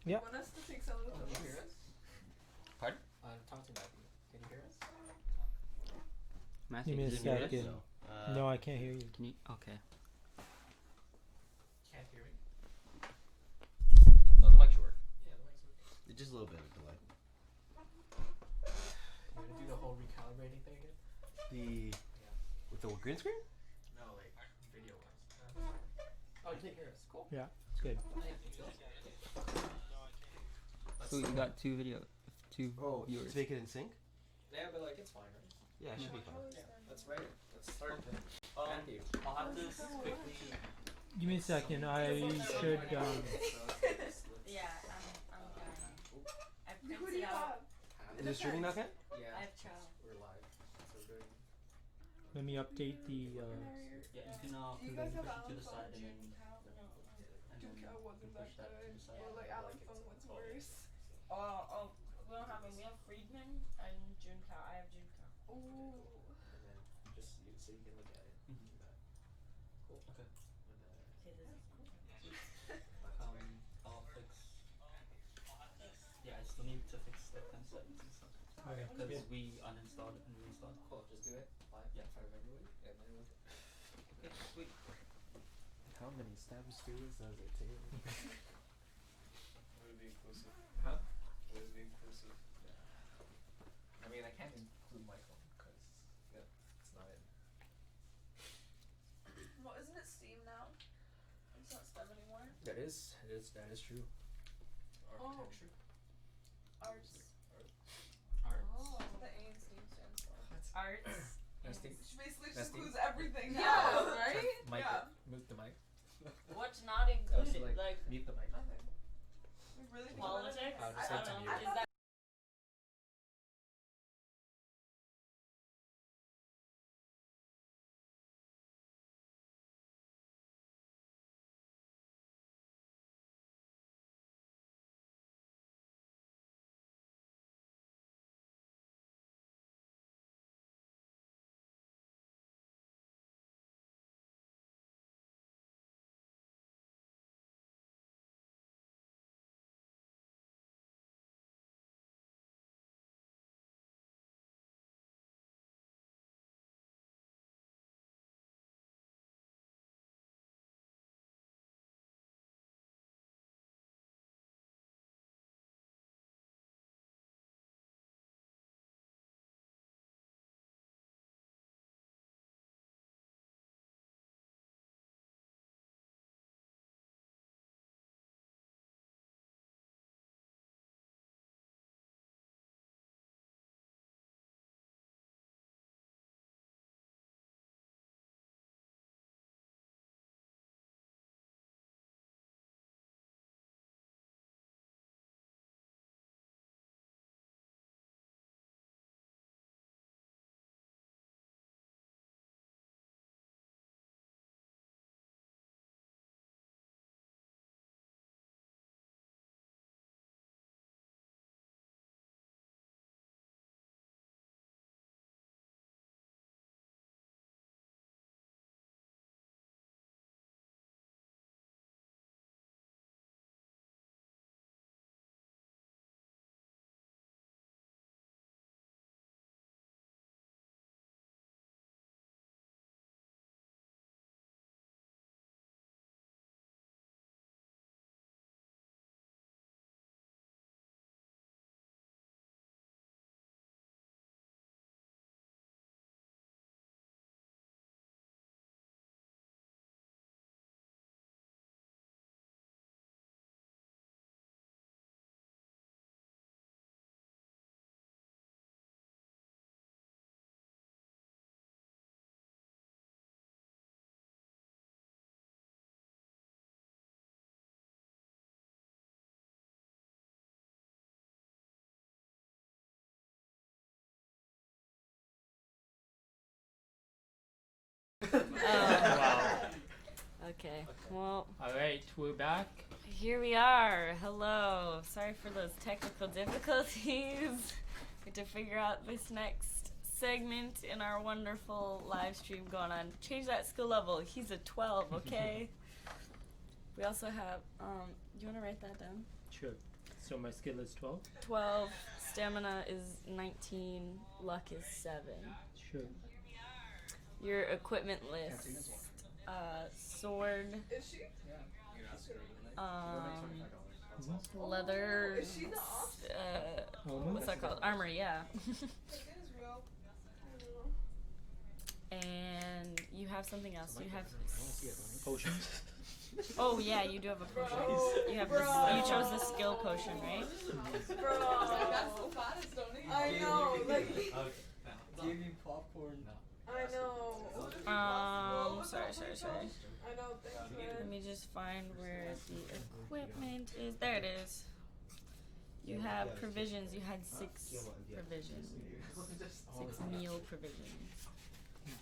Yeah. Want us to take some of the Can you hear us? Pardon? Talk to Matthew. Can you hear us? Matthew, Give me a can you hear us? second. No, I can't hear you. Can you? Okay. Can't hear me? No, the mic should work. Yeah, the mic's working. Just a little bit of delay. You gonna do the whole recalibrating thing again? With the green screen? No, like video wise. Oh, you can't hear us. Cool. Yeah, it's good. So you got two viewers. To make it in sync? Yeah, but like it's fine, right? Yeah, it should be fine. Yeah, let's write it. Let's start it. Matthew. I'll have to quickly. Give me a second. I should. Yeah, I'm done. I Who do printed you out. have? Is it streaming now, Ken? Yeah. I have child. We're live. So we're doing. Let me update the. Yeah, you can Do you guys have push it to the Alan's side phone? and then. June Cow wasn't that push that to good. the side. Or like Alan's phone was worse. Oh, we don't have him. We have Friedman and Juncow. I have Juncow. Ooh. And then just so you can look at it. Mhm. Do that. Cool. Okay. And, Okay, this is cool. I'll fix. Yeah, I still need to fix the 10 settings and stuff. Okay. Because we uninstalled it and reinstalled it. cool. Just do it live Yeah. in front of everybody, and then we'll. Okay, sweet. How many stabs does it take? Would it be inclusive? Huh? Would it be inclusive? Yeah. I mean, I can't include my phone because it's not in. Well, isn't it Steam now? It's not Steam anymore. That is true. Architecture. Arts. Arts. Oh. The A in Steam stands for. Arts. That's the Which basically That's just Steam. includes everything Yeah, now, right? mic. Yeah. Mute the mic. What's not included? like, like mute the mic. Nothing. We really think about it? politics? I'll just I say don't to know. you. Is that Wow. Okay. Well, All right, we're back. here we are. Hello. Sorry for those technical difficulties. We had to figure out this next segment in our wonderful live stream going on. Change that skill level. He's a 12, okay? We also have, do you want to write that down? Sure. So my skill is 12? 12, stamina is 19, luck is 7. Sure. Your equipment list, sword, Is she? leather, Is she the ops? what's that called? Armor, yeah. It is real. And you have something else. You have. Potions? Oh yeah, you do have a potion. You have you chose the skill potion, right? Bro. That's the fattest, don't he? I know. Like, Give me popcorn. I know. Sorry. I know. Thanks, Let man. me just find where the equipment is. There it is. You have provisions. You had 6 provisions. 6 meal provisions.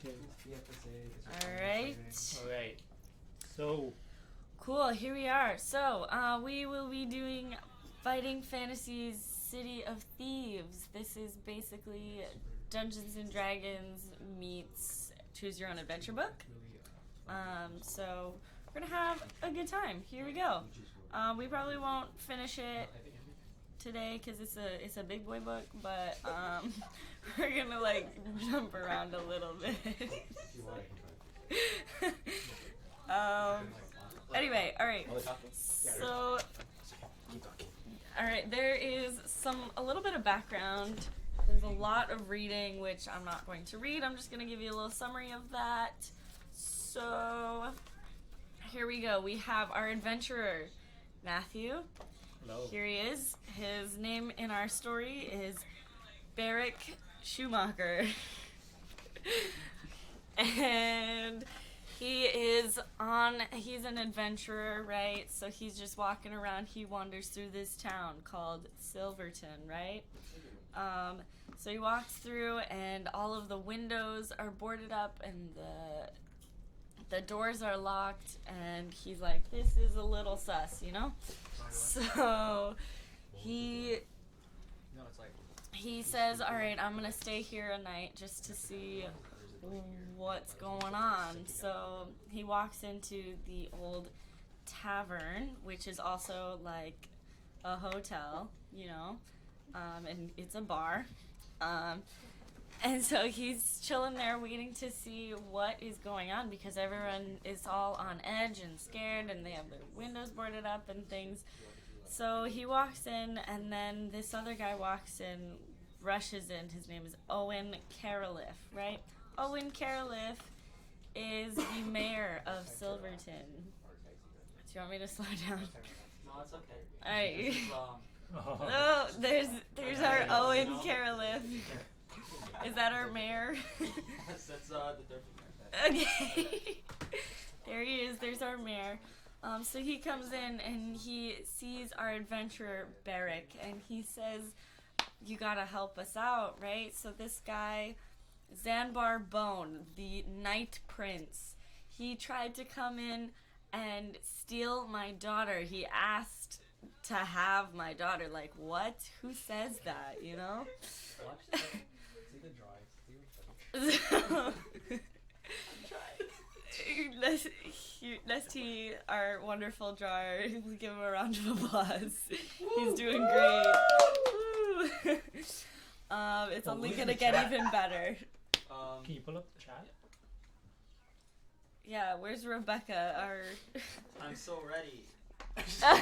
Okay. Alright. Alright. So, Cool, here we are. So, we will be doing Fighting Fantasy's City of Thieves. This is basically Dungeons and Dragons meets Choose Your Own Adventure book. So, we're gonna have a good time. Here we go. We probably won't finish it today because it's a big boy book, but we're gonna like jump around a little bit. Anyway, alright. So, alright, there is a little bit of background. There's a lot of reading, which I'm not going to read. I'm just going to give you a little summary of that. So, here we go. We have our adventurer, Matthew. hello. Here he is. His name in our story is Barrick Schumacher. And he's an adventurer, right? So he's just walking around. He wanders through this town called Silverton, right? So he walks through and all of the windows are boarded up and the doors are locked, and he's like, this is a little sus, you know? So he says, all right, I'm gonna stay here a night just to see what's going on. So he walks into the old tavern, which is also like a hotel, you know, and it's a bar. And so he's chilling there waiting to see what is going on because everyone is all on edge and scared and they have their windows boarded up and things. So he walks in, and then this other guy walks in, rushes in. His name is Owen Caroliff, right? Owen Caroliff is the mayor of Silverton. Do you want me to slow down? No, it's okay. Alright. This is, Oh, there's our Owen Caroliff. Is that our mayor? that's the third Okay. There he is. There's our mayor. So he comes in and he sees our adventurer Barrick, and he says, you gotta help us out, right? So this guy, Zanbar Bone, the Night Prince, he tried to come in and steal my daughter. He asked to have my daughter. Like, what? Who says that, you know? So, let's see our wonderful jar. Give him a round of applause. He's doing great. Woo. It's only gonna get even better. Can you pull up the chat? Yeah, where's Rebecca? Our I'm so ready. This is pretty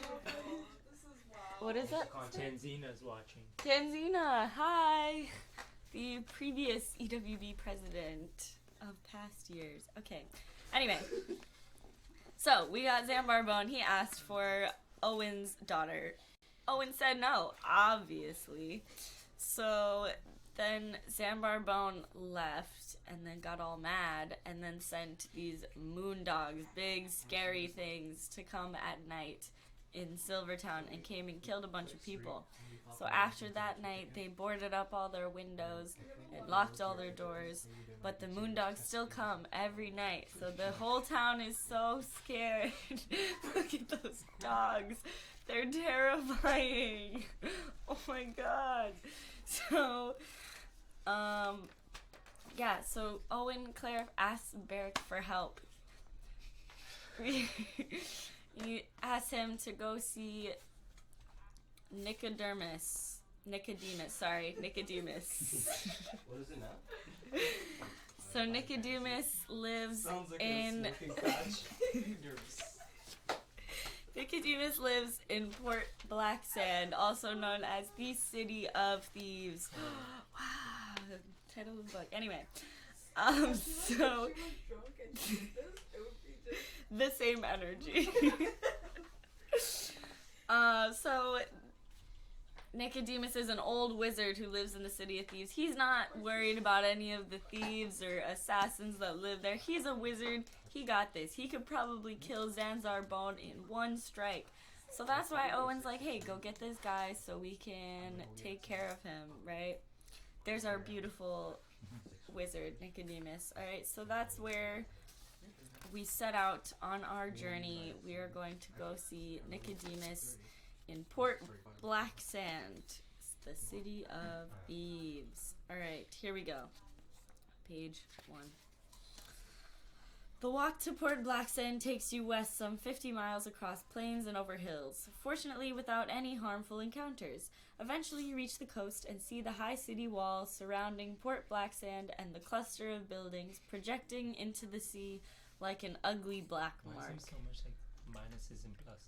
awful. This is wild. what is it? Tanzina's watching. Tanzina, hi. The previous EWB president of past years. Okay. Anyway, so we got Zanbar Bone. He asked for Owen's daughter. Owen said no, obviously. So then Zanbar Bone left and then got all mad and then sent these moon dogs, big scary things, to come at night in Silvertown and came and killed a bunch of people. So after that night, they boarded up all their windows and locked all their doors, but the moondogs still come every night. So the whole town is so scared. Look at those dogs. They're terrifying. Oh my god. So, yeah, so Owen Clare asked Barrick for help. You ask him to go see Nicodemus. What is it now? So Nicodemus lives Sounds like in a smoking patch. Nervous. Nicodemus lives in Port Blacksand, also known as the City of Thieves. Wow, title of the book. Anyway, so She was drunk and she did this, it would be just. the same energy. So Nicodemus is an old wizard who lives in the City of Thieves. He's not worried about any of the thieves or assassins that live there. He's a wizard. He got this. He could probably kill Zanzar Bone in one strike. So that's why Owen's like, hey, go get this guy so we can take care of him, right? There's our beautiful wizard, Nicodemus. Alright, so that's where we set out on our journey. We are going to go see Nicodemus in Port Blacksand, the City of Thieves. Alright, here we go. Page 1. The walk to Port Blacksand takes you west some 50 miles across plains and over hills, fortunately without any harmful encounters. Eventually you reach the coast and see the high city wall surrounding Port Blacksand and the cluster of buildings projecting into the sea like an ugly black Why mark. is there so much like minuses and pluses?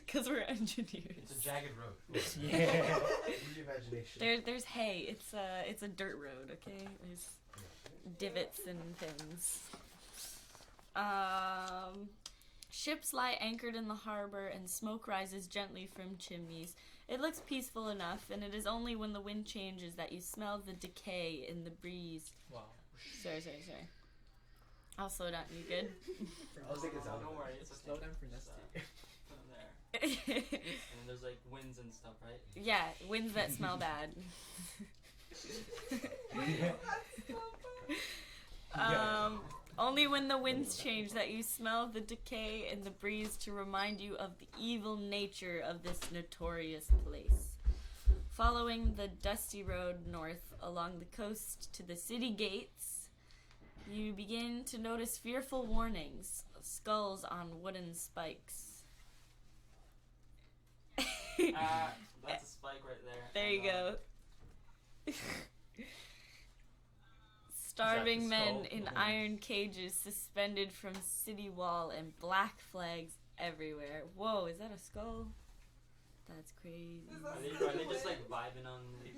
Because we're engineers. It's a jagged road. Yeah. Use your imagination. There's hay. It's a dirt road, okay? There's divots and things. Ships lie anchored in the harbor and smoke rises gently from chimneys. It looks peaceful enough, and it is only when the wind changes that you smell the decay in the breeze. Wow. Sorry. I'll slow down. You good? I'll take it No, out. don't worry, it's okay. Slow down for Nesty. Put 'em there. And then there's like winds and stuff, right? Yeah, winds that smell bad. Only when the winds change that you smell the decay in the breeze to remind you of the evil nature of this notorious place. Following the dusty road north along the coast to the city gates, you begin to notice fearful warnings, skulls on wooden spikes. That's a spike right there. There you go. Starving the men skull? in iron cages suspended from city wall and black flags everywhere. Whoa, is that a skull? That's crazy. Are they just like vibing on these?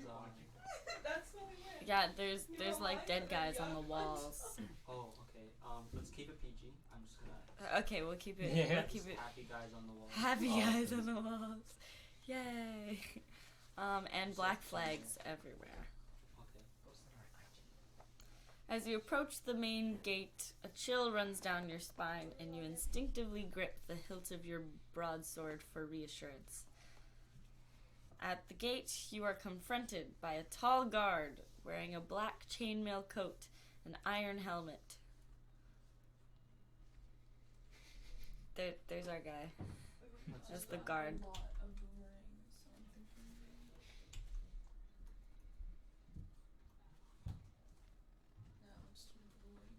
That's the only way. Yeah, there's like dead guys on the walls. Oh, okay. Let's keep it PG. I'm just gonna. Okay, we'll keep it. Yeah. We'll keep it. Happy guys on the wall. Happy guys on the walls. Yay. And black flags everywhere. Okay. As you approach the main gate, a chill runs down your spine and you instinctively grip the hilt of your broadsword for reassurance. At the gate, you are confronted by a tall guard wearing a black chainmail coat and iron helmet. There's our guy. That's the guard. A lot of boomerangs, so I'm thinking no, I'm just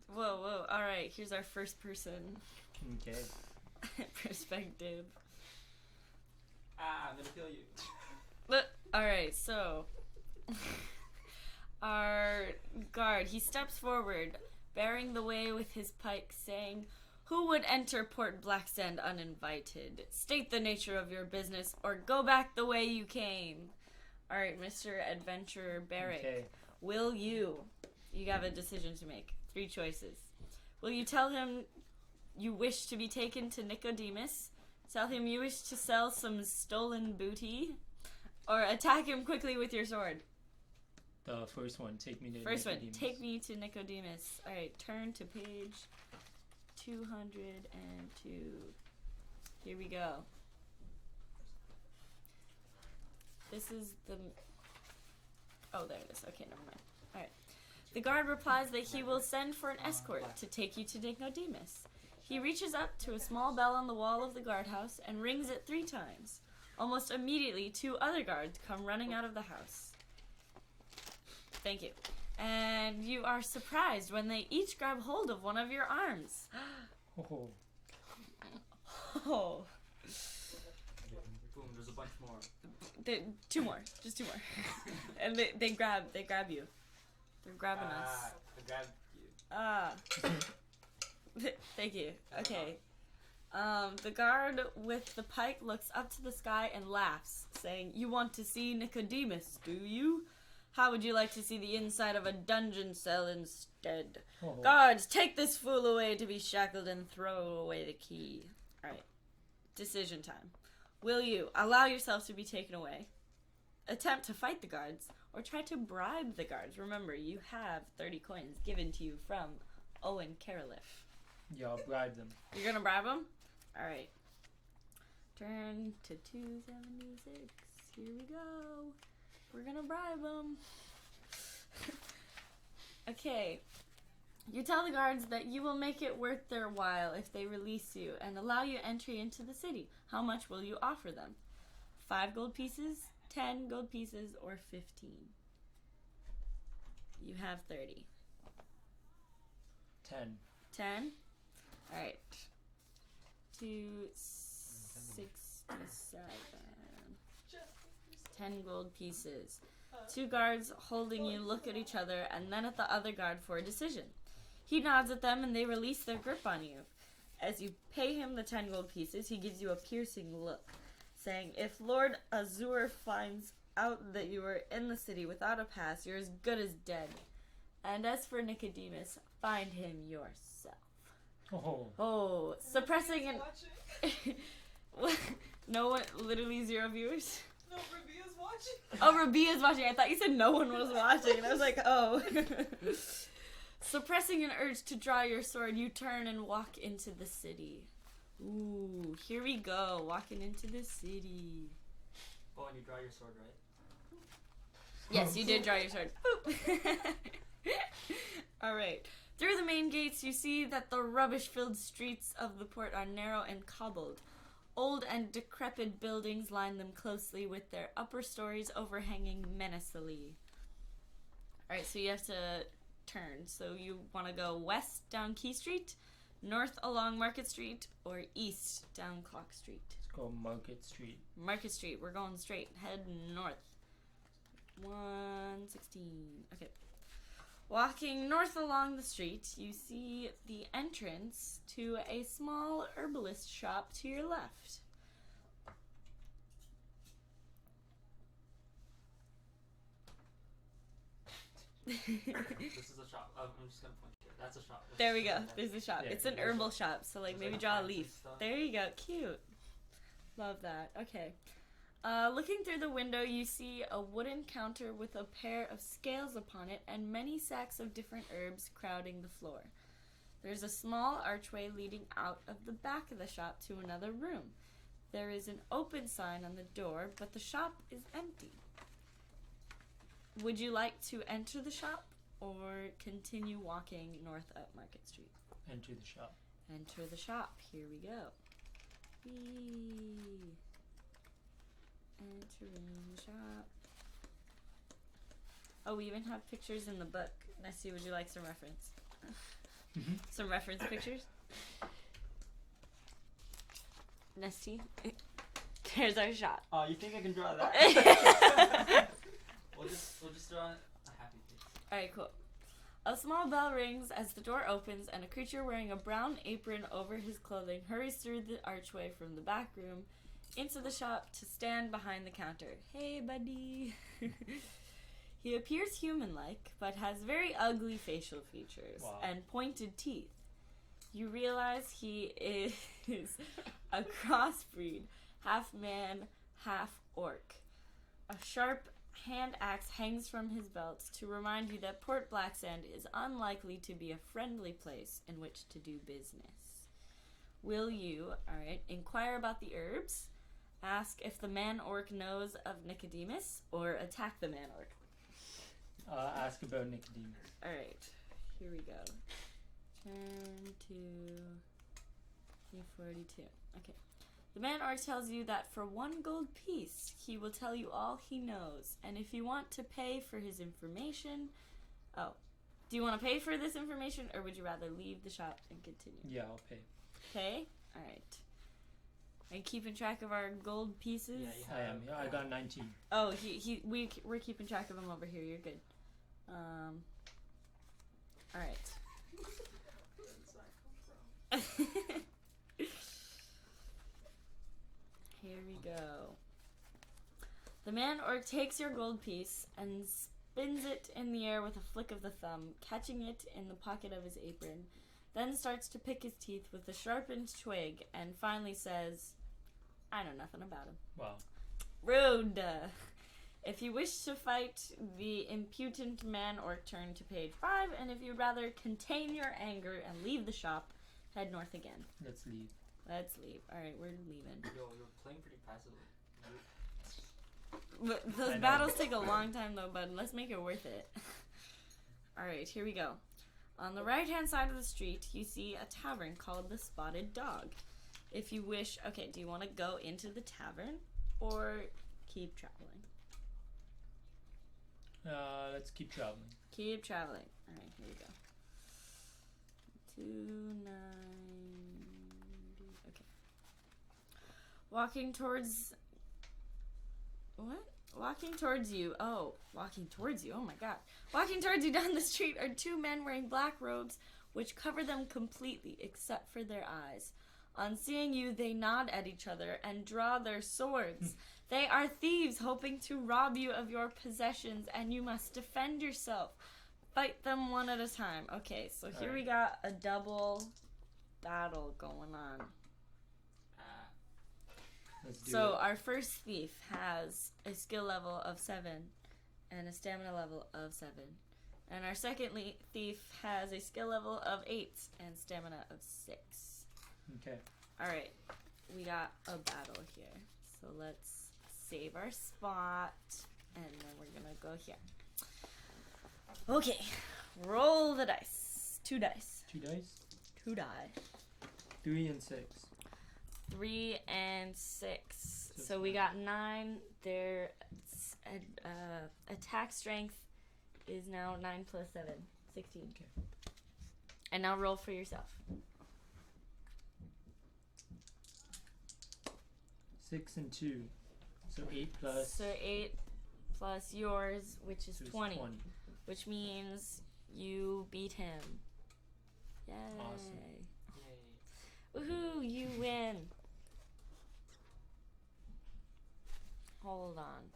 gonna Whoa. Alright, here's our first person Okay. perspective. I'm gonna kill you. Alright, so our guard, he steps forward, bearing the way with his pike, saying, "Who would enter Port Blacksand uninvited? State the nature of your business, or go back the way you came." Alright, Mr. Adventurer Barrick, Okay. will you have a decision to make. 3 choices. Will you tell him you wish to be taken to Nicodemus? Tell him you wish to sell some stolen booty? Or attack him quickly with your sword? The first one, take me to First one, Nicodemus. take me to Nicodemus. Alright, turn to page 202. Here we go. This is the... Oh, there it is. Okay, never mind. Alright. The guard replies that he will send for an escort to take you to Nicodemus. He reaches up to a small bell on the wall of the guardhouse and rings it 3 times. Almost immediately, 2 other guards come running out of the house. Thank you. And you are surprised when they each grab hold of one of your arms. Oh. Oh. Boom, there's a bunch more. Two more. Just two more. And they grab you. They're grabbing us. I grabbed you. Ah. Thank you. Okay. The guard with the pike looks up to the sky and laughs, saying, "You want to see Nicodemus, do you? How would you like to see the inside of a dungeon cell instead? Oh. Guards, take this fool away to be shackled and throw away the key." Alright. Decision time. Will you allow yourself to be taken away, attempt to fight the guards, or try to bribe the guards? Remember, you have 30 coins given to you from Owen Caroliff. Yeah, I'll bribe them. You're gonna bribe them? Alright. Turn to 276. Here we go. We're gonna bribe them. Okay. You tell the guards that you will make it worth their while if they release you and allow you entry into the city. How much will you offer them? 5 gold pieces, 10 gold pieces, or 15? You have 30. 10. 10? Alright. 267. 10 gold pieces. 2 guards holding you look at each other and then at the other guard for a decision. He nods at them and they release their grip on you. As you pay him the 10 gold pieces, he gives you a piercing look, saying, "If Lord Azur finds out that you are in the city without a pass, you're as good as dead. And as for Nicodemus, find him yourself." Oh. Oh, suppressing an... No one, literally 0 viewers? No, Rabia's watching. Oh, Rabia's watching. I thought you said no one was watching. And I was like, oh. Suppressing an urge to draw your sword, you turn and walk into the city. Ooh, here we go. Walking into the city. Oh, and you draw your sword, right? Yes, you did draw your sword. Alright. Through the main gates, you see that the rubbish-filled streets of the port are narrow and cobbled. Old and decrepit buildings line them closely with their upper stories overhanging menacingly. Alright, so you have to turn. So you want to go west down Key Street, north along Market Street, or east down Clock Street? Let's go Market Street. Market Street. We're going straight. Head north. 116. Okay. Walking north along the street, you see the entrance to a small herbalist shop to your left. This is a shop. I'm just gonna point here. That's a shop. There we go. There's a shop. Yeah, It's an there's herbal shop, so like There's maybe like draw a plants and leaf. stuff. There you go. Cute. Love that. Okay. Looking through the window, you see a wooden counter with a pair of scales upon it and many sacks of different herbs crowding the floor. There's a small archway leading out of the back of the shop to another room. There is an open sign on the door, but the shop is empty. Would you like to enter the shop or continue walking north up Market Street? Enter the shop. Enter the shop. Here we go. Whee. Entering the shop. Oh, we even have pictures in the book. Nessie, would you like some reference? Some reference pictures? Nessie? There's our shop. Oh, you think I can draw that? we'll just draw a happy face. Alright, cool. A small bell rings as the door opens and a creature wearing a brown apron over his clothing hurries through the archway from the back room into the shop to stand behind the counter. Hey, buddy. He appears human-like, but has very ugly facial features and pointed teeth. You realize he is a crossbreed, half man, half orc. A sharp hand axe hangs from his belt to remind you that Port Blacksand is unlikely to be a friendly place in which to do business. Will you, inquire about the herbs, ask if the man-orc knows of Nicodemus, or attack the man-orc? Ask about Nicodemus. Alright, here we go. Turn to 42. Okay. The man-orc tells you that for 1 gold piece, he will tell you all he knows. And if you want to pay for his information... Oh. Do you want to pay for this information, or would you rather leave the shop and continue? Yeah, I'll pay. Okay? Alright. Are you keeping track of our gold pieces? Yeah, you I am. Yeah, I got 19. Oh, we're keeping track of him over here. You're good. All right. Here we go. The man orc takes your gold piece and spins it in the air with a flick of the thumb, catching it in the pocket of his apron, then starts to pick his teeth with a sharpened twig, and finally says, I know nothing about him. Wow. Rude! If you wish to fight the impudent man orc, turn to page 5, and if you'd rather contain your anger and leave the shop, head north again. Let's leave. Let's leave. Alright, we're leaving. Yo, you're playing pretty passively. But I those know. battles take a long time though, bud. Let's make it worth it. Alright, here we go. On the right hand side of the street, you see a tavern called the Spotted Dog. If you wish, okay, do you want to go into the tavern or keep traveling? Let's keep traveling. Keep traveling. Alright, here we go. 290. Okay. Walking towards. What? Walking towards you. Oh, walking towards you. Oh my god. Walking towards you down the street are two men wearing black robes which cover them completely except for their eyes. On seeing you, they nod at each other and draw their swords. They are thieves hoping to rob you of your possessions, and you must defend yourself. Fight them one at a time. Okay, so here we got a double battle going on. Let's do So it. our first thief has a skill level of 7 and a stamina level of 7. And our second thief has a skill level of 8 and stamina of 6. Okay. Alright, we got a battle here. So let's save our spot, and then we're gonna go here. Okay, roll the dice. 2 dice. 2 dice. 2 die. 3 and 6. 3 and 6. So we got 9. Their attack strength is now 9 plus 7. 16. Okay. And now roll for yourself. 6 and 2. So 8 plus. So 8 plus yours, which is so it's 20. Which means you beat him. Yay. Awesome. Yay. Woohoo, you win. Hold on.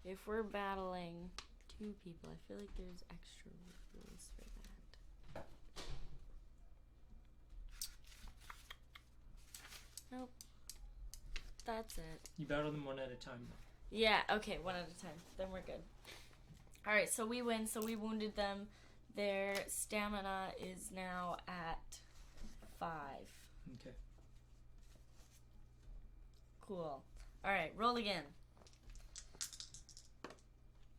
If we're battling 2 people, I feel like there's extra rules for that. Nope. That's it. You battle them one at a time. Yeah, okay, one at a time. Then we're good. Alright, so we win. So we wounded them. Their stamina is now at 5. Okay. Cool. Alright, roll again.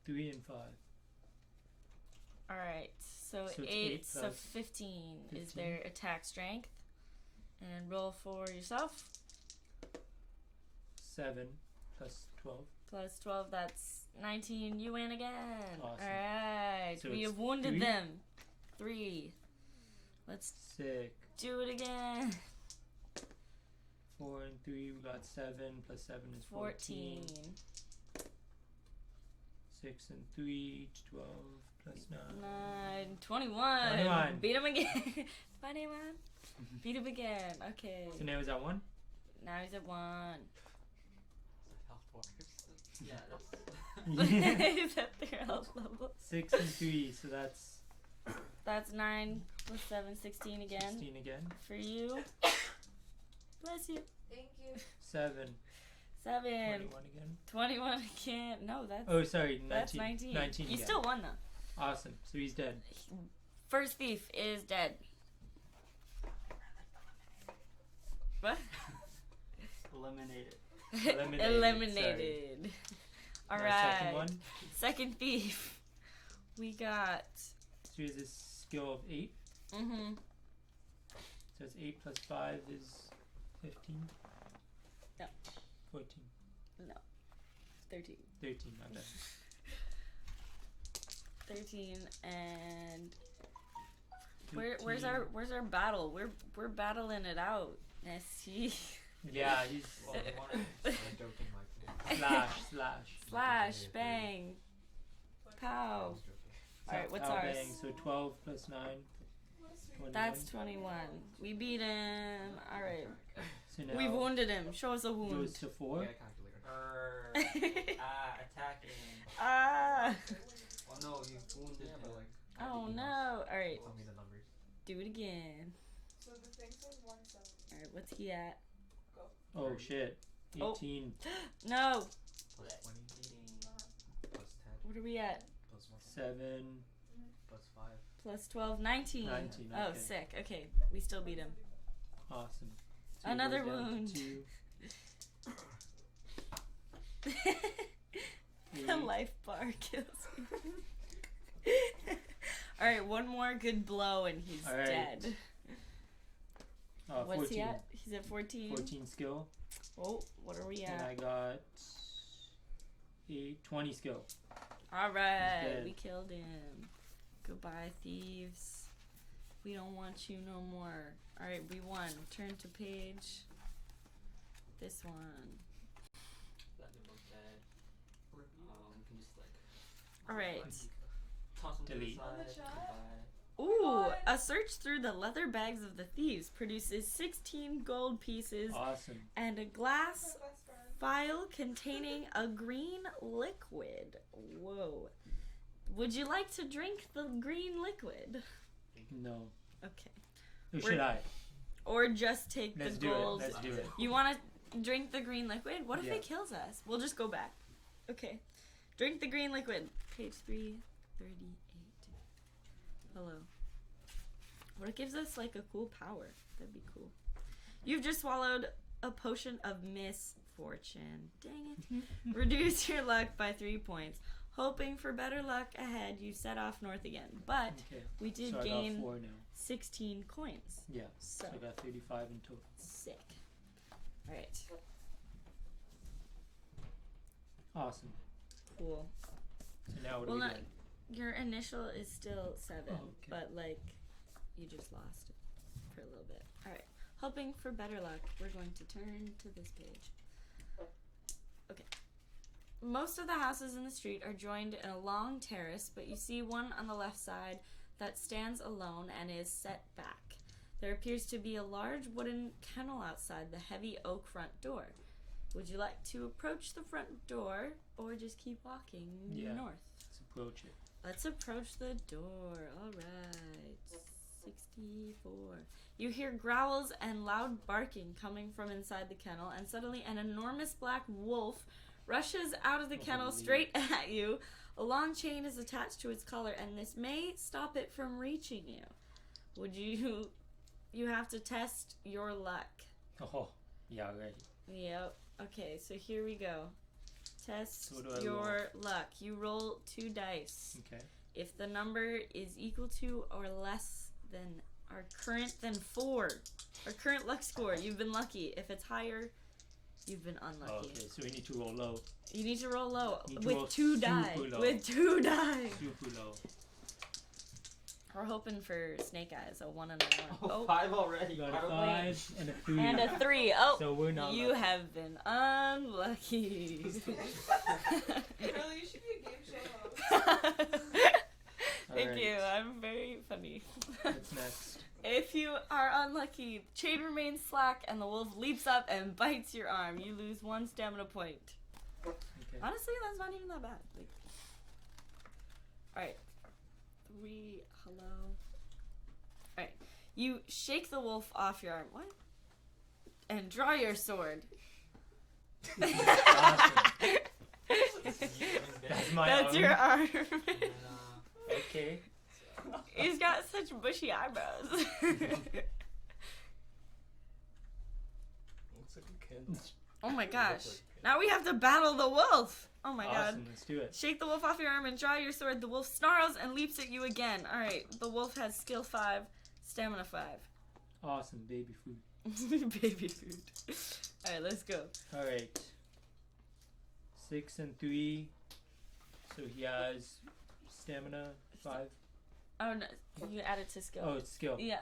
3 and 5. Alright, so So it's 8, eight so plus 15 is 15. their attack strength. And roll for yourself. 7 plus 12. Plus 12, that's 19. You win again. Awesome. Alright, So we it's have wounded 3? them. 3. Let's Sick. do it again. 4 and 3, we got 7 plus 7 is 14. 6 and 3, 12 plus 9. 9, 21. 21. Beat him again. 21. Beat him again. Okay. So now is that 1? Now he's at 1. Health bars. Yeah, that's. Is that their health level? 6 and 3, so that's 9 plus 7, 16 again. 16 again. For you. Bless you. Thank you. 7. 7. 21 again. 21 again. No, that's Oh, sorry, 19. that's 19. 19 You again. still won though. Awesome. So he's dead. First thief is dead. What? Eliminated. Eliminated, Eliminated. All Now right. Second one. Second thief. We got. So he has a skill of 8. Mhm. So it's 8 plus 5 is 15. No. 14. 13. 13, not bad. 13 and where's 13. our battle? We're battling it out. ST. Yeah, he's Well, you wanted I'm joking, Michael. slash. Bang. I Pow. was joking. Alright, what's Pow ours? bang, so 12 plus 9, What a sweet 21. That's 21. We beat him. Alright. So now We've wounded him. Show us a goes wound. to 4. Yeah, calculator. attacking. Ah. Oh no, you wounded Yeah, him. but like. Oh no. Alright. Tell me the numbers. Do it again. So the thing says 170. Alright, what's he at? Oh shit. Oh. 18 No. Plus 20 beating. plus 10 What are we at? plus 1 7. plus 5. Plus 12. 19. 19, Oh, okay. sick. Okay. We still beat him. Awesome. So Another goes down to wound. 2. The life bar kills me. Alright, one more good blow and he's All right. dead. What's 14. he at? He's at 14. 14 skill. Oh, what are we And I at? got 20 skill. Alright, dead. we killed him. Goodbye, thieves. We don't want you no more. Alright, we won. Turn to page. This one. That did look bad. You can just like Alright. toss him Delete. to the On the side. chat? Goodbye. Ooh, a search through the leather bags of the thieves produces 16 gold pieces Awesome. and a My glass best friend. vial containing a green liquid. Whoa. Would you like to drink the green liquid? No. Okay. Or We're- should I? Or just take Let's the do gold. it. Let's do it. You want to drink the green liquid? What if Yeah. it kills us? We'll just go back. Okay. Drink the green liquid. Page 338. Hello. What gives us like a cool power? That'd be cool. You've just swallowed a potion of misfortune. Dang it. Reduce your luck by 3 points. Hoping for better luck ahead, you set off north again. But Okay. we did So I gain got 4 now. 16 coins. Yeah. So So I got 35 in total. sick. Alright. Awesome. Cool. So now what do Well, we not, get? your initial is still 7, Oh, okay. but like you just lost it for a little bit. Alright. Hoping for better luck, we're going to turn to this page. Okay. Most of the houses in the street are joined in a long terrace, but you see one on the left side that stands alone and is set back. There appears to be a large wooden kennel outside the heavy oak front door. Would you like to approach the front door or just keep walking Yeah. north? Let's approach it. Let's approach the door. Alright. 64. You hear growls and loud barking coming from inside the kennel, and suddenly an enormous black wolf rushes out of the kennel Holy. straight at you. A long chain is attached to its collar, and this may stop it from reaching you. Would you... You have to test your luck. Oh, yeah, right. Yep. Okay, so here we go. Test So what do I your luck. You roll 2 dice. Okay. If the number is equal to or less than our current 4, our current luck score, you've been lucky. If it's higher, you've been unlucky. Okay, so we need to roll low. You need to roll low Need to with roll 2 die. super low. With 2 die. Super low. We're hoping for snake eyes, a 1 and a 1. Oh, 5 already. You got Why a don't 5 and a 3. And a 3. Oh, So we're not you lucky. have been unlucky. Really, you should be a game show host. Thank Alright. you. I'm very funny. What's next? If you are unlucky, chain remains slack and the wolf leaps up and bites your arm. You lose 1 stamina point. Okay. Honestly, that's not even that bad. Like, alright. 3, hello. Alright. You shake the wolf off your arm. What? And draw your sword. Awesome. That's my That's arm. your arm. Okay. He's got such bushy eyebrows. Looks like a kid. Oh my gosh. Now we have to battle the wolf. Oh my god. Awesome, let's do it. Shake the wolf off your arm and draw your sword. The wolf snarls and leaps at you again. Alright, the wolf has skill 5, stamina 5. Awesome, baby food. Baby food. Alright, let's go. Alright. 6 and 3. So he has stamina 5. Oh no, you add it to skill. Oh, it's skill. Yeah.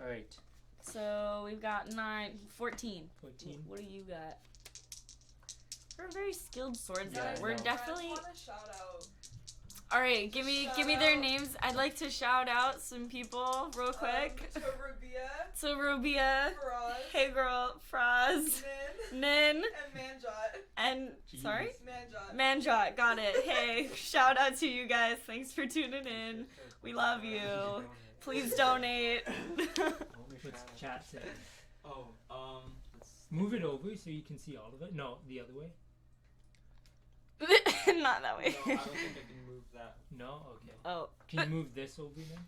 Alright. So we've got 14. 14. What do you got? We're very skilled swordsmen. Yeah, I We're know. definitely. I just want to shout out. All right, give me Shout their out. names. I'd like to shout out some people real quick. To Rubia, So Rubia, Faraz, hey girl, Fraz, Nin, Nin, and Manjot. and Jeez. sorry, Manjot. Manjot. Got it. Hey, shout out to you guys. Thanks for tuning in. We love you. Please donate. What's chat say? Oh, let's Move it over so you can see all of it. No, the other way. Not that way. No, I don't think I can move that. No, okay. Oh. Can you move this over then?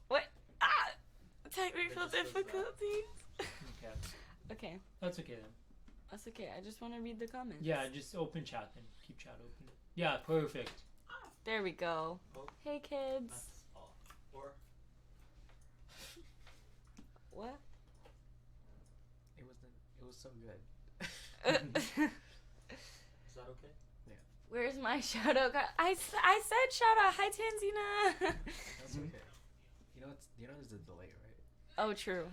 What? Ah! Technical It just does that. difficulties. Okay, Okay, that's okay then. that's okay. I just want to read the comments. Yeah, just open chat then. Keep chat open. Yeah, perfect. There we go. Oh. Hey kids. That's all. Or What? It was so good. is that okay? Where's my shout out? I said shout out. Hi Tanzina. That's okay. You know there's a delay, right? Oh, true.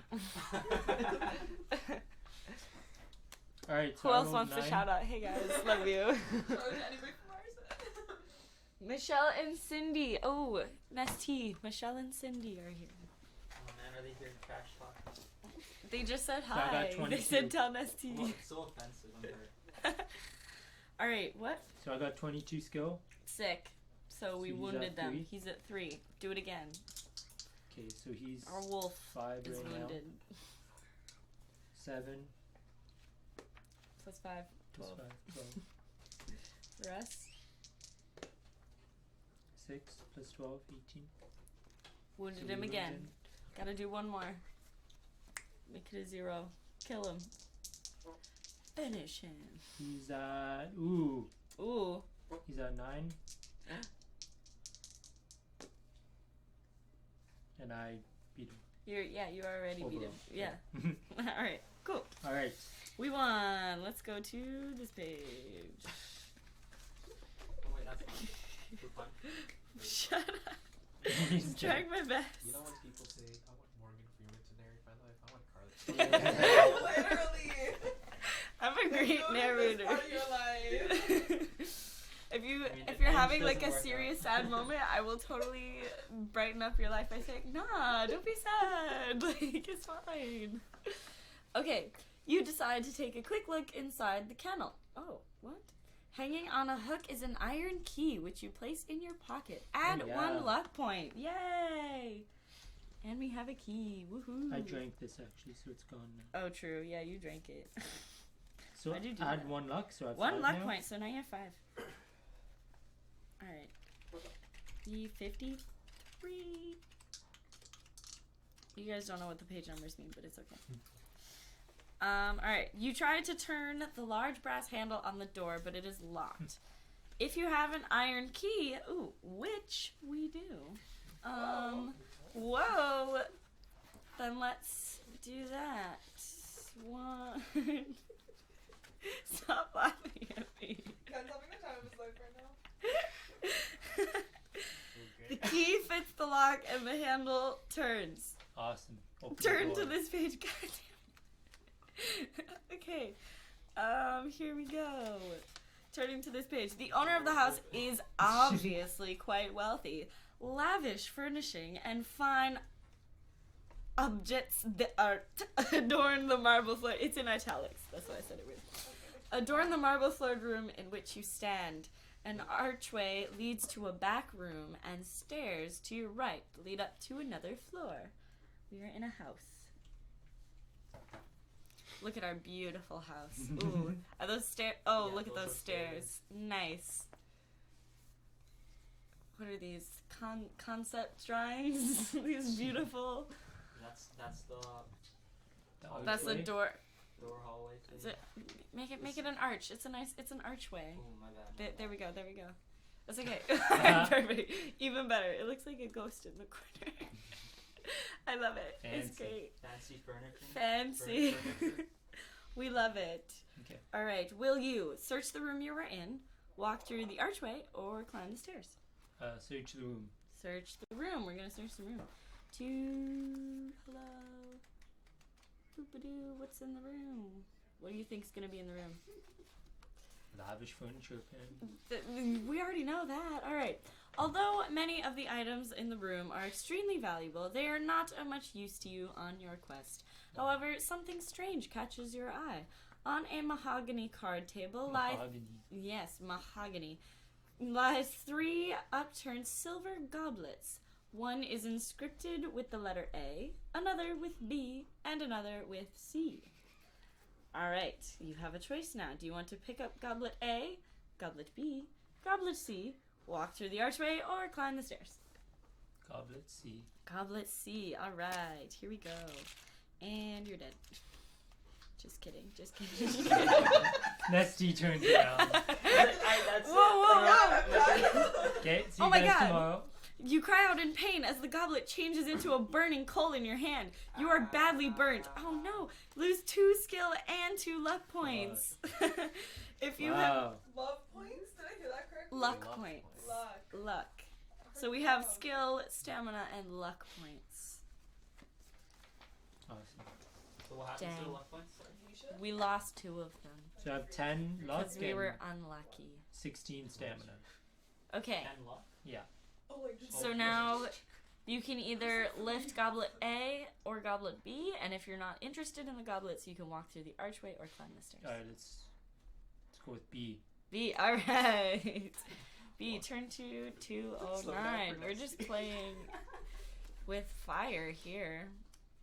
All right. So Who I else rolled wants to 9. shout out? Hey guys, love you. Shout out to anybody from Ryerson. Michelle and Cindy. Oh, Nesty. Michelle and Cindy are here. Oh man, are they hearing trash talk? They just said So I got hi. They 22. said tell Nesty. Well, it's so offensive. I'm hurt. All right, what? So I got 22 skill. Sick. So we So he's wounded at them. 3? He's at 3. Do it again. Okay, so he's Our wolf 5 is right now. wounded. 7 Plus 5. plus 12. 5, 12. For us. 6 plus 12, 18. Wounded So we him lose again. him. Gotta do one more. Make it a 0. Kill him. Finish him. He's at ooh. Ooh. He's at 9. And I beat You already beat him. Overall, Yeah. him. Alright, cool. All right. We won. Let's go to this page. Oh wait, that's fine. We're fine. Shut up. He's I'm trying my best. You know when people say, I want Morgan Freeman to narrate my life? I want Carly. Literally. I'm a great You narrator. this part of your life. If you I mean, if it you're ends having like doesn't a work serious sad moment, I will totally brighten up your life by saying, "Nah, don't be sad. Like it's fine." Okay, you decide to take a quick look inside the kennel. Oh, what? Hanging on a hook is an iron key which you place in your pocket. Add yeah. 1 luck point. Yay! And we have a key. Woohoo! I drank this actually, so it's gone now. Oh, true. Yeah, you drank it. So Why'd you do add that? 1 luck, so I have 1 5 luck now. point, so now you have 5. Alright. E53. You guys don't know what the page numbers mean, but it's okay. Alright. You try to turn the large brass handle on the door, but it is locked. If you have an iron key, which we do. Whoa! Then let's do that. 1. Stop laughing at me. Ken's having the time of his life right now. The key fits the lock and the handle turns. Awesome. Open the Turn to door. this page. God damn it. Okay. Here we go. Turning to this page. The owner of the house is obviously quite wealthy. Lavish furnishing and fine objects that adorn the marble floor. It's in italics. That's why I said it weird. Adorn the marble floored room in which you stand. An archway leads to a back room, and stairs to your right lead up to another floor. We are in a house. Look at our beautiful house. Ooh, are those stairs? Oh, Yeah, look at those those are stairs. Nice. What are these concept drawings? These beautiful. That's the That's the archway. door. hallway thing. Is it? Make it an arch. It's an archway. Oh my bad. There we go. That's okay. Perfect. Even better. It looks like a ghost in the corner. I love it. It's Fancy. great. Fancy furniture. Fancy. Furniture. We love it. Okay. All right. Will you search the room you were in, walk through the archway, or climb the stairs? Search the room. Search the room. We're gonna search the room. Hello. Boop-a-doo. What's in the room? What do you think's gonna be in the room? Lavish furniture, pen. We already know that. All right. Although many of the items in the room are extremely valuable, they are not of much use to you on your quest. However, something strange catches your eye. On a mahogany card table lies 3 upturned silver goblets. One is inscripted with the letter A, another with B, and another with C. Alright, you have a choice now. Do you want to pick up goblet A, goblet B, goblet C, walk through the archway, or climb the stairs? Goblet C. Goblet C. Alright, here we go. And you're dead. Just kidding. Nesty turns around. Whoa. Okay, see Oh you my guys God. tomorrow. You cry out in pain as the goblet changes into a burning coal in your hand. You are badly burnt. Oh no. Lose 2 skill and 2 luck points. If you have Wow. Love points? Did I hear that correctly? luck points. Luck. Luck. So we have skill, stamina, and luck points. Awesome. So what happens to Dang. the luck points? Sorry. We lost 2 of them So I have 10 luck because we and were unlucky. 16 stamina. Okay. And luck? Yeah. Oh, like just So now you can either lift goblet A or goblet B, and if you're not interested in the goblets, you can walk through the archway or climb the stairs. Alright, let's go with B. B, alright. B, turn to 209. Slow down for We're next just week. playing with fire here.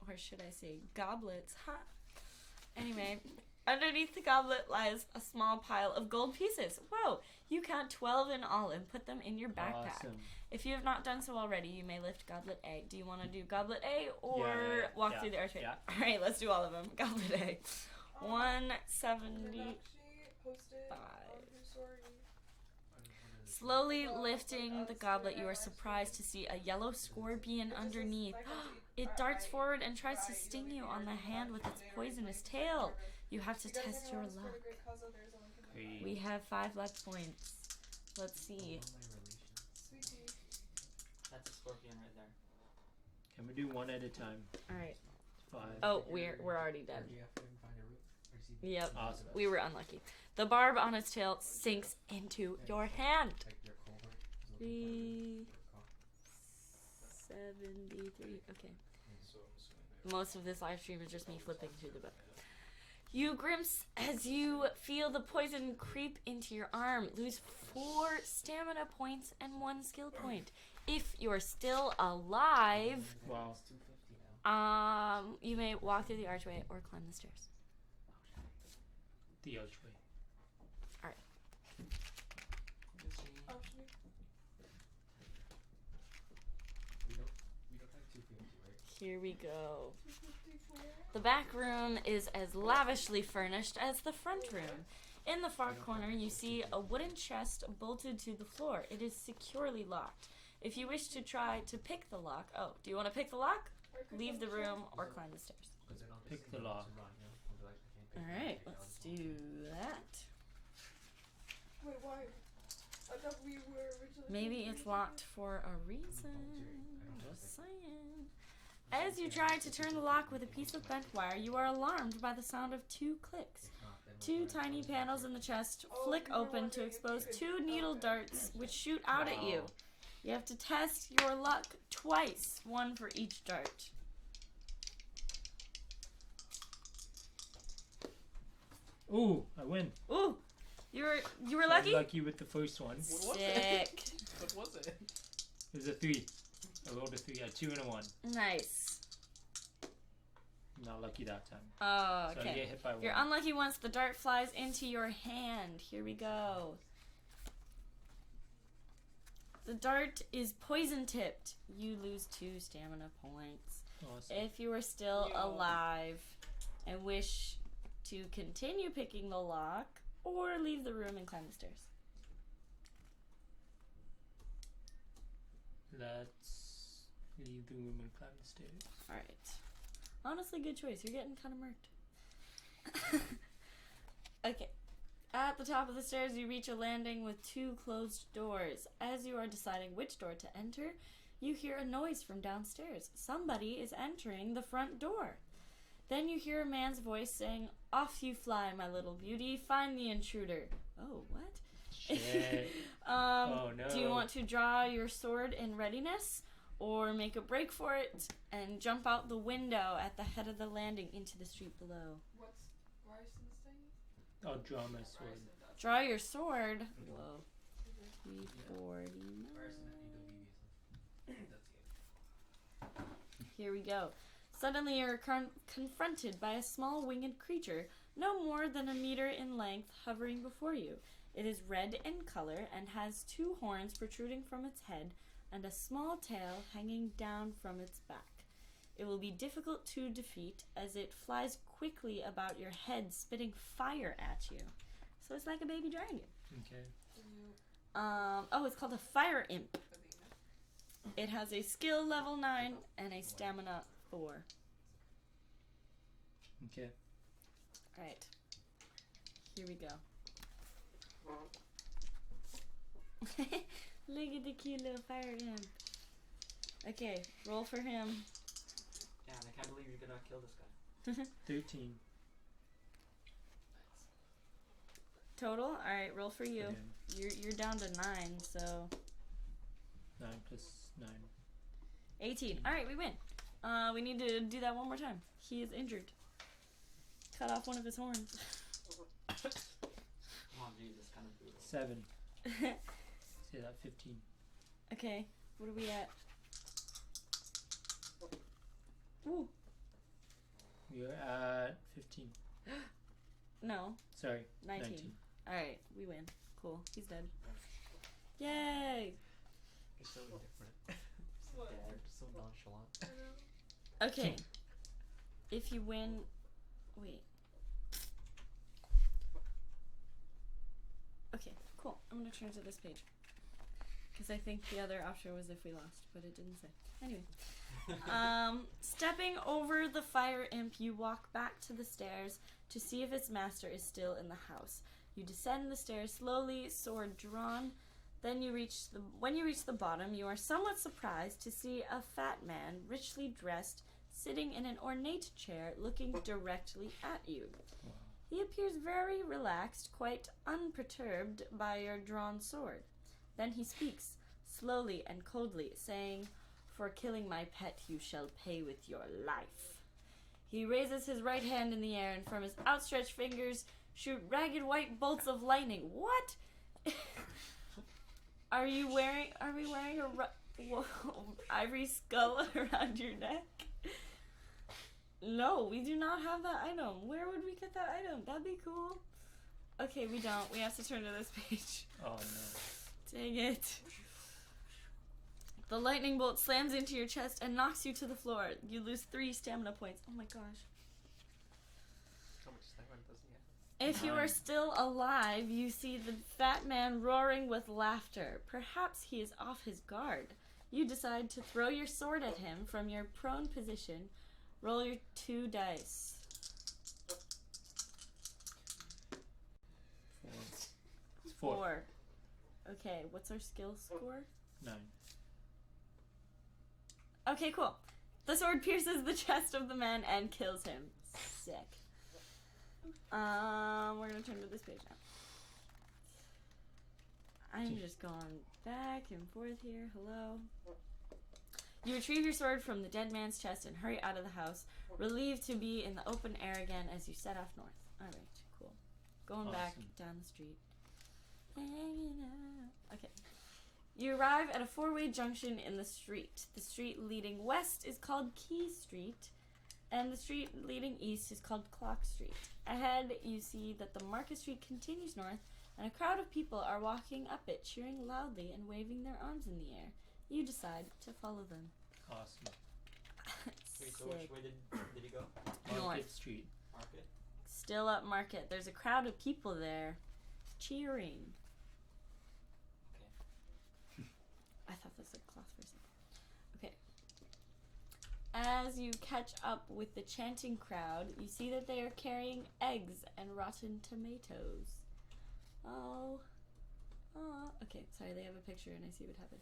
Or should I say goblets? Huh. Anyway, underneath the goblet lies a small pile of gold pieces. Whoa! You count 12 in all and put them in your backpack. Awesome. If you have not done so already, you may lift goblet A. Do you want to do goblet A or Yeah, walk yeah, through the archway? yeah. Alright, let's do all of them. Goblet A. Did 170. not she post it on her story? Slowly lifting the goblet, you are surprised to see a yellow scorpion underneath. It darts forward and tries to sting you on the hand with its poisonous tail. You have to test your luck. Great. We have 5 luck points. Let's see. Sweetie. That's a scorpion right there. Can we do one at a time? Alright. 5. Oh, we're already dead. You have to find a route. Or is he Yep. Awesome. We were unlucky. The barb on its tail sinks into your hand. like your cohort? Is looking for 373. Okay. Most of this live stream is just me flipping through the book. You grimps as you feel the poison creep into your arm. Lose 4 stamina points and 1 skill point. If you're still alive, Wow. It's 250 now. you may walk through the archway or climb the stairs. The archway. Option. We don't have 250, right? Here we go. 254. The back room is as lavishly furnished as the front room. In the far corner, you see a wooden chest bolted to the floor. It is securely locked. If you wish to try to pick the lock, do you want to pick the lock? Or could Leave the you- room or climb the stairs. 'Cause they're not Pick same the to lock. run, you know? They'll be like, I can't pick Alright, one, let's pick do that. Wait, why? I thought we were originally. Maybe it's locked for a reason. Just saying. As you try to turn the lock with a piece of bent wire, you are alarmed by the sound of 2 clicks. If not, then 2 we'll try tiny to panels in the chest Oh, flick you were open to wondering if expose you could- 2 needle okay. darts which shoot out at you. Wow. You have to test your luck twice, 1 for each dart. Ooh, I win. Ooh, you were I was lucky. lucky with the first one. What was Sick. What was it? It was a 3. I rolled a 3. A 2 and a 1. Nice. Not lucky that time. Oh, So I okay. get hit by 1. You're unlucky once the dart flies into your hand. Here we go. The dart is poison tipped. You lose 2 stamina points. Awesome. If you are still alive and wish to continue picking the lock or leave the room and climb the stairs. Let's leave the room and climb the stairs. Alright. Honestly, good choice. You're getting kind of murked. Okay. At the top of the stairs, you reach a landing with 2 closed doors. As you are deciding which door to enter, you hear a noise from downstairs. Somebody is entering the front door. Then you hear a man's voice saying, "Off you fly, my little beauty. Find the intruder." Oh, what? Shit. Oh no. Do you want to draw your sword in readiness, or make a break for it and jump out the window at the head of the landing into the street below? What's Ryerson's thing? I'll draw my sword. Draw your sword. Whoa. 349. Ryerson at EWB. That's it. Here we go. Suddenly you're confronted by a small winged creature, no more than a meter in length, hovering before you. It is red in color and has 2 horns protruding from its head and a small tail hanging down from its back. It will be difficult to defeat as it flies quickly about your head, spitting fire at you. So it's like a baby dragon. Okay. It's called a fire imp. It has a skill level 9 and a stamina 4. Okay. Alright. Here we go. Look at the cute little fire imp. Okay, roll for him. Yeah, and I can't believe you're gonna kill this guy. 13. Total? Alright, roll for you. Yeah. You're down to 9, so 9 plus 9. 18. Alright, we win. We need to do that one more time. He is injured. Cut off one of his horns. Come on, dude, this kind of brutal. 7. Say that 15. Okay, what are we at? Ooh. We're at 15. No, Sorry. 19. Alright, we win. Cool. He's dead. Yay! You're so indifferent. What? You're just so nonchalant. Okay. If you win... Wait. Okay, cool. I'm gonna turn to this page. Because I think the other option was if we lost, but it didn't say. Anyway. Stepping over the fire imp, you walk back to the stairs to see if its master is still in the house. You descend the stairs slowly, sword drawn. Then when you reach the bottom, you are somewhat surprised to see a fat man, richly dressed, sitting in an ornate chair, looking directly at you. Wow. He appears very relaxed, quite unperturbed by your drawn sword. Then he speaks, slowly and coldly, saying, "For killing my pet, you shall pay with your life." He raises his right hand in the air, and from his outstretched fingers shoot ragged white bolts of lightning. What? Are we wearing a ivory skull around your neck? No, we do not have that item. Where would we get that item? That'd be cool. Okay, we don't. We have to turn to this page. Oh no. Dang it. The lightning bolt slams into your chest and knocks you to the floor. You lose 3 stamina points. Oh my gosh. How much stamina does he have? If you are still alive, you see the fat man roaring with laughter. Perhaps he is off his guard. You decide to throw your sword at him from your prone position. Roll your 2 dice. 4. It's 4. Okay, what's our skill score? 9. Okay, cool. The sword pierces the chest of the man and kills him. Sick. We're gonna turn to this page now. I'm just going back and forth here. Hello. You retrieve your sword from the dead man's chest and hurry out of the house, relieved to be in the open air again as you set off north. Alright, cool. Going back Awesome. down the street. Okay. You arrive at a 4-way junction in the street. The street leading west is called Key Street, and the street leading east is called Clock Street. Ahead, you see that the Market Street continues north, and a crowd of people are walking up it, cheering loudly and waving their arms in the air. You decide to follow them. Awesome. Wait, so which Sick. way did he go? Market North. Street. Market? Still up Market. There's a crowd of people there, cheering. Okay. I thought this was cloth for a second. Okay. As you catch up with the chanting crowd, you see that they are carrying eggs and rotten tomatoes. Oh. Oh. Okay, sorry, they have a picture and I see what happened.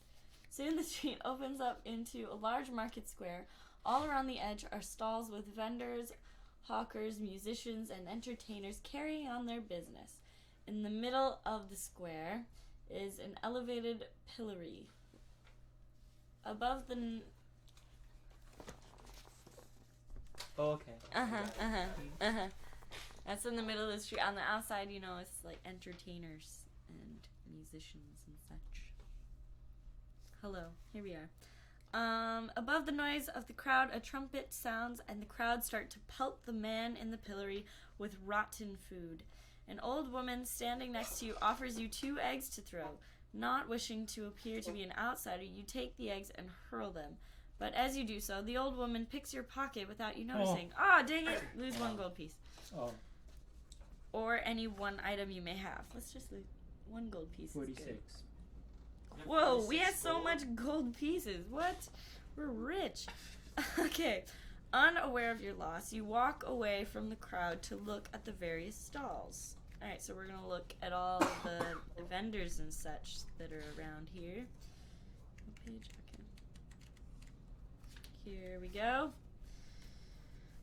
Soon the street opens up into a large market square. All around the edge are stalls with vendors, hawkers, musicians, and entertainers carrying on their business. In the middle of the square is an elevated pillory. Above the... Oh, okay. That's in the middle of the street. On the outside, you know, it's like entertainers and musicians and such. Hello, here we are. Above the noise of the crowd, a trumpet sounds, and the crowd start to pelt the man in the pillory with rotten food. An old woman standing next to you offers you 2 eggs to throw. Not wishing to appear to be an outsider, you take the eggs and hurl them. But as you do so, the old woman picks your pocket without you noticing. Ah, dang it! Lose 1 gold piece. Oh, Or any 1 item you may have. Let's just lose 1 gold piece. 46. Is good. Whoa, we have so much gold pieces. What? We're rich. Okay. Unaware of your loss, you walk away from the crowd to look at the various stalls. Alright, so we're going to look at all the vendors and such that are around here. What page? Okay. Here we go.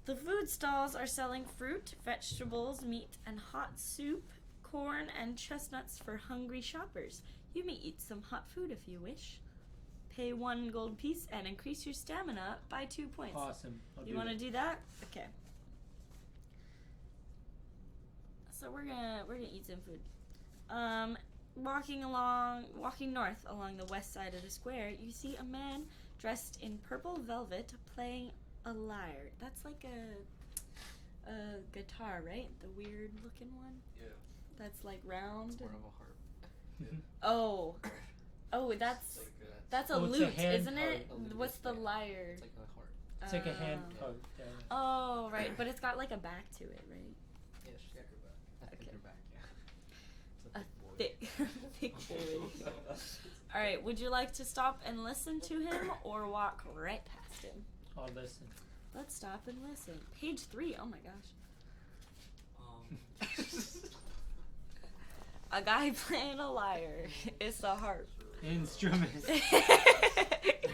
The food stalls are selling fruit, vegetables, meat, and hot soup, corn, and chestnuts for hungry shoppers. You may eat some hot food if you wish. Pay 1 gold piece and increase your stamina by 2 points. Awesome. You want to do that? Okay. So we're gonna eat some food. Walking north along the west side of the square, you see a man dressed in purple velvet playing a lyre. That's like a guitar, right? The weird looking one. Yeah. That's like round. It's more of a harp. Oh, that's Like that's a Oh, it's a lute, hand isn't it? harp. A What's the lute, lyre? it's like a harp. It's like a hand Oh. code. Oh, right, but it's got like a back to it, right? Yeah, she's got her back. I think Okay. her back, yeah. It's A a thick board. thick boy. All right, would you like to stop and listen to him or walk right past him? I'll listen. Let's stop and listen. Page 3. Oh my gosh. A guy playing a lyre. It's a harp. Instruments. There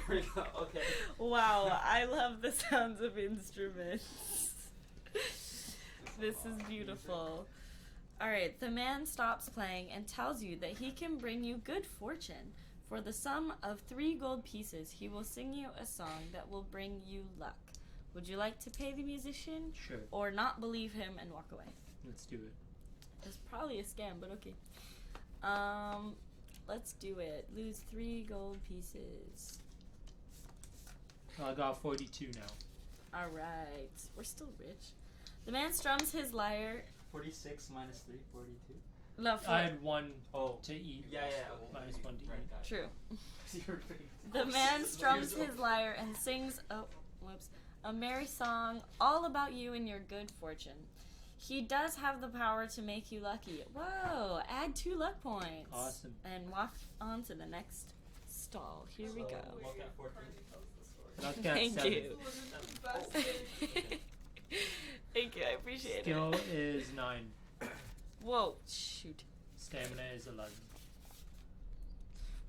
we go. Okay. Wow, I love the sounds of instruments. This is beautiful. Alright, the man stops playing and tells you that he can bring you good fortune. For the sum of 3 gold pieces, he will sing you a song that will bring you luck. Would you like to pay the musician? Sure. Or not believe him and walk away? Let's do it. It's probably a scam, but okay. Let's do it. Lose 3 gold pieces. I got 42 now. Alright. We're still rich. The man strums his lyre. 46 minus 3, 42. No, I had 1 Oh. to eat. Yeah. Minus 1 to Right, eat. got it. True. Your face. The man strums his lyre and sings a merry song all about you and your good fortune. He does have the power to make you lucky. Whoa, add 2 luck points. Awesome. And walk on to the next stall. Here we go. Walk at 14. Knock out Thank 7. you. Thank you, I appreciate Skill it. is 9. Whoa, shoot. Stamina is 11.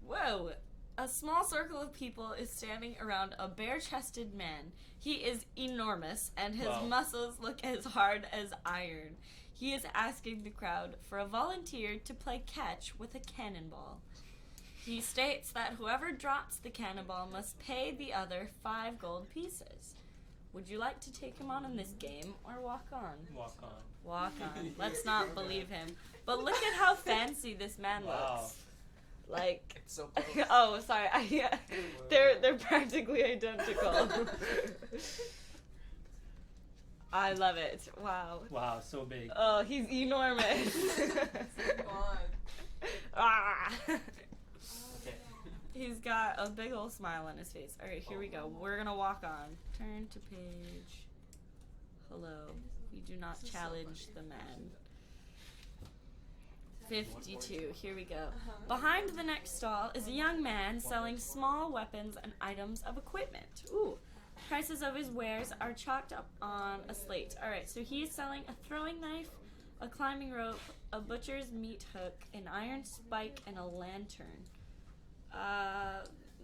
Whoa! A small circle of people is standing around a bare-chested man. He is enormous, and his Wow. muscles look as hard as iron. He is asking the crowd for a volunteer to play catch with a cannonball. He states that whoever drops the cannonball must pay the other 5 gold pieces. Would you like to take him on in this game, or walk on? Walk on. Walk on. Let's not believe him. But look at how fancy this man Wow. looks. Like, It's so close. oh, sorry. They're practically identical. I love it. Wow. Wow, so big. Oh, he's enormous. Ah. Okay. He's got a big old smile on his face. All right, here we go. We're gonna walk on. Turn to page. Hello. We do not challenge the man. 52. Here we go. Behind the next stall is a young man selling small weapons and items of equipment. Ooh. Prices of his wares are chalked up on a slate. Alright, so he is selling a throwing knife, a climbing rope, a butcher's meat hook, an iron spike, and a lantern.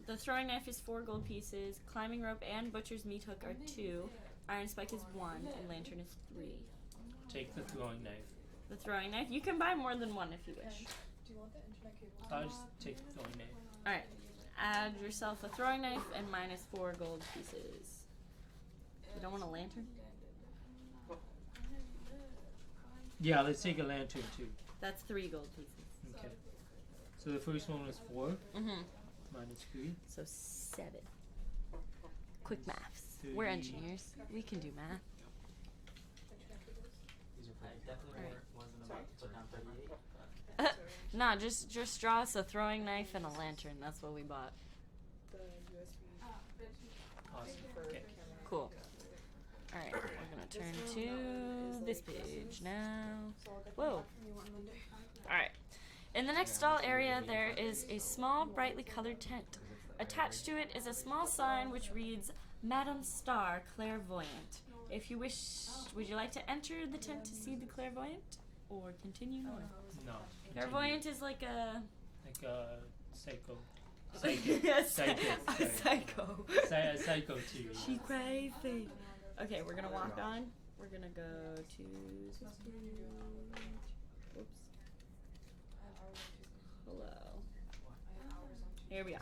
The throwing knife is 4 gold pieces. Climbing rope and butcher's meat hook are 2. Iron spike is 1, and lantern is 3. Take the throwing knife. The throwing knife, you can buy more than one if you wish. Do you want the internet cable? I'll just take the throwing knife. Alright, add yourself a throwing knife and minus 4 gold pieces. You don't want a lantern? Yeah, let's take a lantern too. That's 3 gold pieces. Okay. So the first one was 4 Mm-hmm. minus 3. So 7. Quick maths. Three. We're engineers. We can do math. These are I pretty. definitely Alright. wasn't about to put down 38. But Nah, just draw us a throwing knife and a lantern. That's what we bought. The USB Awesome. for Okay. camera. Cool. Alright, we're gonna turn to this page now. So I'll get Whoa. that from you on Monday. Alright. In the next stall area, there is a small, brightly colored tent. Attached to it is a small sign which reads, Madame Star, Clairvoyant. If you wish, would you like to enter the tent to see the clairvoyant? Or continue north? No. Clairvoyant is like a... Like a psycho. Yes, Psychic. a Sorry. psycho. A psycho too. She crazy. Okay, we're gonna walk on. We're gonna go to this page. Whoops. Hello. Here we are.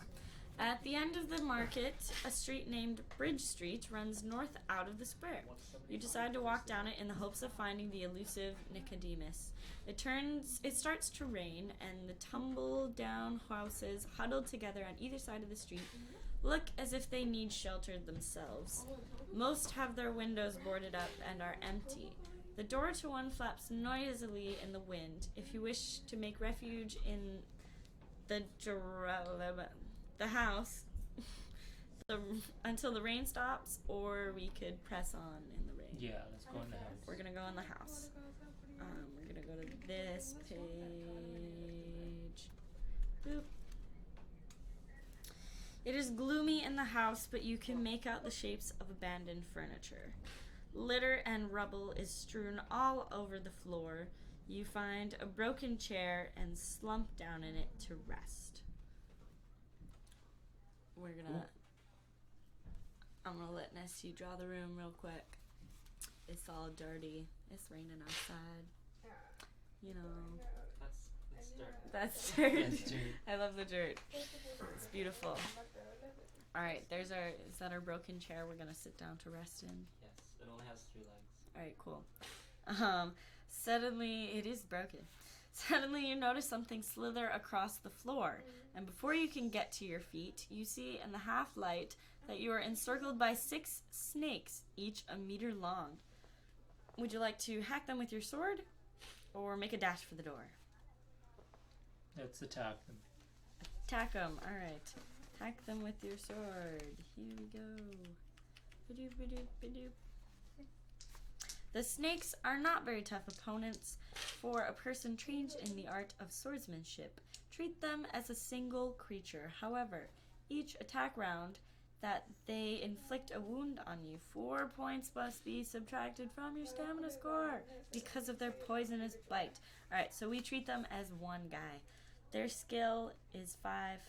At the end of the market, a street named Bridge Street runs north out of the square. You decide to walk down it in the hopes of finding the elusive Nicodemus. It starts to rain, and the tumble-down houses huddled together on either side of the street look as if they need shelter themselves. Most have their windows boarded up and are empty. The door to one flaps noisily in the wind. If you wish to make refuge in the house until the rain stops, or we could press on in the rain. Yeah, let's go in the house. We're gonna go in the house. We're gonna go to this page. Boop. It is gloomy in the house, but you can make out the shapes of abandoned furniture. Litter and rubble is strewn all over the floor. You find a broken chair and slump down in it to rest. I'm gonna let Nessie draw the room real quick. It's all dirty. It's raining outside. You know. that's dirt. That's dirt. That's dirt. I love the dirt. It's beautiful. Alright, is that our broken chair we're gonna sit down to rest in? Yes, it only has 3 legs. Alright, cool. Suddenly, it is broken. Suddenly you notice something slither across the floor, and before you can get to your feet, you see in the half-light that you are encircled by 6 snakes, each a meter long. Would you like to hack them with your sword, or make a dash for the door? Let's attack them. Attack them, alright. Attack them with your sword. Here we go. Ba-doop, ba-doop, ba-doop. The snakes are not very tough opponents for a person trained in the art of swordsmanship. Treat them as a single creature. However, each attack round that they inflict a wound on you, 4 points must be subtracted from your stamina score because of their poisonous bite. Alright, so we treat them as one guy. Their skill is 5,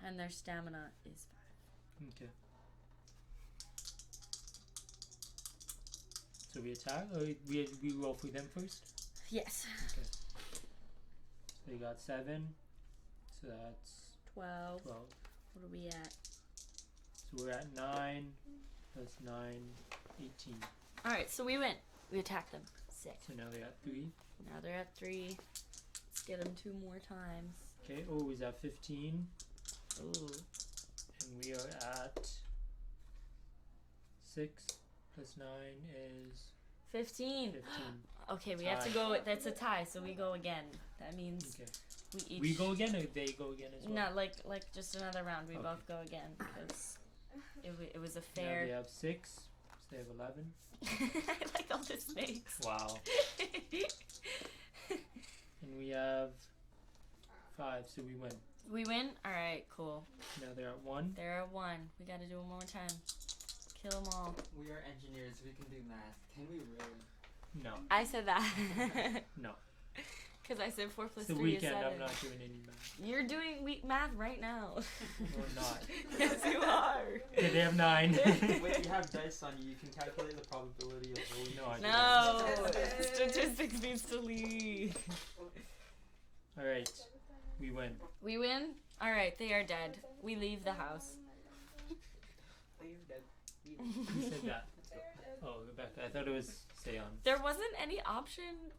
and their stamina is 5. Okay. So we attack, or we roll for them first? Yes. Okay. So you got 7, so that's 12. 12. What are we at? So we're at 9, plus 9, 18. Alright, so we win. We attack them. 6. So now they're at 3. Now they're at 3. Let's get them 2 more times. Okay, oh, is that 15? Ooh. And we are at 6, plus 9 is 15. 15. Okay, we have to Tie. go. That's a tie, so we go again. That means Okay. we each. We go again, or they go again as well? No, like just another round. We Okay. both go again because it was a Now fair. they have 6, so they have 11. I like all the snakes. Wow. And we have 5, so we win. We win. All right, cool. Now they're at 1. They're at 1. We got to do it one more time. Kill them all. We are engineers, we can do math. Can we really? No, I said that. no. Because I said 4 plus It's the 3 is weekend. 7. I'm not doing any math. You're doing math right now. Or not. Yes, you are. Okay, they have 9. Wait, you have dice on you. You can calculate the probability of rolling. No, I No. Statistics needs to leave. Alright. We win. We win? Alright, they are dead. We leave the house. Who said that? Oh, Rebecca. I thought it was stay on. There wasn't any option.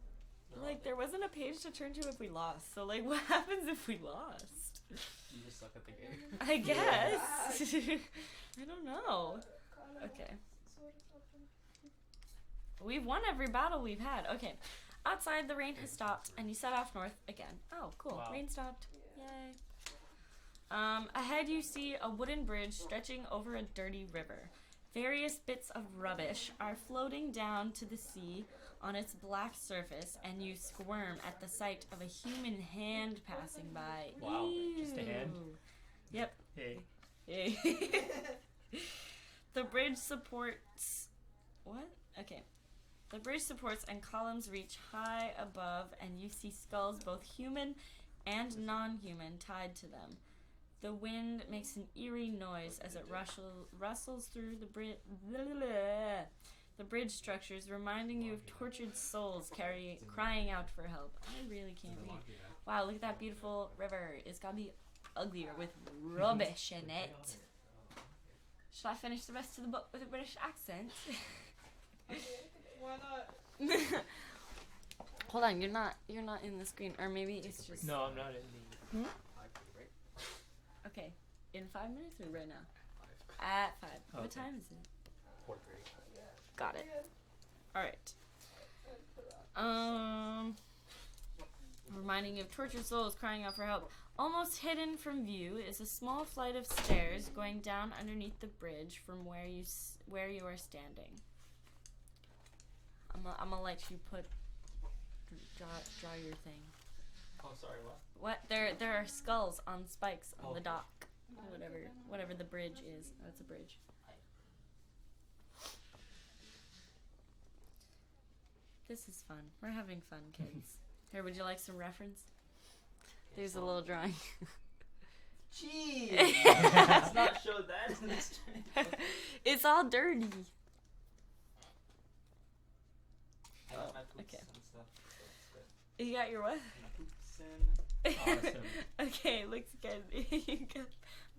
Like, there wasn't a page to turn to if we lost. So, like, what happens if we lost? You just suck at the game. I guess. I don't know. Okay. We've won every battle we've had. Okay. Outside, the rain has stopped, and you set off north again. Oh, cool. Wow. Rain stopped. Yay. Ahead, you see a wooden bridge stretching over a dirty river. Various bits of rubbish are floating down to the sea on its black surface, and you squirm at the sight of a human hand passing by. Wow, Ew. just a hand? Yep. Hey. Yay. The bridge supports... What? Okay. The bridge supports and columns reach high above, and you see skulls, both human and non-human, tied to them. The wind makes an eerie noise as it rustles through the bridge structures, reminding you of tortured souls crying out for help. I really can't read. Wow, look at that beautiful river. It's gotta be uglier with rubbish in it. Should I finish the rest of the book with a British accent? Why not? Hold on, you're not in the screen, or maybe it's just No, I'm not in the... okay. In 5 minutes or right now? At 5. What Okay. time is it? 4:30. Got it. All right. Reminding you of tortured souls crying out for help. Almost hidden from view is a small flight of stairs going down underneath the bridge from where you are standing. I'm gonna let you draw your thing. Oh, sorry, what? What? There are skulls on spikes on the Oh. dock. Whatever the bridge is. That's a bridge. This is fun. We're having fun, kids. Here, would you like some reference? There's a little drawing. Jeez! Let's not show that. It's all dirty. I got my poops Okay. and stuff. So it's good. You got your what? My poops and... Awesome. Okay, looks good. You got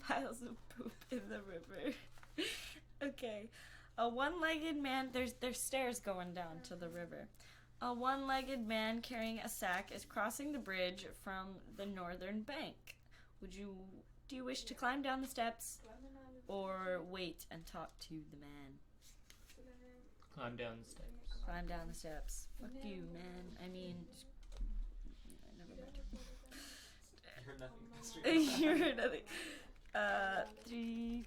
piles of poop in the river. Okay. A one-legged man, there's stairs going down to the river. A one-legged man carrying a sack is crossing the bridge from the northern bank. Do you wish to climb down the steps or wait and talk to the man? Climb down the steps. Climb down the steps. Fuck you, man. I mean, never mind. You heard nothing. You heard nothing. 3:29.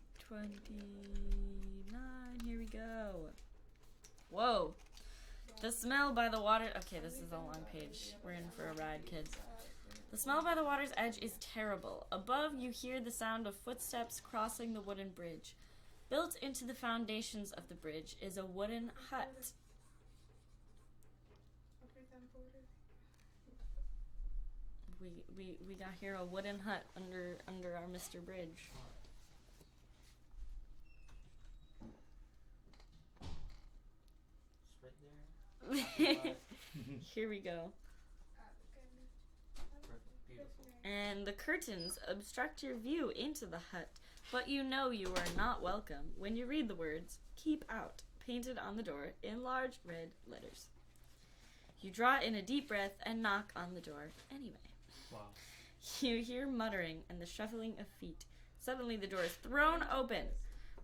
Here we go. Whoa. The smell by the water. Okay, this is a long page. We're in for a ride, kids. The smell by the water's edge is terrible. Above, you hear the sound of footsteps crossing the wooden bridge. Built into the foundations of the bridge is a wooden hut. We got here a wooden hut under our Mr. Bridge. It's right there. Here we go. Beautiful. And the curtains obstruct your view into the hut, but you know you are not welcome when you read the words, "Keep out," painted on the door in large red letters. You draw in a deep breath and knock on the door anyway. Wow. You hear muttering and the shuffling of feet. Suddenly the door is thrown open.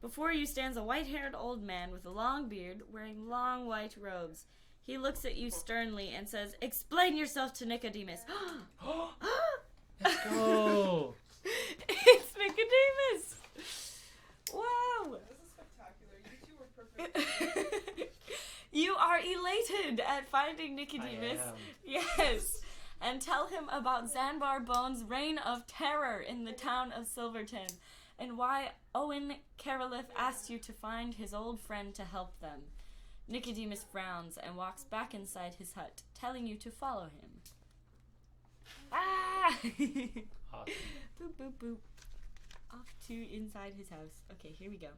Before you stands a white-haired old man with a long beard, wearing long white robes. He looks at you sternly and says, "Explain yourself to Nicodemus." Let's go. It's Nicodemus! Wow! This is spectacular. You two were perfect. You are elated at finding Nicodemus. I am. Yes. And tell him about Zanbar Bones' reign of terror in the town of Silverton, and why Owen Caroliff asked you to find his old friend to help them. Nicodemus frowns and walks back inside his hut, telling you to follow him. Ah! Awesome. Boop, boop, boop. Off to inside his house. Okay, here we go.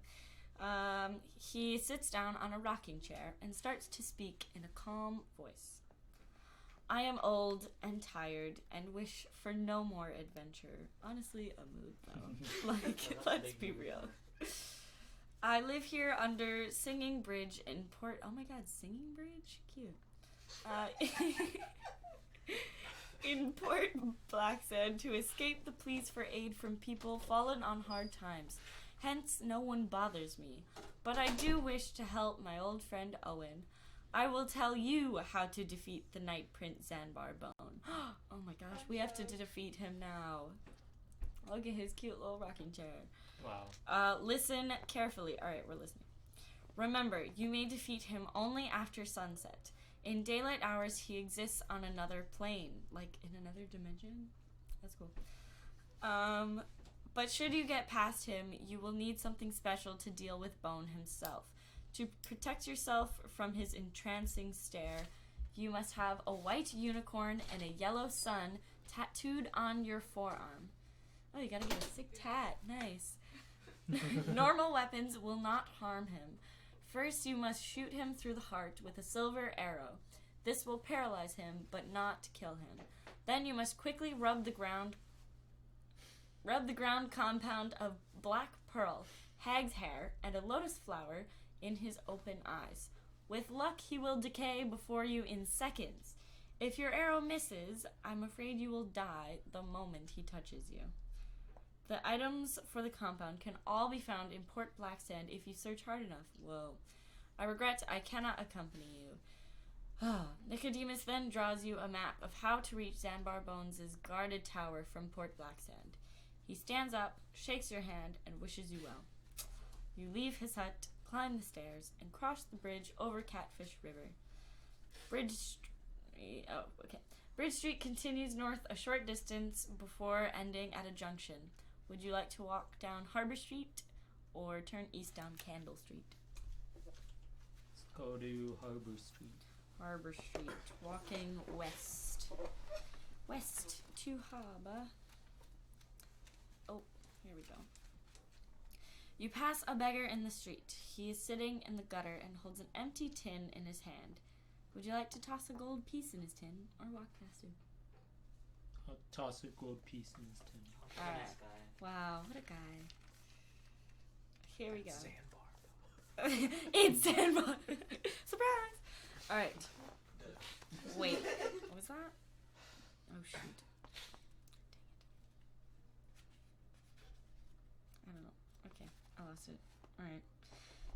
He sits down on a rocking chair and starts to speak in a calm voice. I am old and tired and wish for no more adventure. Honestly, a mood though. Like, let's be real. I live here under Singing Bridge in Port... Oh my god, Singing Bridge? Cute. In Port Blacksand to escape the pleas for aid from people fallen on hard times. Hence, no one bothers me. But I do wish to help my old friend Owen. I will tell you how to defeat the Night Prince Zanbar Bone. Oh my gosh, we have to defeat him now. Look at his cute little rocking chair. Wow. Listen carefully. Alright, we're listening. Remember, you may defeat him only after sunset. In daylight hours, he exists on another plane. Like, in another dimension? That's cool. But should you get past him, you will need something special to deal with Bone himself. To protect yourself from his entrancing stare, you must have a white unicorn and a yellow sun tattooed on your forearm. Oh, you gotta get a sick tat. Nice. Normal weapons will not harm him. First, you must shoot him through the heart with a silver arrow. This will paralyze him, but not kill him. Then you must quickly rub the ground compound of black pearl, hag's hair, and a lotus flower in his open eyes. With luck, he will decay before you in seconds. If your arrow misses, I'm afraid you will die the moment he touches you. The items for the compound can all be found in Port Blacksand if you search hard enough. Whoa. I regret I cannot accompany you. Nicodemus then draws you a map of how to reach Zanbar Bones' guarded tower from Port Blacksand. He stands up, shakes your hand, and wishes you well. You leave his hut, climb the stairs, and cross the bridge over Catfish River. Bridge Street continues north a short distance before ending at a junction. Would you like to walk down Harbor Street or turn east down Candle Street? Let's go to Harbor Street. Harbor Street. Walking west. West to Harbor. Oh, here we go. You pass a beggar in the street. He is sitting in the gutter and holds an empty tin in his hand. Would you like to toss a gold piece in his tin or walk past him? I'll toss a gold piece in his tin. Alright. Nice guy. Wow, what a guy. Here we go. Sandbar. It's Sandbar. Surprise! Alright. Wait. What was that? Oh, shoot. Dang it. I don't know. Okay, I lost it. Alright.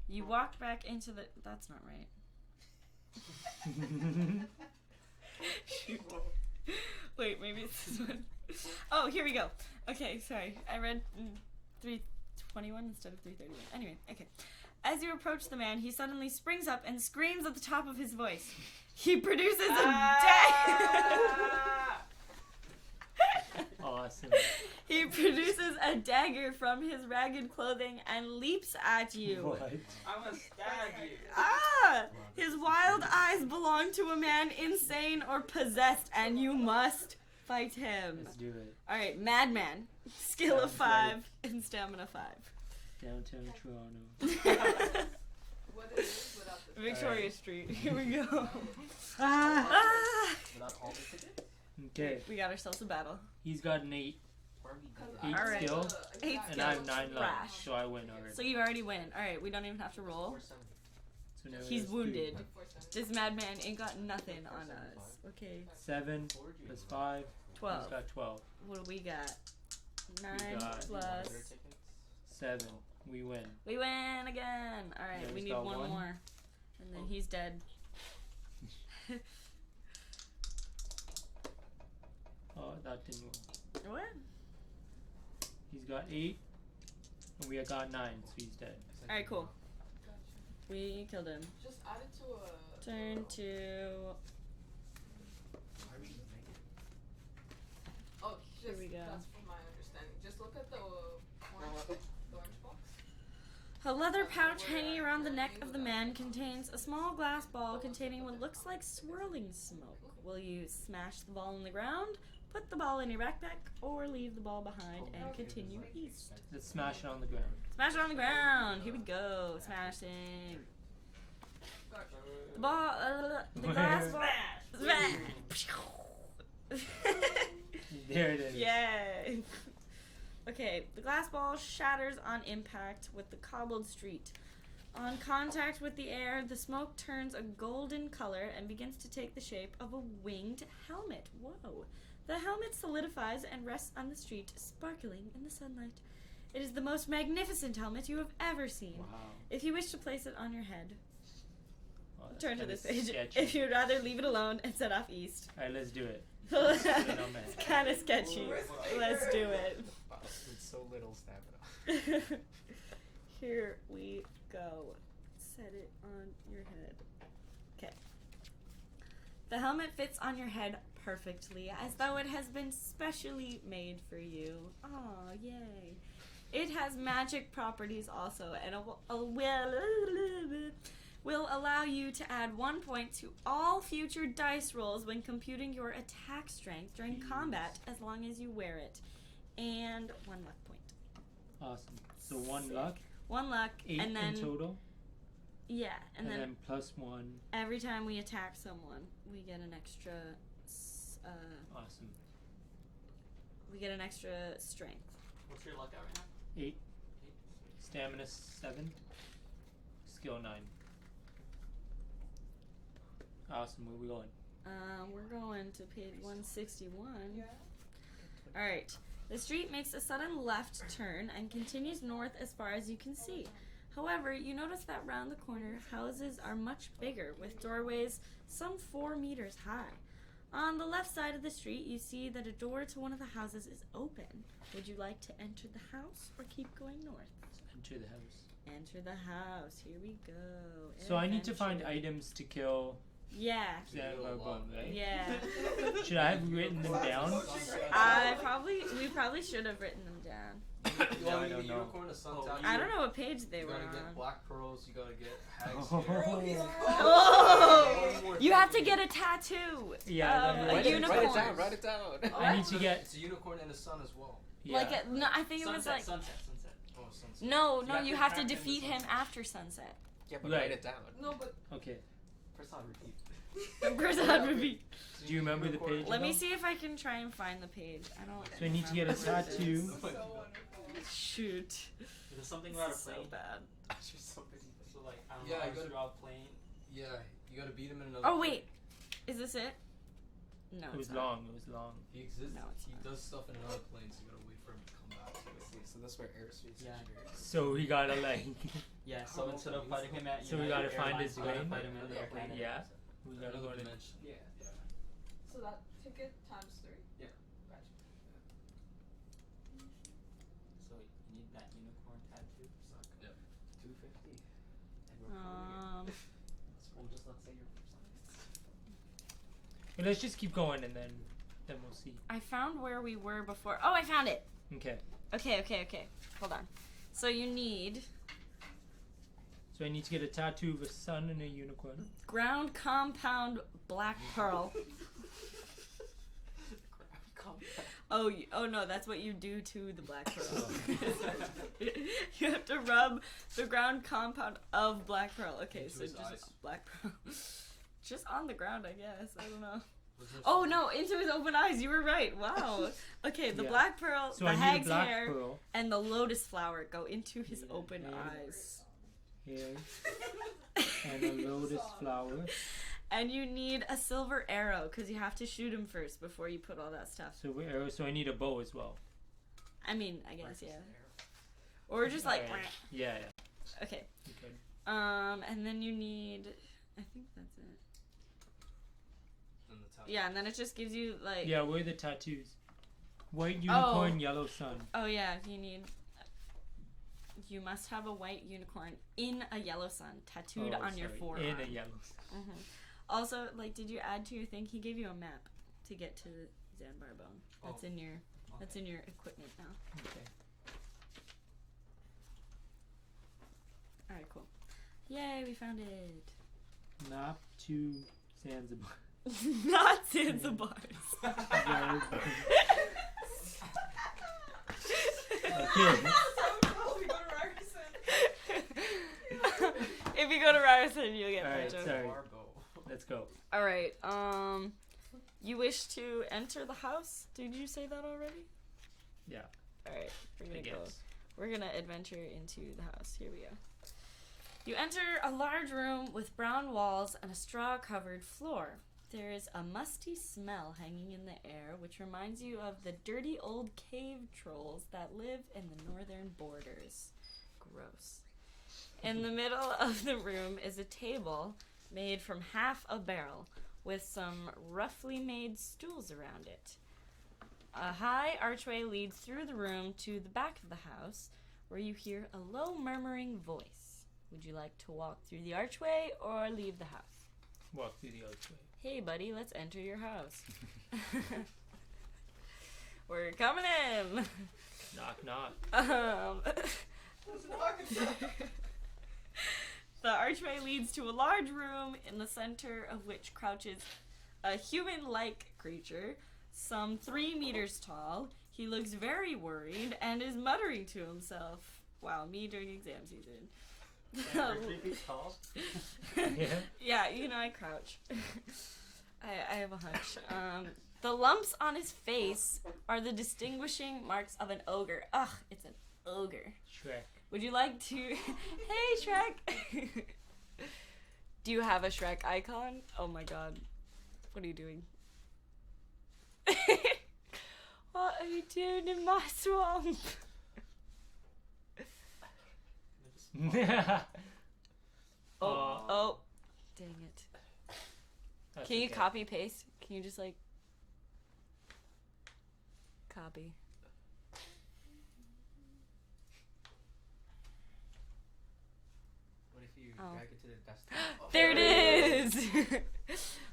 You walked back into the... That's not right. Shoot. Wait, maybe it's this one. Oh, here we go. Okay, sorry. I read 321 instead of 331. Anyway, okay. As you approach the man, he suddenly springs up and screams at the top of his voice. He produces a dagger. Awesome. He produces a dagger from his ragged clothing and leaps at you. What? I'm gonna stab you. Ah! His wild eyes belong to a man insane or possessed, and you must fight him. Let's do it. Alright, Madman. Skill of Sounds 5 and stamina 5. Downtown Toronto. What it is without the Victoria Street. Here we go. Ah! Without all the tickets? Okay, We got ourselves a battle. he's got an 8 Why are we doing 8 Alright. skill, Eight and I have skills. 9 left, Trash. so I win already. So you already win. Alright, we don't even have to roll. 470. So now He's that's two. wounded. like 470. This madman ain't got nothing on us. Okay, 7 plus 5. 12. He's got 12. What do we got? 9 got- plus. Other tickets? 7. We win. We win again. Alright, Yeah, we he's need got one one. more. And then he's dead. Oh, that didn't work. What? He's got 8, and we got 9, so he's dead. Alright, cool. Gotcha. We killed him. Just add it to a. Turn to. Why are we even making Oh, Here just we go. that's from my understanding. Just look at the orange box. A leather pouch hanging around the neck of the man contains a small glass ball containing what looks like swirling smoke. Will you smash the ball on the ground, Put the ball in your backpack or leave the ball behind and continue east. Let's smash it on the ground. Smash it on the ground. Here we go. Smashing. The ball, the glass ball. Smash. There it is. Yay. Okay, the glass ball shatters on impact with the cobbled street. On contact with the air, the smoke turns a golden color and begins to take the shape of a winged helmet. Whoa. The helmet solidifies and rests on the street, sparkling in the sunlight. It is the most magnificent helmet you have ever seen. Wow. If you wish to place it on your head, Wow, that's turn to kinda this page. sketchy. If you'd rather leave it alone and set off east. Alright, let's do it. It's man. kind of sketchy. Let's do it. With so little stamina. Here we go. Set it on your head. Okay. The helmet fits on your head perfectly, as though it has been specially made for you. Aw, yay. It has magic properties also, and will allow you to add 1 point to all future dice rolls when computing your attack strength during combat, as long as you wear it. And 1 luck point. Awesome. So 1 Sick. luck, 1 luck, 8 and then in total, yeah, and then plus 1. every time we attack someone, we get an extra. Awesome. We get an extra strength. What's your luck at right now? 8. Stamina 7. Skill 9. Awesome. Where we going? We're going to page 161. Yeah. All right. The street makes a sudden left turn and continues north as far as you can see. However, you notice that round the corner, houses are much bigger, with doorways some 4 meters high. On the left side of the street, you see that a door to one of the houses is open. Would you like to enter the house or keep going north? Enter the house. Enter the house. Here we go. So I need to find Adventure. items to kill Yeah. Zanbarbone, right? Yeah. Should I have written them down? We probably should have written them down. You No, want I don't a know. unicorn, a sun tattoo? I don't know what page they You were gotta get on. black pearls, you gotta get hags Oh. here. Oh! One more You thing. have to get a tattoo. Yeah, of then a write it- unicorn. Write it down. Write it down. I need to get. It's a unicorn and a sun as well. Yeah. Like no, I think it was like sunset. Oh, sunset. no, You no. have You to have to attack him defeat with him sunset. after sunset. Yeah, but Right. write it down. No, but Okay. Press on repeat. Of course, I would repeat. Do you remember the page? Let me though? see if I can try and find the page. I don't. So I need to get a remember what it tattoo. is. so wonderful. Shoot. Is there something This about a is so plane? bad. She's so busy. So like I don't Yeah, know, you I gotta- draw a plane. Yeah, you gotta beat him in another. Oh wait, is this it? No. It was it's not. long. It was long. He exists. No, it's he not. does stuff in another plane, so you gotta wait for him to come back to it. See, so that's where airspace Yeah. is. So we gotta like. Yeah. So instead of fighting him at So we gotta find his you gotta plane? fight him in the airplane. Yeah. We gotta go Another to. dimension. Yeah. So that ticket times 3. Yeah. Gotcha. So you need that unicorn tattoo. Suck. Yep. 250. And we're Korean. We'll just let's say you're precise. Well, let's just keep going and then we'll see. I found where we were before. Oh, I found it. Okay. Okay. Hold on. So you need So I need to get a tattoo of a sun and a unicorn. ground compound black pearl. Oh no, that's what you do to the black pearl. You have to rub the ground compound of black pearl. Okay, Into so his just eyes. black pearl. Just on the ground, I guess. I don't know. Was there Oh some- no, into his open eyes. You were right. Wow. Okay, the Yeah. black pearl, So the I need a hag's black hair, pearl. and the lotus flower go into his Yeah, open yeah. eyes. Here. And a lotus flower. And you need a silver arrow because you have to shoot him first before you put all that stuff. So I need a bow as well. I mean, I guess yeah. Or just like Alright. Yeah. okay. Okay. And then you need. I think that's it. And the tattoo. Yeah, and then it just gives you like. Yeah, where are the tattoos? White unicorn, yellow sun. Oh yeah, you need. You must have a white unicorn in a yellow sun tattooed Oh, on your sorry, forearm. in a yellow sun. hmm Also, like, did you add to your thing? He gave you a map to get to Zanbarbone. That's Oh. in your. That's in your equipment now. Okay. All right, cool. Yay, we found it. Map to Zanzibar. Not Zanzibars. Okay. If you go to Ryerson, you'll get Alright, Mojo. sorry. Margo. Let's go. Alright, you wish to enter the house? Did you say that already? Yeah, Alright, we're I gonna go. guess. We're gonna adventure into the house. Here we go. You enter a large room with brown walls and a straw-covered floor. There is a musty smell hanging in the air, which reminds you of the dirty old cave trolls that live in the northern borders. Gross. In the middle of the room is a table made from half a barrel with some roughly made stools around it. A high archway leads through the room to the back of the house, where you hear a low murmuring voice. Would you like to walk through the archway or leave the house? Walk through the archway. Hey buddy, let's enter your house. We're coming in. Knock, knock. The archway leads to a large room in the center of which crouches a human-like creature, some 3 meters tall. He looks very worried and is muttering to himself. Wow, me during exam season. tall. Yeah. Yeah, you know, I crouch. I have a hunch. The lumps on his face are the distinguishing marks of an ogre. Ugh, it's an ogre. Shrek. Would you like to... Hey, Shrek! Do you have a Shrek icon? Oh my god. What are you doing? What are you doing in my swamp? Oh, dang it. That's Can you okay. copy paste? Can you just like copy? What if you Oh. drag it to the desktop? There it is!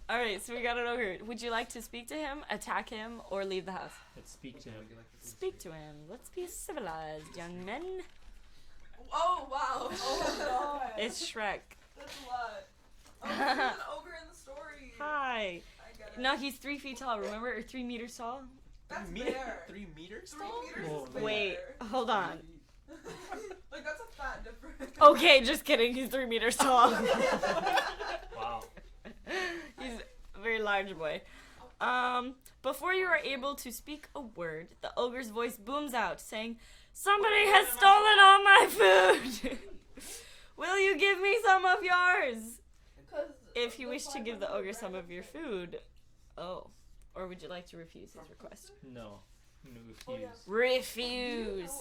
Alright, so we got it over. Would you like to speak to him, attack him, or leave the house? Let's speak to him. Would you like to Speak to him. Let's be civilized, young men. Oh wow! Oh god! It's Shrek. That's a lot. Oh, there's an ogre in the story. Hi. I get it. No, he's 3 feet tall, remember? Or 3 meters tall? That's 3 bear. 3 meters 3 tall? meters Whoa. is bear. Wait, hold on. Like that's a fat difference. Okay, just kidding. He's 3 meters tall. Wow. He's a very large boy. Before you are able to speak a word, the ogre's voice booms out, saying, "Somebody has stolen all my food! Will you give me some of yours?" If you wish to give the ogre some of your food. Oh. Or would you like to refuse his request? No. I'm gonna refuse. Refuse!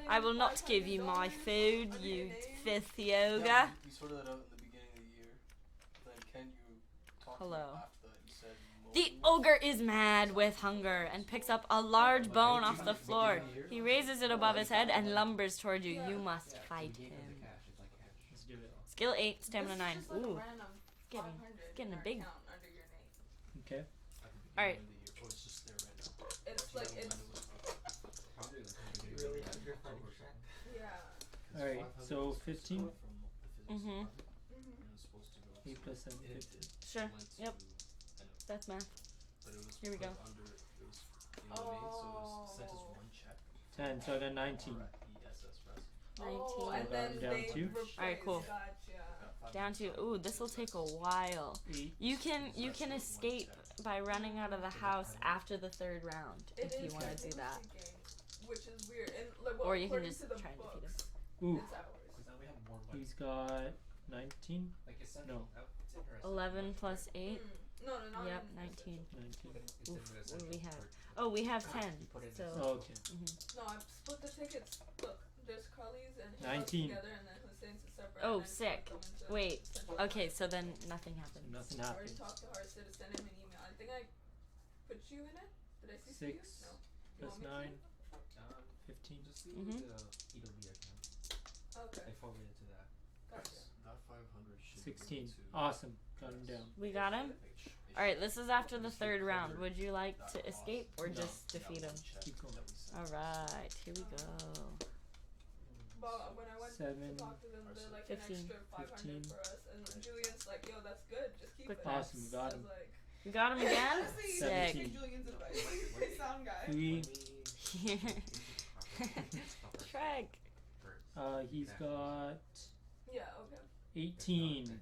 I will not give you my food, you filthy ogre. You sorted that out in the beginning of the year. Then Ken, you talked Hello. about after that. You said The ogre is mad with hunger and picks up a large bone off the floor. He raises it above his head and lumbers toward you. You must fight him. Let's do it. Skill 8, stamina 9. It's just like a Ooh. random getting- 500 getting a in our big- account under your name. Okay. Alright. Oh, it's just there right now. It's like it's Really underfunded. yeah. Alright, so 15? Mhm. Mhm. 8 plus 7, 15. Sure. Yep. That's math. Here we go. Oh. 10, so I got 19. 19. Oh, and So then I'm down they two. replace. Alright, cool. Gotcha. Down to, ooh, this will take a while. 8. You can escape by running out of the house after the 3rd round It if you is want to do technically that. speaking, which is weird. And, like, well, Or you can according just to the try and defeat him. books, Ooh, It's ours. Because now we have more money. he's got 19? Like it's No. It's interesting. 11 plus 8. No, not Yep, in 19. 19. It's Oof, interesting what do we have? for- Oh, we have 10. You put it in So, Oh, okay. No, I split the tickets. Look, there's Carly's and his 19. together, and then Hussein's is separate. Oh, and then sick. split them into Wait, central okay, accounts. so then nothing happened. Nothing I already happens. talked to Harsa to send him an email. I think I put you in it. Did I see 6 you? No. You plus want me to? 9, 15. Just leave Mhm. the EWB account. Okay, I forwarded to that. gotcha. That 500 should 16. go to Awesome. Got him down. We got him? Alright, this is after the 3rd round. Would you like to escape or just defeat him? Keep going. Alright, here we go. But when I went 7. to talk to them, they're like 15. an extra 500 15. for us. And Julian's like, yo, that's good. Just keep Quick it. math. Awesome, got I him. was like, You got him again? Honestly, you Sick. should take Julian's advice. Like, sound guy. 3. Shrek. He's got Yeah, okay. 18.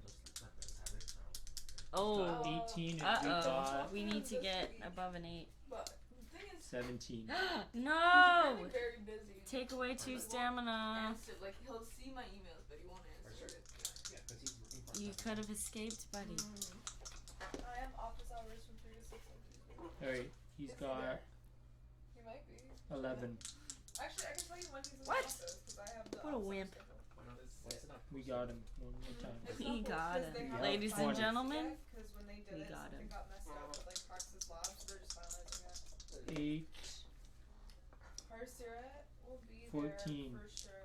Oh. Got 18 and we Uh-oh. got We need to get above an 8. But the thing is, 17. No! he's very busy. Take away 2 stamina. Answer, like, he'll see my emails, but he won't answer it. Yeah, because he's working part-time. You could have escaped, buddy. I have office hours from 3 to 6 on Tuesday. Alright, he's got He might be. 11. Actually, I can tell you when he's in What? the office, because I have the What a office wimp. schedule. Why is it not We got him one more time. It's We not posted got 'cause him. they Yeah. haven't Ladies and finalized it gentlemen, yet, 'cause when they did we it, got something him. got messed up with like Praxis Labs, so they're just finalizing it. 8. Parsirat will be 14. there for sure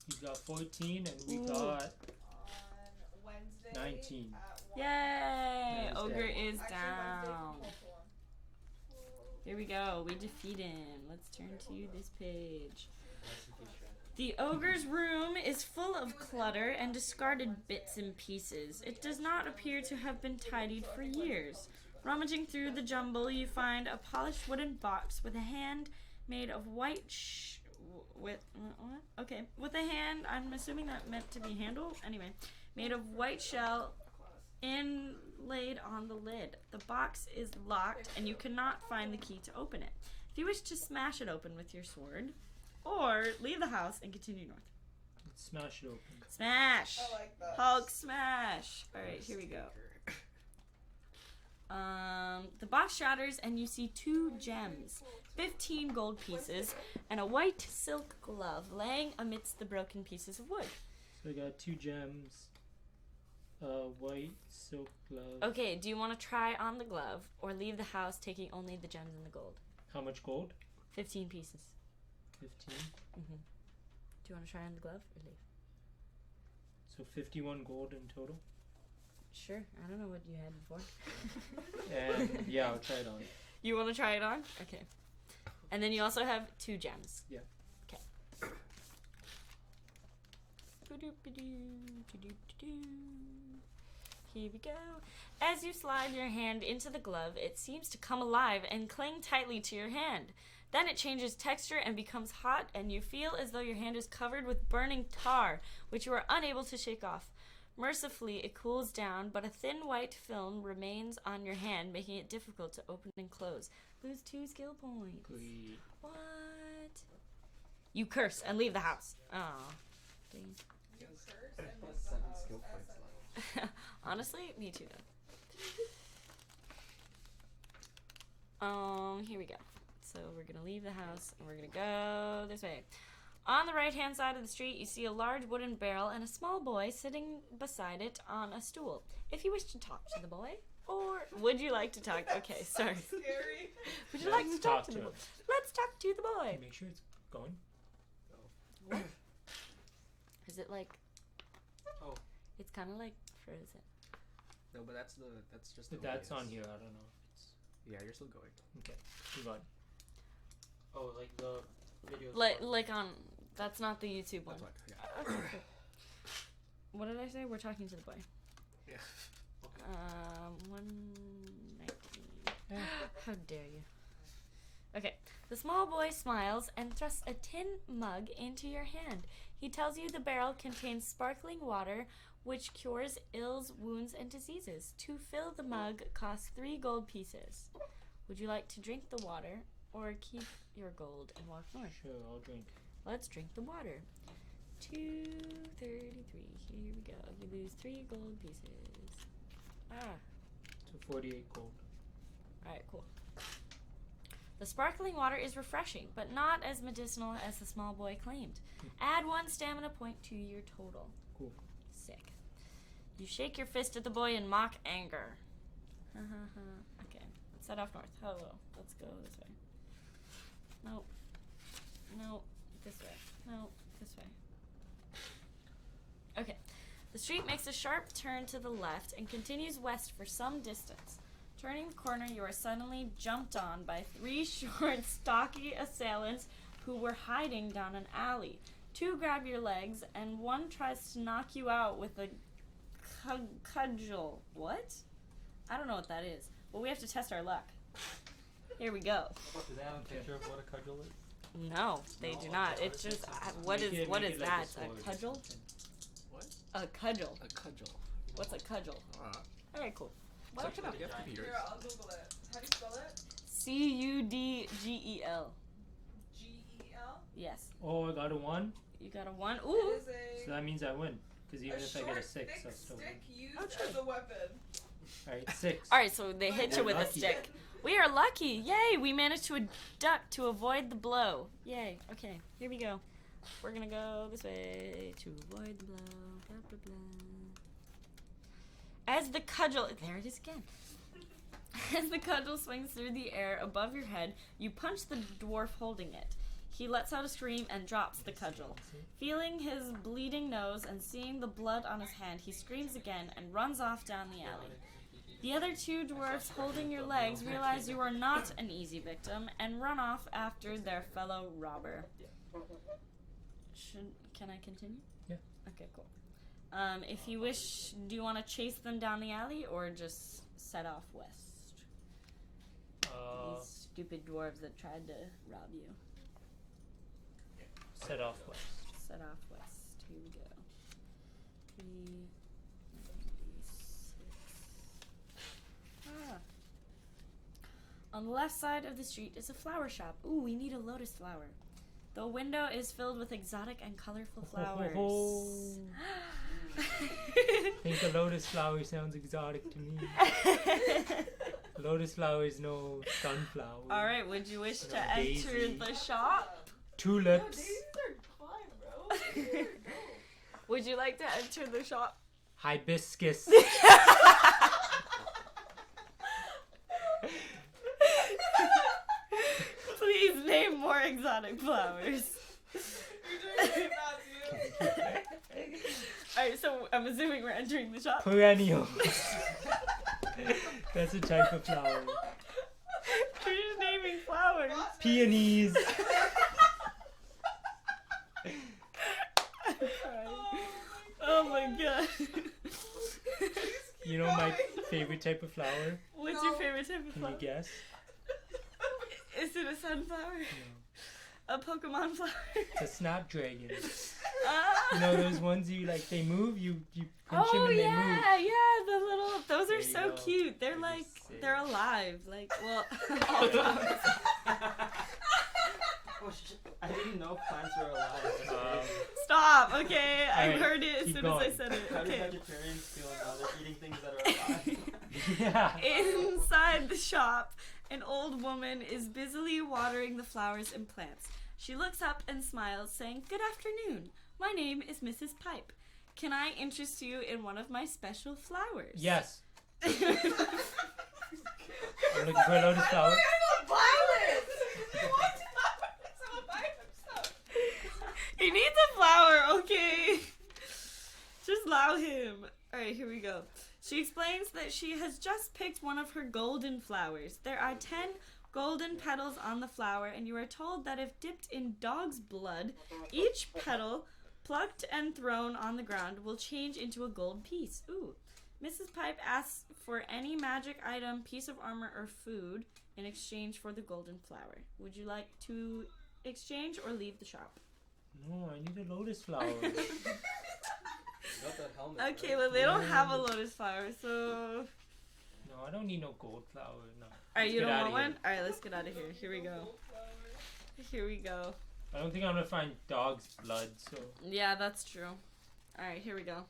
He's got 14 and we Ooh. got on Wednesday 19. at 1. Yay! Nice. Ogre is Actually, down. Wednesday from 12 to 1. Here we go. We defeat him. Let's turn to this page. The ogre's room is full of clutter and discarded bits and pieces. It does not appear to have been tidied for years. Rummaging through the jumble, you find a polished wooden box with a hand made of white with what? Okay, with a hand. I'm assuming that meant to be handle. Anyway, made of white shell inlaid on the lid. The box is locked, and you cannot find the key to open it. If you wish to smash it open with your sword, or leave the house and continue north. Let's smash it open. Smash! I like that. Hulk smash! Alright, here we go. The box shatters and you see 2 gems, 15 gold pieces, and a white silk glove laying amidst the broken pieces of wood. So we got 2 gems. White silk glove. Okay, do you want to try on the glove or leave the house taking only the gems and the gold? How much gold? 15 pieces. 15. Mm-hmm. Do you want to try on the glove or leave? So 51 gold in total. Sure, I don't know what you had before. And yeah, I'll try it on. You want to try it on? Okay. And then you also have 2 gems. Yeah. Okay. Here we go. As you slide your hand into the glove, it seems to come alive and cling tightly to your hand. Then it changes texture and becomes hot, and you feel as though your hand is covered with burning tar, which you are unable to shake off. Mercifully, it cools down, but a thin white film remains on your hand, making it difficult to open and close. Lose 2 skill points. Great. What? You curse and leave the house. Oh, dang. You curse and Plus leave the 7 house. skill points left. Honestly, me too. Here we go. So we're gonna leave the house and we're gonna go this way. On the right-hand side of the street, you see a large wooden barrel and a small boy sitting beside it on a stool. If you wish to talk to the boy, or would you like to talk? Okay, sorry. Scary. Would you like to Let's talk talk to to the boy? him. Let's talk to the boy. Make sure it's going. What? Is it like? Oh. It's kind of like frozen. No, but that's just the But that's on audience. here. I don't know if it's. Yeah, you're still going. Okay. Move on. Oh, like the videos. Like on. That's not the YouTube one. That's what. Yeah. Okay, cool. What did I say? We're talking to the boy. Yeah. 119. How dare you? Okay. The small boy smiles and thrusts a tin mug into your hand. He tells you the barrel contains sparkling water which cures ills, wounds, and diseases. To fill the mug costs 3 gold pieces. Would you like to drink the water or keep your gold and walk north? Sure, I'll drink. Let's drink the water. 233. Here we go. You lose 3 gold pieces. Ah. So 48 gold. Alright, cool. The sparkling water is refreshing, but not as medicinal as the small boy claimed. Add 1 stamina point to your total. Cool. Sick. You shake your fist at the boy in mock anger. Okay, let's head off north. Hello. Let's go this way. Nope. Nope. This way. Nope. This way. Okay. The street makes a sharp turn to the left and continues west for some distance. Turning the corner, you are suddenly jumped on by 3 short, stocky assailants who were hiding down an alley. 2 grab your legs, and 1 tries to knock you out with a cudgel. What? I don't know what that is. Well, we have to test our luck. Here we go. Do they have a picture of what a cudgel is? No, they do not. It's just what is Make it like that? a sword. A cudgel? What? A cudgel. A cudgel. What's a cudgel? All right, cool. Well, look it up. You have computers. Here, I'll Google it. How do you spell it? Cudgel. G-E-L? Yes. Oh, I got a 1. You got a 1. It Ooh. is So that means I win. Because even a if I short, get a 6, thick I'll still win. stick used Oh, true. as a weapon. Alright, 6. All right, so they hit you with a Lucky. stick. We are lucky. Yay! We managed to duck to avoid the blow. Yay. Okay, here we go. We're gonna go this way to avoid the blow. Blah, blah, blah. As the cudgel, there it is again. As the cudgel swings through the air above your head, you punch the dwarf holding it. He lets out a scream and drops the cudgel. Feeling his bleeding nose and seeing the blood on his hand, he screams again and runs off down the alley. The other 2 dwarfs holding your legs realize you are not an easy victim and run off after their fellow robber. Can I continue? Yeah. Okay, cool. If you wish, do you want to chase them down the alley or just set off west? These stupid dwarves that tried to rob you. Set off west. Set off west. Here we go. 396. On the left side of the street is a flower shop. Ooh, we need a lotus flower. The window is filled with exotic and colorful flowers. I think a lotus flower sounds exotic to me. Lotus flower is no sunflower. Alright, would you wish to No, enter daisy. the shop? Tulips. Daisies are fine, bro. Would you like to enter the shop? Hibiscus. Please name more exotic flowers. You're doing it, Matthew. Alright, so I'm assuming we're entering the shop. Perennial. That's a type of flower. We're just naming flowers. Peonies. Oh my god. You know my favorite type of flower? What's your favorite type of Can flower? you guess? Is it a sunflower? No. A Pokemon flower? It's a snapdragon. Ah. You know those ones they move, you punch them Oh and they yeah, move. yeah, the little, those There are you so go. cute. They're They're like, sick. they're alive. Like, well, all flowers. Oh shit! I didn't know plants were alive. Stop, okay? I Alright, heard it as keep soon as I going. said it. How do Okay. vegetarians feel now? They're eating things that are alive. Yeah. Inside the shop, an old woman is busily watering the flowers and plants. She looks up and smiles, saying, "Good afternoon. My name is Mrs. Pipe. Can I interest you in one of my special flowers?" Yes. I'm looking for a lotus flower. I'm a violet. He wants flowers. I'm a violet stuff. He needs a flower, okay? Just allow him. Alright, here we go. She explains that she has just picked one of her golden flowers. There are 10 golden petals on the flower, and you are told that if dipped in dog's blood, each petal, plucked and thrown on the ground, will change into a gold piece. Ooh. Mrs. Pipe asks for any magic item, piece of armor, or food in exchange for the golden flower. Would you like to exchange or leave the shop? No, I need a lotus flower. You got that helmet. Okay, right? well, they don't have a lotus flower, so... No, I don't need no gold flower. No. Alright, you Let's don't get want outta one? here. Alright, let's get out of here. Here we go. Here we go. I don't think I'm gonna find dog's blood. So Yeah, that's true. Alright, here we go.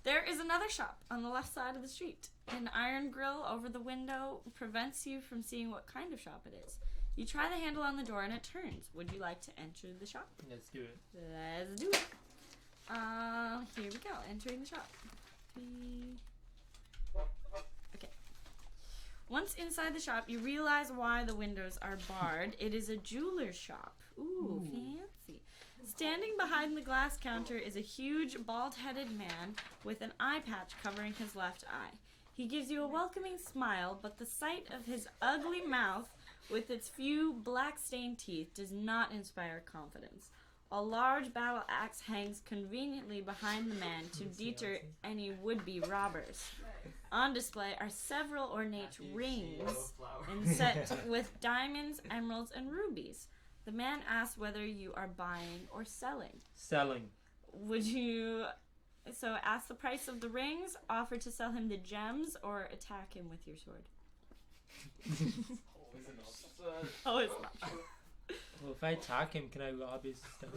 There is another shop on the left side of the street. An iron grill over the window prevents you from seeing what kind of shop it is. You try the handle on the door and it turns. Would you like to enter the shop? let's do it. Let's do it. Here we go. Entering the shop. Okay. Once inside the shop, you realize why the windows are barred. It is a jeweler's shop. Ooh, fancy. Standing behind the glass counter is a huge, bald-headed man with an eye patch covering his left eye. He gives you a welcoming smile, but the sight of his ugly mouth with its few black-stained teeth does not inspire confidence. A large battle axe hangs conveniently behind the man to deter any would-be robbers. On display are several ornate rings and set with diamonds, emeralds, and rubies. The man asks whether you are buying or selling. Selling. Would you ask the price of the rings, offer to sell him the gems, or attack him with your sword? Oh, it's not. Well, if I attack him, can I rob his stuff?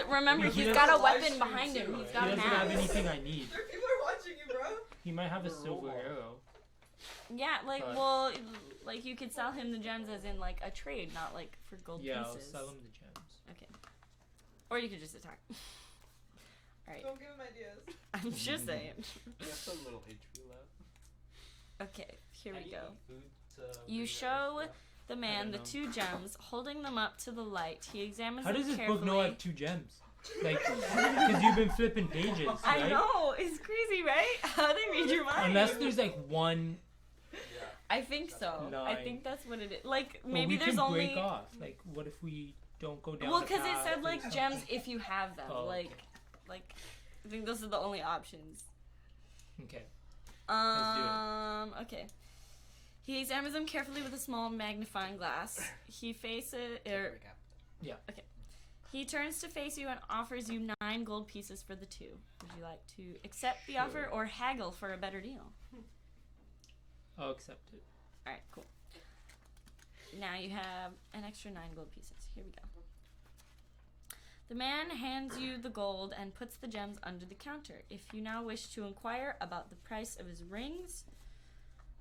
Remember, He he's got a doesn't- weapon behind him. He's He got an doesn't have axe. anything I need. There are people are watching you, bro. He might have a silver arrow. Yeah, like, But- well, like you could sell him the gems as in like a trade, not like for gold Yeah, I'll pieces. sell him the gems. Okay. Or you could just attack. Alright. Don't give him ideas. I'm just saying. We have some little HP left. Okay, here we How go. do you eat food to You bring show your stuff? the man the know. 2 gems, holding them up to the light. He examines How them does this carefully. book know I have 2 gems? Like, because you've been flipping pages, right? I know, it's crazy, right? How they read your mind. Unless there's like one. I think so. I 9. think that's what it is. Like Well, maybe we there's can only. break off. Like, what if we don't go down? Well, the because it path said and like stuff? gems if you have them. Oh, like, I think those are the only options. Okay. Let's Okay. He examines them carefully with a small magnifying glass. He He turns to face you and offers you 9 gold pieces for the 2. Would you like to accept the offer or haggle for a better deal? I'll accept it. All right, cool. Now you have an extra 9 gold pieces. Here we go. The man hands you the gold and puts the gems under the counter. If you now wish to inquire about the price of his rings,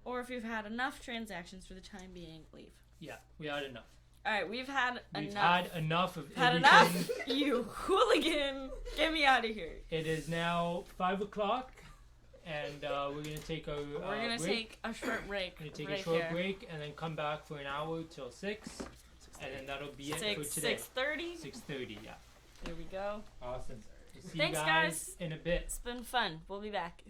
or if you've had enough transactions for the time being, leave. Yeah, we had enough. All right, we've had We've enough. had enough of Had everything. enough? You hooligan! Get me out of here. It is now 5 o'clock, and we're gonna take a We're gonna break. take a short break. We're gonna take right a short here. break and then come back for an hour till 6, and then that'll be it for today. 6:30. 6:30. Yeah. Here we go. Awesome. We'll see Thanks, you guys. in a bit. It's been fun. We'll be back.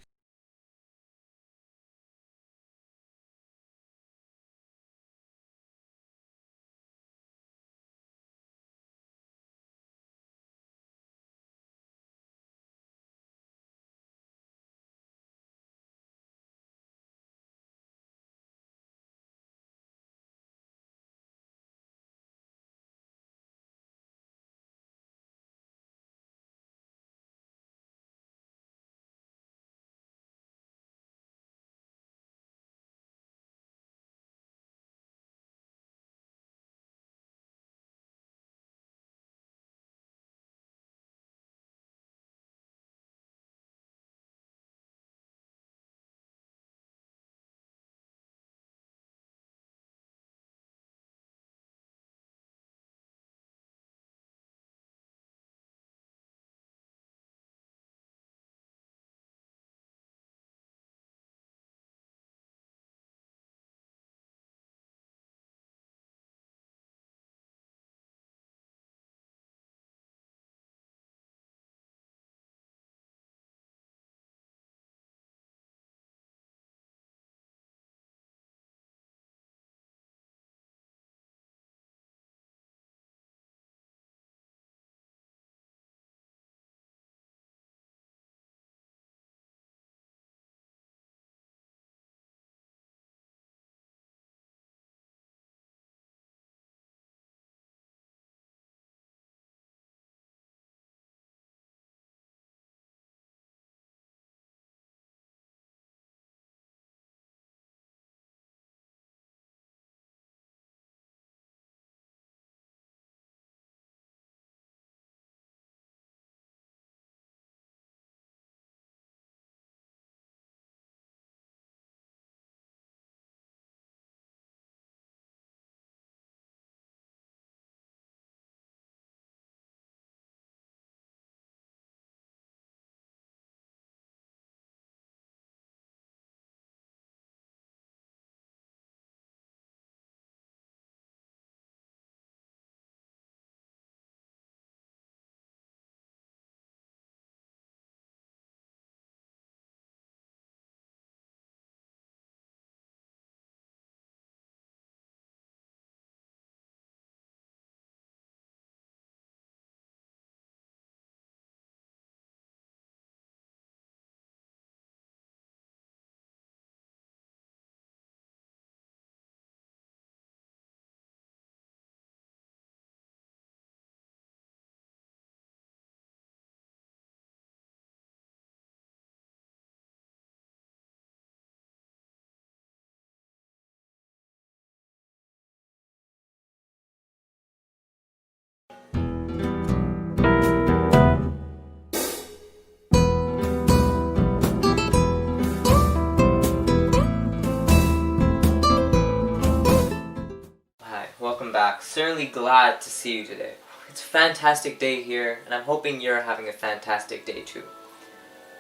back. Certainly glad to see you today. It's a fantastic day here, and I'm hoping you're having a fantastic day too.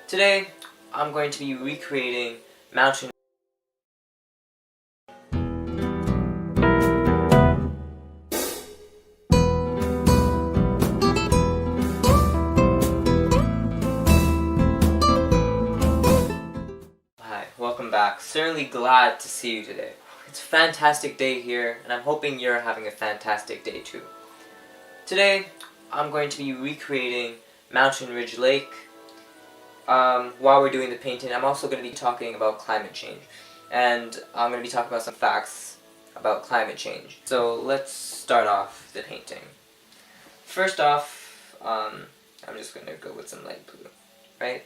Today, I'm going to be recreating mountain. Hi, welcome back. Certainly glad to see you today. It's a fantastic day here, and I'm hoping you're having a fantastic day too. Today, I'm going to be recreating Mountain Ridge Lake. While we're doing the painting, I'm also going to be talking about climate change. And I'm going to be talking about some facts about climate change. So let's start off the painting. First off, I'm just going to go with some light blue, right?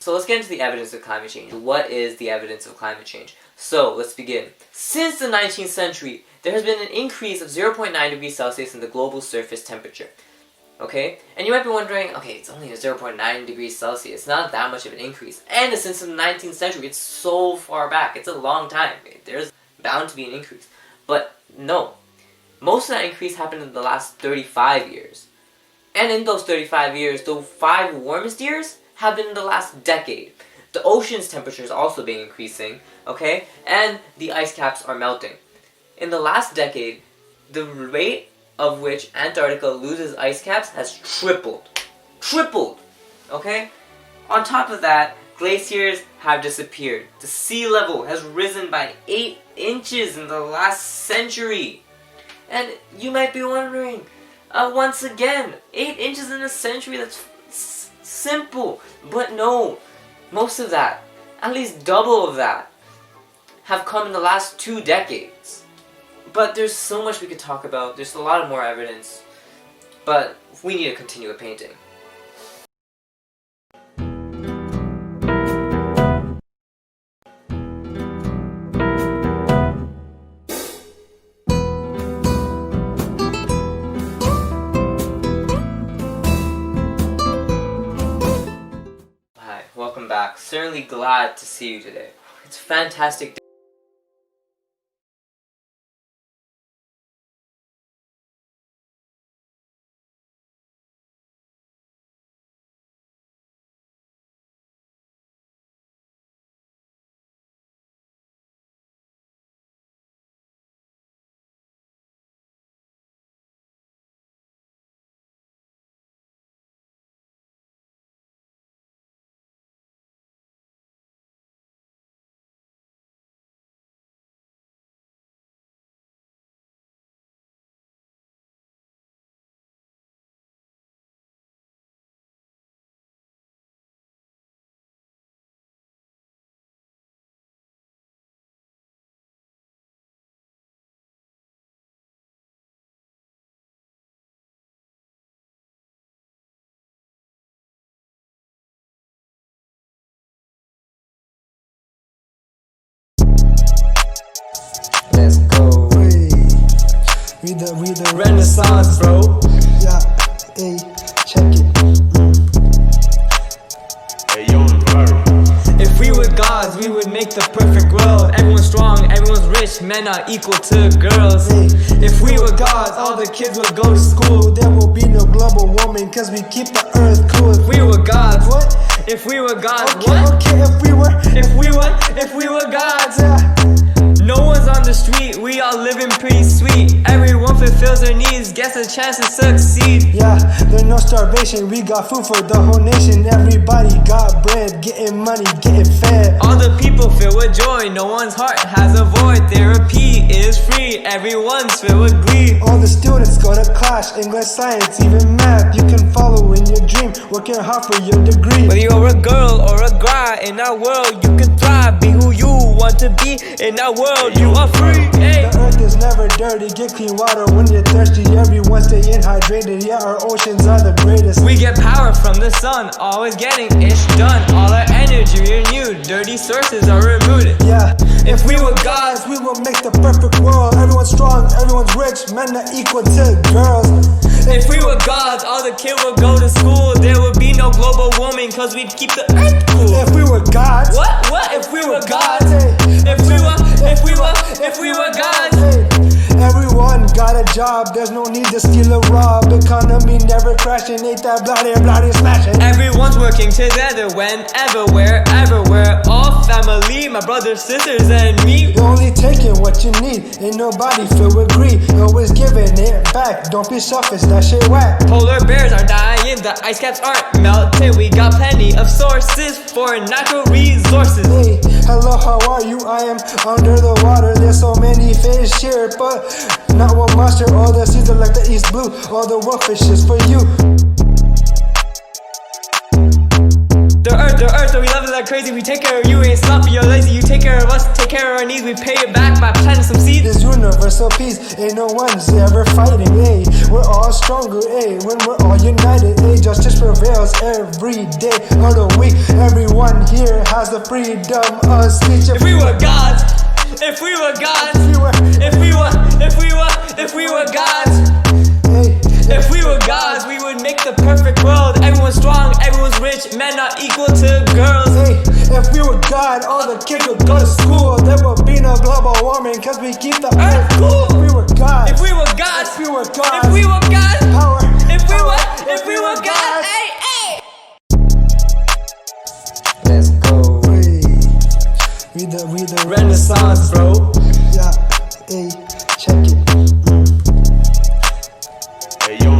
So let's get into the evidence of climate change. What is the evidence of climate change? So let's begin. Since the 19th century, there has been an increase of 0.9 degrees Celsius in the global surface temperature. Okay? And you might be wondering, okay, it's only a 0.9 degrees Celsius. Not that much of an increase. And since the 19th century, it's so far back. It's a long time. There's bound to be an increase. But no. Most of that increase happened in the last 35 years. And in those 35 years, the 5 warmest years have been in the last decade. The ocean's temperature is also been increasing, okay? And the ice caps are melting. In the last decade, the rate of which Antarctica loses ice caps has tripled. Tripled! Okay? On top of that, glaciers have disappeared. The sea level has risen by 8 inches in the last century. And you might be wondering, once again, 8 inches in a century, that's simple. But no, most of that, at least double of that, have come in the last 2 decades. But there's so much we could talk about. There's a lot of more evidence. But we need to continue the painting. Welcome back. Certainly glad to see you today. It's a fantastic day. Let's go. We the Renaissance, bro. Yeah, hey, check it. Hey, yo, if we were gods, we would make the perfect world. Everyone's strong, everyone's rich, men are equal to girls. Hey, if we were gods, all the kids would go to school. There will be no global warming, cause we keep the earth cool. If we were gods, what? If we were gods, Okay, what? okay, If we were gods, yeah. No one's on the street, we all living pretty sweet. Everyone fulfills their needs, gets a chance to succeed. Yeah, there's no starvation, we got food for the whole nation. Everybody got bread, getting money, getting fed. All the people filled with joy, no one's heart has a void. Therapy is free, everyone's filled with glee. All the students go to class, English, science, even math. You can follow in your dream, working hard for your degree. Whether you're a girl or a guy, in our world you can thrive. Be who you want to be, in our world you are free. Hey. The earth is never dirty. Get clean water when you're thirsty. Everyone staying hydrated. Yeah, our oceans are the greatest. We get power from the sun, always getting ish done. All our energy renewed, dirty sources are removed. Yeah, If we were gods, we will make the perfect world. Everyone's strong, everyone's rich. Men are equal to girls. if we were gods, all the kids would go to school. There would be no global warming, cause we'd keep the earth cool. If we were gods. What? If we were gods? If we were gods? Everyone got a job, there's no need to steal or rob. Economy never crashing, ain't that bloody smashing. Everyone's working together whenever, wherever. We're all family, my brothers, sisters, and me. You're only taking what you need, ain't nobody filled with greed. Always giving it back, don't be selfish, that shit whack. Polar bears are dying, the ice caps aren't melting. We got plenty of sources for natural resources. Hey, hello, how are you? I am under the water, there's so many fish here, but not one monster. All the seas are like the East Blue, all the wolfish is for you. The earth, so we love it like crazy. We take care of you, ain't sloppy, you're lazy. You take care of us, take care of our needs. We pay it back by planting some seeds. This universal peace, ain't no one's ever fighting, ayy. We're all stronger, ayy, when we're all united, ayy. Justice prevails every day of the week. Everyone here has the freedom of speech. If we were gods, if we were gods, if we were gods, if we were gods, we would make the perfect world. Everyone's strong, everyone's rich, men are equal to girls. Hey, if we were God, all the kids would go to school. There would be no global warming, cause we keep the earth cool. If we were God, If we were gods, if we were God, if we were gods, power, if we were gods, hey, hey. Let's go. Hey, we the Renaissance, bro. Yeah, hey, check it. Hey, yo,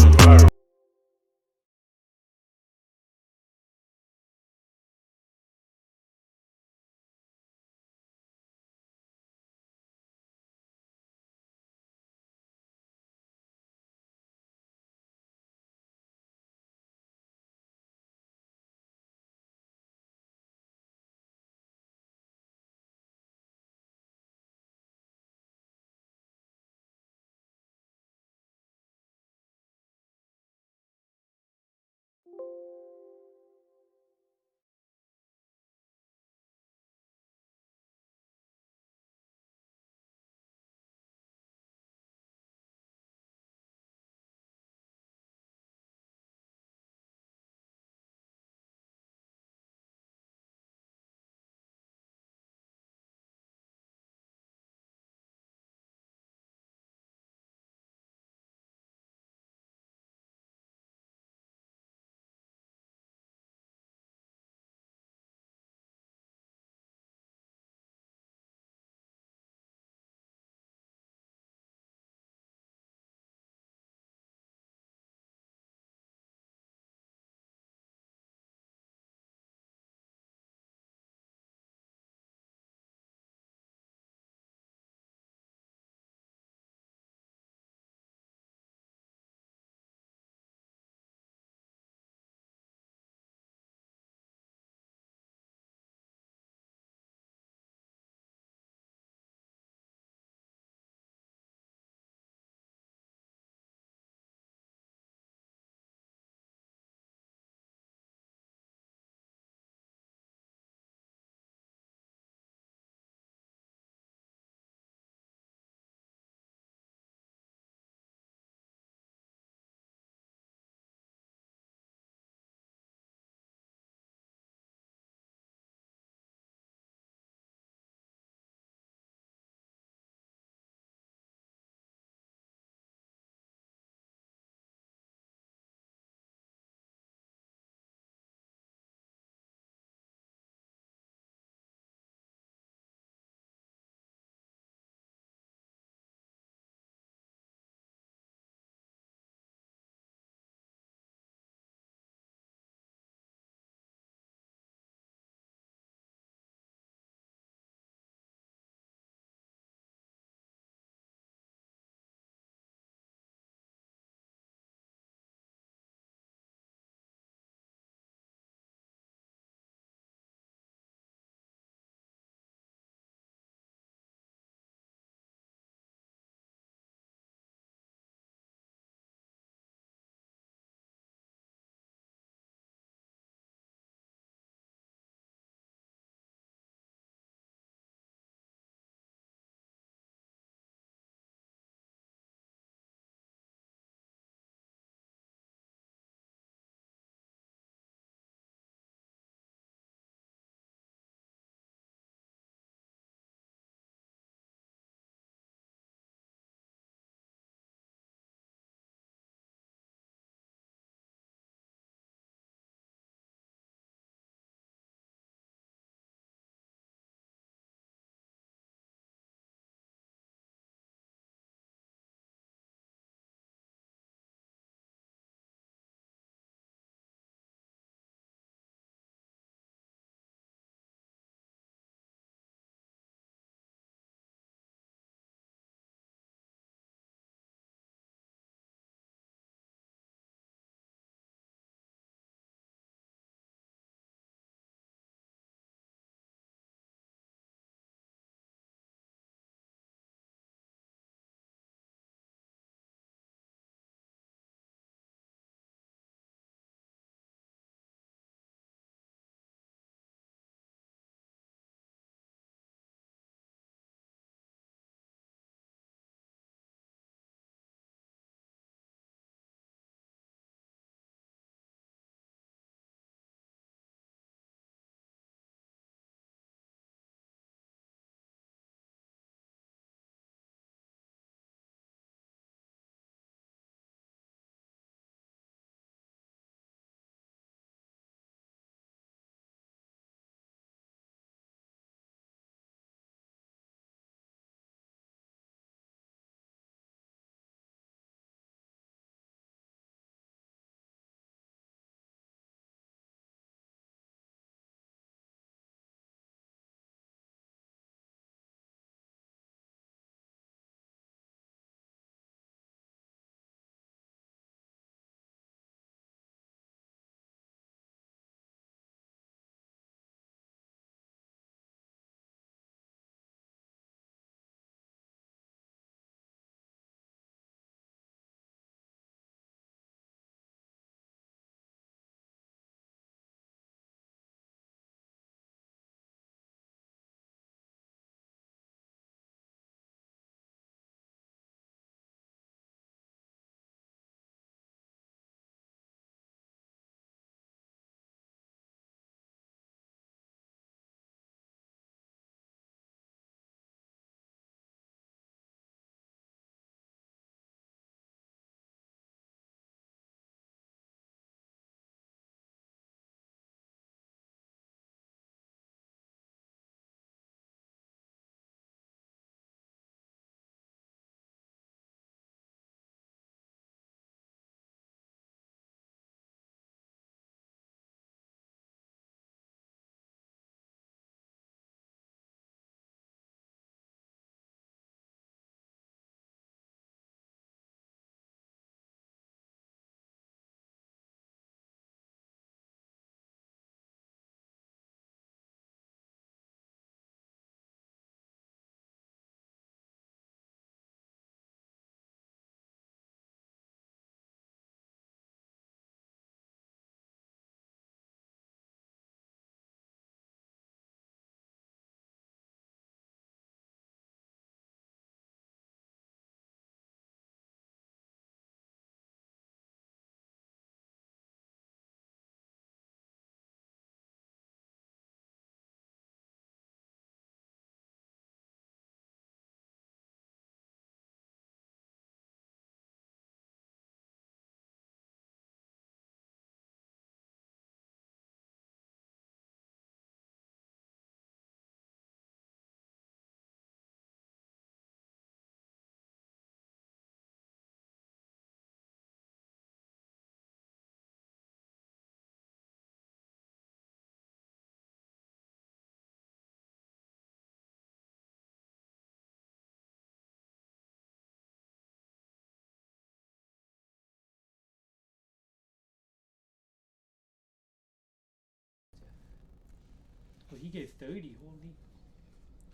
he gave 30.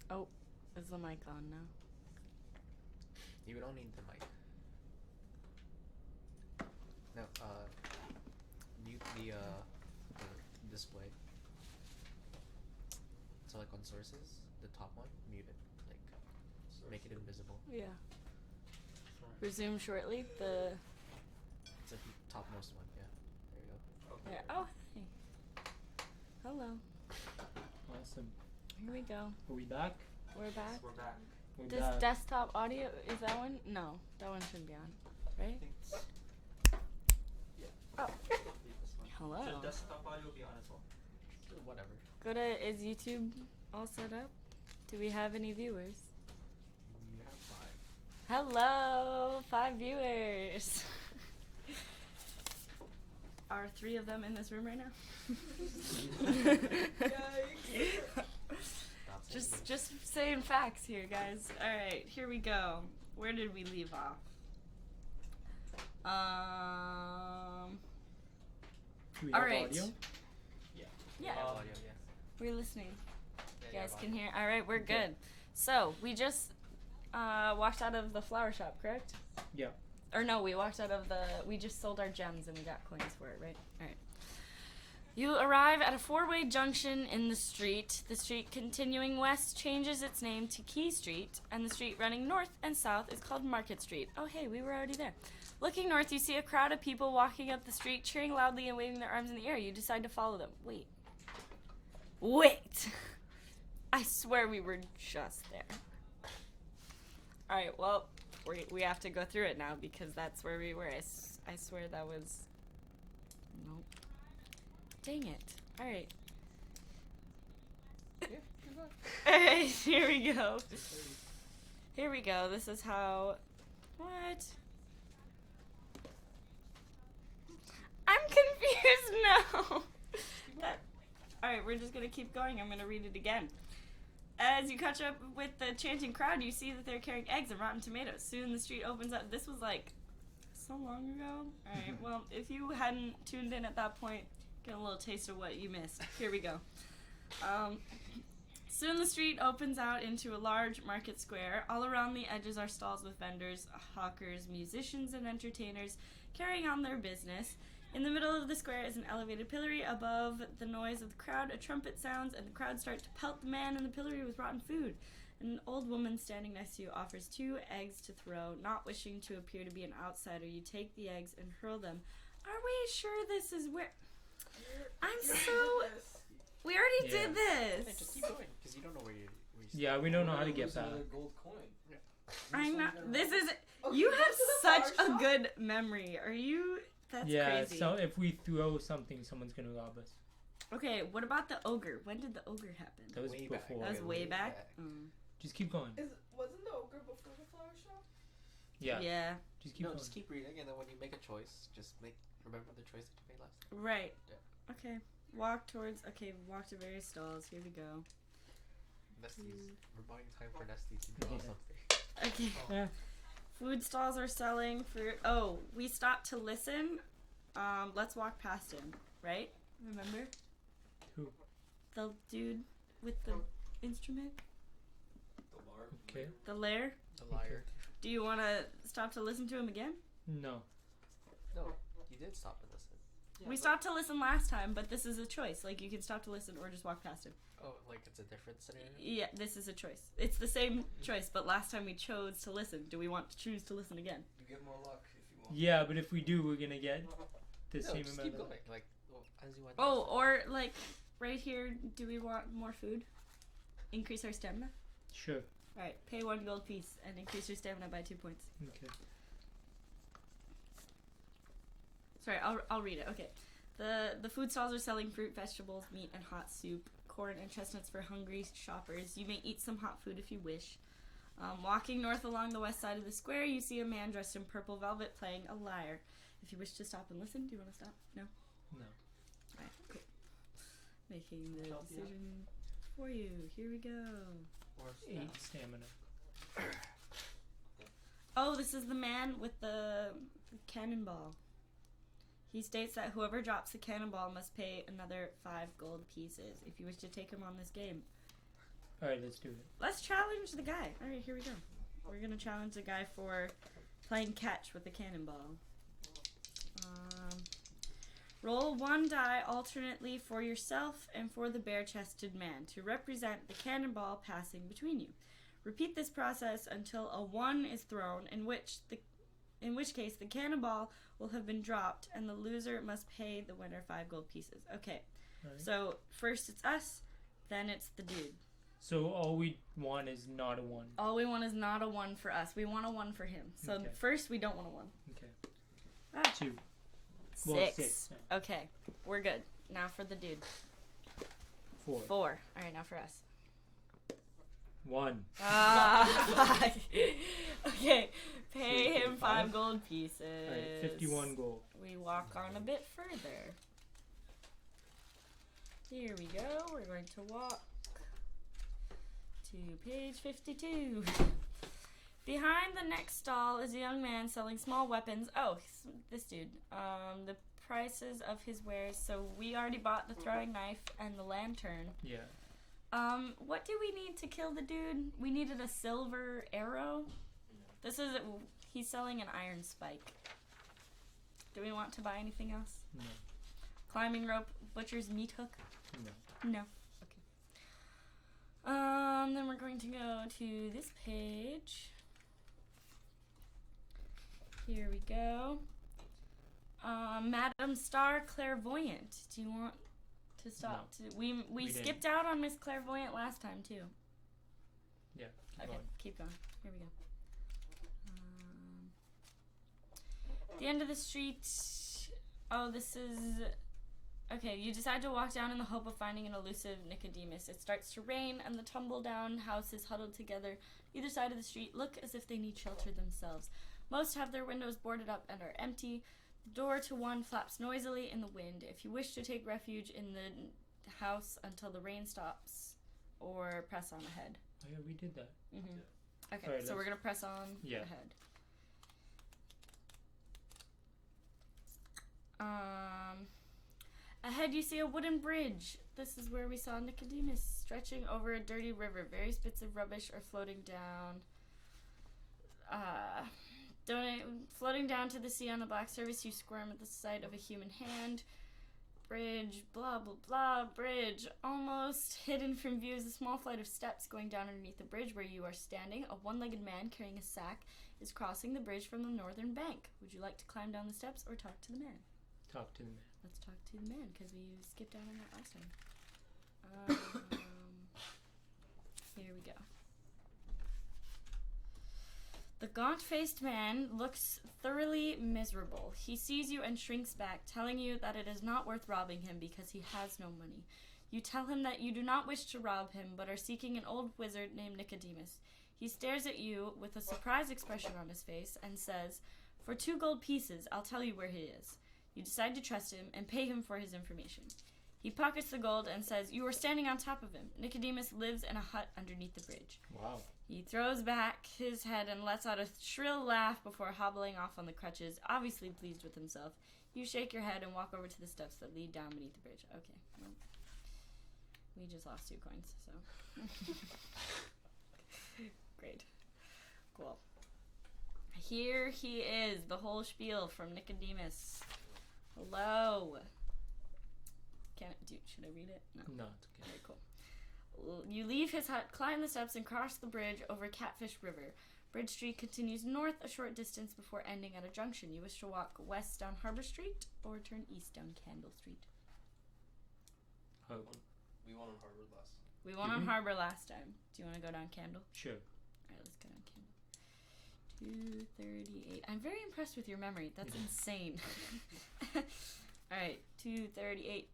Holy. Is the mic on now? You don't need the mic. No, mute the display. So like on sources, the top one, mute it. Like, make it invisible. Yeah. Resume shortly. The It's the topmost one, yeah. There you go. yeah. Oh, hey. Hello. Awesome. Here we go. Are we back? We're back. We're back. We're Does back. desktop audio, is that one? No, that one shouldn't be on, right? Oh. Leave this one. Hello. Should desktop audio be on as well? Whatever. Go to, is YouTube all set up? Do we have any viewers? You have 5. Hello, 5 viewers. Are 3 of them in this room right now? Just saying facts here, guys. All right, here we go. Where did we leave off? Do we All have right. audio? Yeah, Audio, yeah. we're listening. Yeah, You guys have can audio. hear. All right, we're Okay. good. So we just walked out of the flower shop, correct? Yeah. Or no, we walked out of the. We just sold our gems and we got coins for it, right? All right. You arrive at a 4-way junction in the street. The street continuing west changes its name to Key Street, and the street running north and south is called Market Street. Oh, hey, we were already there. Looking north, you see a crowd of people walking up the street, cheering loudly and waving their arms in the air. You decide to follow them. Wait. I swear we were just there. All right, well, we have to go through it now because that's where we were. I swear that was... Nope. Dang it. Alright. Alright, here we go. Here we go. This is how... What? I'm confused now. Alright, we're just gonna keep going. I'm gonna read it again. As you catch up with the chanting crowd, you see that they're carrying eggs and rotten tomatoes. Soon the street opens up. This was like so long ago. Alright, well, if you hadn't tuned in at that point, get a little taste of what you missed. Here we go. Soon the street opens out into a large market square. All around the edges are stalls with vendors, hawkers, musicians, and entertainers carrying on their business. In the middle of the square is an elevated pillory. Above the noise of the crowd, a trumpet sounds, and the crowd starts to pelt the man in the pillory with rotten food. An old woman standing next to you offers 2 eggs to throw. Not wishing to appear to be an outsider, you take the eggs and hurl them. Are we sure this is where... I'm so... We already did Hey, this! just keep going, because you don't know where you Yeah, we don't know how to get Lose back. another gold coin. I'm not... This is... Okay, You back have to the such flower a shop? good memory. Are you... That's Yeah, crazy. so if we throw something, someone's gonna rob us. Okay, what about the ogre? When did the ogre happen? That was Way back. before. That was way back? Just keep going. Wasn't the ogre before the flower shop? Yeah. Yeah. Just keep No, going. just keep reading, and then when you make a choice, just remember the choice that you made last time. Right. Yeah. Okay. Walk to various stalls. Here we go. Nesties. We're buying time for Nesties to do Yeah. something. Okay. Yeah. Food stalls are selling fruit. Oh, we stopped to listen. Let's walk past him, right? Remember? Who? The dude with the instrument? Okay. The lair? The liar. Do you want to stop to listen to him again? No. No, you did stop and listen. We stopped to listen last time, but this is a choice. Like, you can stop to listen or just walk past him. Oh, like it's a different scenario? Yeah, this is a choice. It's the same choice, but last time we chose to listen. Do we want to choose to listen again? You get more luck if you want. Yeah, but if we do, we're gonna get the No, same just amount keep of... going. Like, well, as you went Oh, last or like right here, do we want more food? Increase our stamina? Sure. Alright, pay 1 gold piece and increase your stamina by 2 points. Okay. Sorry, I'll read it. Okay. The food stalls are selling fruit, vegetables, meat, and hot soup, corn and chestnuts for hungry shoppers. You may eat some hot food if you wish. Walking north along the west side of the square, you see a man dressed in purple velvet playing a lyre. If you wish to stop and listen, do you want to stop? No? No. Alright, cool. Making the decision for you. Here we go. 8 stamina. Oh, this is the man with the cannonball. He states that whoever drops the cannonball must pay another 5 gold pieces if you wish to take him on this game. Alright, let's do it. Let's challenge the guy. Alright, here we go. We're gonna challenge the guy for playing catch with the cannonball. Roll 1 die alternately for yourself and for the bare-chested man to represent the cannonball passing between you. Repeat this process until a 1 is thrown, in which case the cannonball will have been dropped and the loser must pay the winner 5 gold pieces. Okay, Right. so first it's us, then it's the dude. So all we want is not a 1. All we want is not a 1 for us. We want a 1 for him. So Okay. first we don't want a 1. Okay. Ah. 2. 6. Well, 6. Yeah. Okay, we're good. Now for the dude. 4. 4. Alright, now for us. 1. Ah, okay, pay him 5 5? gold pieces. Alright, 51 gold. We walk on a bit further. Here we go. We're going to walk to page 52. Behind the next stall is a young man selling small weapons. Oh, this dude. The prices of his wares. So we already bought the throwing knife and the lantern. Yeah. What do we need to kill the dude? We needed a silver arrow. He's selling an iron spike. Do we want to buy anything else? No. Climbing rope, butcher's meat hook? No. No. Okay. Then we're going to go to this page. Here we go. Madame Star Clairvoyant. Do you want to stop? No. We didn't. skipped out on Miss Clairvoyant last time too. Yeah. Keep Okay, going. keep going. Here we go. The end of the street. Oh, this is. Okay, you decide to walk down in the hope of finding an elusive Nicodemus. It starts to rain, and the tumble-down houses huddled together either side of the street look as if they need shelter themselves. Most have their windows boarded up and are empty. The door to one flaps noisily in the wind. If you wish to take refuge in the house until the rain stops, or press on ahead. Oh yeah, we did that. Mm-hmm. Okay, Alright, so we're let's- gonna press on Yeah. ahead. Ahead you see a wooden bridge. This is where we saw Nicodemus stretching over a dirty river. Various bits of rubbish are floating down. Floating down to the sea on the black surface, you squirm at the sight of a human hand. Bridge, blah, blah, blah, bridge. Almost hidden from view is a small flight of steps going down underneath the bridge where you are standing. A one-legged man carrying a sack is crossing the bridge from the northern bank. Would you like to climb down the steps or talk to the man? Talk to the man. Let's talk to the man, because we skipped out on that last time. Here we go. The gaunt-faced man looks thoroughly miserable. He sees you and shrinks back, telling you that it is not worth robbing him because he has no money. You tell him that you do not wish to rob him, but are seeking an old wizard named Nicodemus. He stares at you with a surprised expression on his face and says, "For 2 gold pieces, I'll tell you where he is." You decide to trust him and pay him for his information. He pockets the gold and says, "You are standing on top of him. Nicodemus lives in a hut underneath the bridge." Wow. He throws back his head and lets out a shrill laugh before hobbling off on the crutches, obviously pleased with himself. You shake your head and walk over to the steps that lead down beneath the bridge. Okay, well, we just lost 2 coins, so. Great. Cool. Here he is, the whole spiel from Nicodemus. Hello. Should I read it? No. No, it's okay. Okay, cool. You leave his hut, climb the steps, and cross the bridge over Catfish River. Bridge Street continues north a short distance before ending at a junction. You wish to walk west down Harbor Street or turn east down Candle Street? We won on Harbor last time. We went on Harbor last time. Do you want to go down Candle? Sure. Alright, let's go down Candle. 238. I'm very impressed with your memory. That's insane. Alright, 238.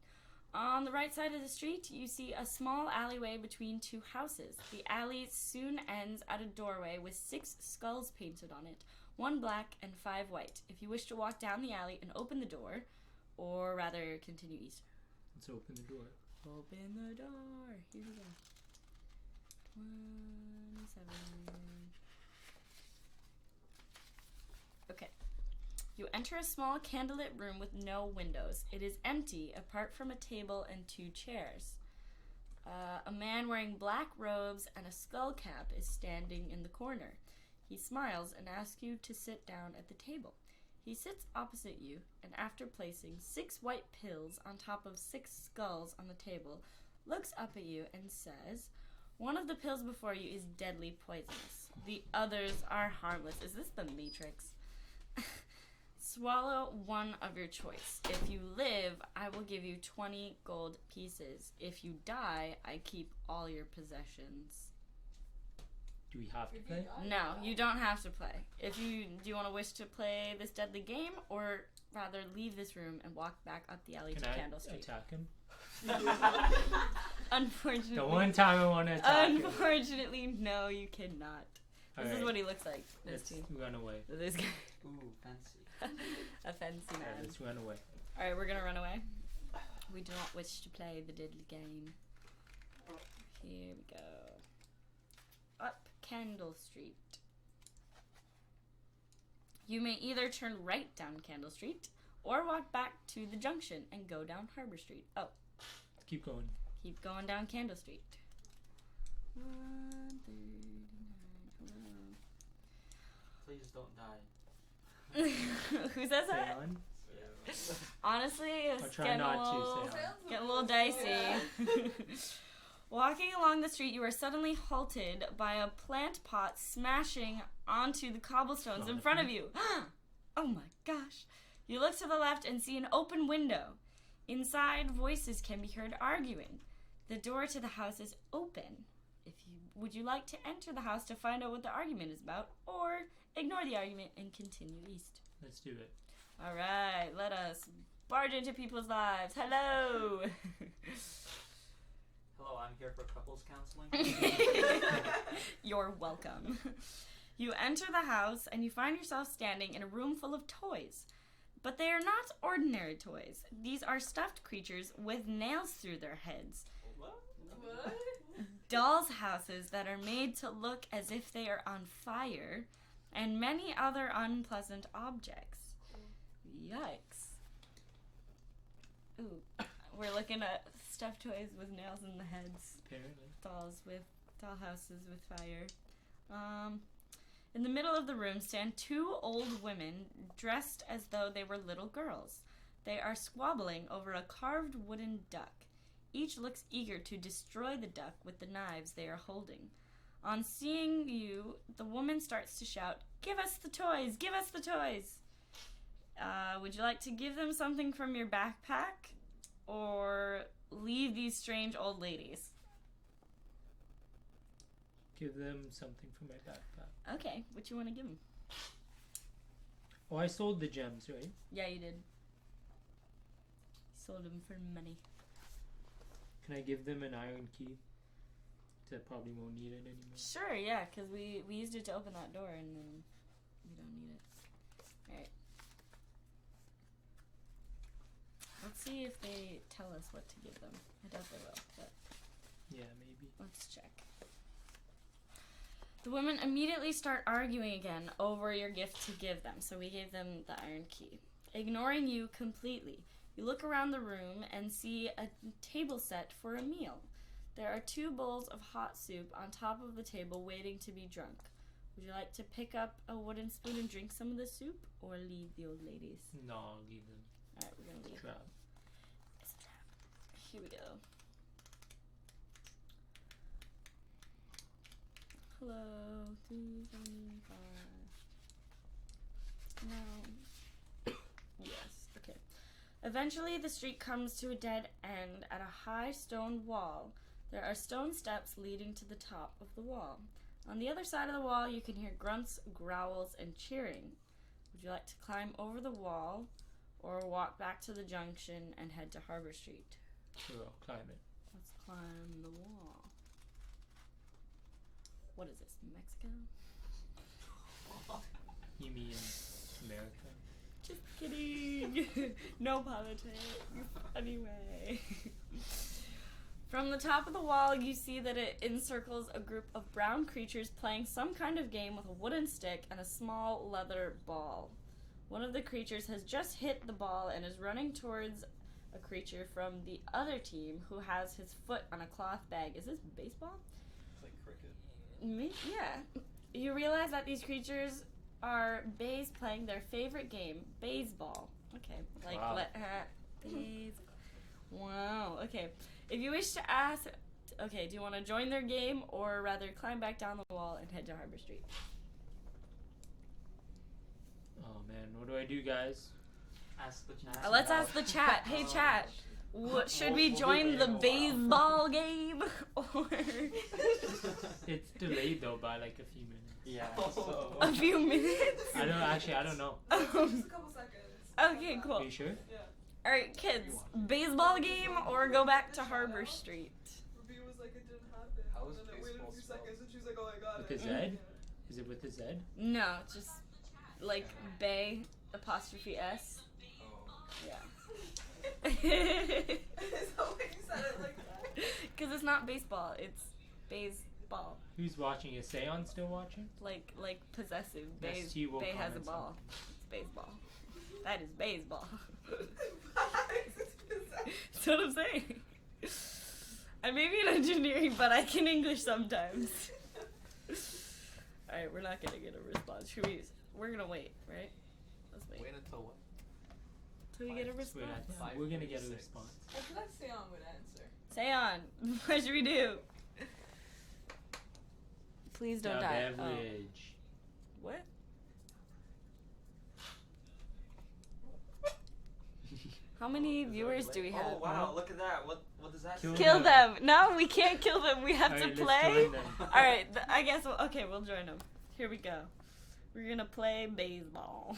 On the right side of the street, you see a small alleyway between 2 houses. The alley soon ends at a doorway with 6 skulls painted on it, 1 black and 5 white. If you wish to walk down the alley and open the door, or rather continue east. Let's open the door. Open the door. Here we go. 27. Okay. You enter a small candlelit room with no windows. It is empty, apart from a table and 2 chairs. A man wearing black robes and a skull cap is standing in the corner. He smiles and asks you to sit down at the table. He sits opposite you, and after placing 6 white pills on top of 6 skulls on the table, looks up at you and says, "One of the pills before you is deadly poisonous. The others are harmless." Is this the Matrix? "Swallow one of your choice. If you live, I will give you 20 gold pieces. If you die, I keep all your possessions." Do we have to play? No, you don't have to play. Do you want to wish to play this deadly game, or rather leave this room and walk back up the alley Can to I Candle Street? attack him? Unfortunately. The one time I want to attack him. Unfortunately, no, you cannot. This is Alright. what he looks like. Let's run away. This guy. Ooh, fancy. A fancy man. Alright, let's run away. Alright, we're gonna run away. We do not wish to play the deadly game. Here we go. Up Candle Street. You may either turn right down Candle Street or walk back to the junction and go down Harbor Street. Oh, Let's keep going. keep going down Candle Street. 139. Hello. Please don't die. Who says Stay that? on. Honestly, I'll it's try getting not a to little, stay on. getting a little dicey. Walking along the street, you are suddenly halted by a plant pot smashing onto the cobblestones in front of you. Oh my gosh. You look to the left and see an open window. Inside, voices can be heard arguing. The door to the house is open. Would you like to enter the house to find out what the argument is about, or ignore the argument and continue east? Let's do it. All right, let us barge into people's lives. Hello. Hello, I'm here for couples counseling. You're welcome. You enter the house and you find yourself standing in a room full of toys. But they are not ordinary toys. These are stuffed creatures with nails through their heads. What? Dolls' houses that are made to look as if they are on fire, and many other unpleasant objects. Yikes. Ooh, we're looking at stuffed toys with nails in the heads. Apparently. Doll houses with fire. In the middle of the room stand 2 old women dressed as though they were little girls. They are squabbling over a carved wooden duck. Each looks eager to destroy the duck with the knives they are holding. On seeing you, the woman starts to shout, "Give us the toys! Give us the toys!" Would you like to give them something from your backpack, or leave these strange old ladies? Give them something from my backpack. Okay, what you want to give them? Oh, I sold the gems, right? Yeah, you did. Sold them for money. Can I give them an iron key? That probably won't need it anymore. Sure, yeah, because we used it to open that door, and then we don't need it. Alright. Let's see if they tell us what to give them. I doubt they will, but Yeah, maybe. let's check. The women immediately start arguing again over your gift to give them, so we gave them the iron key. Ignoring you completely, you look around the room and see a table set for a meal. There are 2 bowls of hot soup on top of the table waiting to be drunk. Would you like to pick up a wooden spoon and drink some of the soup, or leave the old ladies? No, I'll leave them. Alright, we're gonna leave. Trap. It's a trap. Here we go. Hello, 275. No. Yes, okay. Eventually, the street comes to a dead end at a high stone wall. There are stone steps leading to the top of the wall. On the other side of the wall, you can hear grunts, growls, and cheering. Would you like to climb over the wall, or walk back to the junction and head to Harbor Street? Sure, I'll climb it. Let's climb the wall. What is this, Mexico? You mean America? Just kidding. No politics. Anyway. From the top of the wall, you see that it encircles a group of brown creatures playing some kind of game with a wooden stick and a small leather ball. One of the creatures has just hit the ball and is running towards a creature from the other team who has his foot on a cloth bag. Is this baseball? It's like cricket. Yeah. You realize that these creatures are bays playing their favorite game, baseball. Okay. Like, Wow. Wow. Okay. If you wish to ask... Okay, do you want to join their game or rather climb back down the wall and head to Harbor Street? Oh man, what do I do, guys? Ask the chat. Let's ask the chat. Hey, chat. Should we join the baseball game? Or It's delayed though by like a few minutes. Yeah. a few minutes? I don't know. Just a couple seconds. Okay, Are cool. you sure? Yeah. Alright, kids. Baseball game or go back to Harbor Street? Ruby was like, it didn't happen. How is and then it waited a baseball few spelled? seconds and she was like, oh, I got With it. a Z? Is it with a Z? No, just like Bay apostrophe S. Oh. Yeah. Is that what you said it like that? Because it's not baseball, it's baseball. Who's watching? Is Seon still watching? Like possessive. Bay, Yes, he will Bay has a comment ball. It's baseball. That is baseball. That's what I'm saying. I may be in engineering, but I can English sometimes. Alright, we're not gonna get a response. We're gonna wait, right? Let's wait. Wait until what? Till we get a Wait, response. I think we're gonna get a 5:46. response. I feel like Seon would answer. Say on. What should we do? Please don't The die. Oh. beverage. What? How many viewers do we have? Oh wow! Look at that. What does that Kill say? Kill them. No, we can't kill them. We have Alright, to let's play. join them. Alright, I guess we'll join them. Here we go. We're gonna play baseball.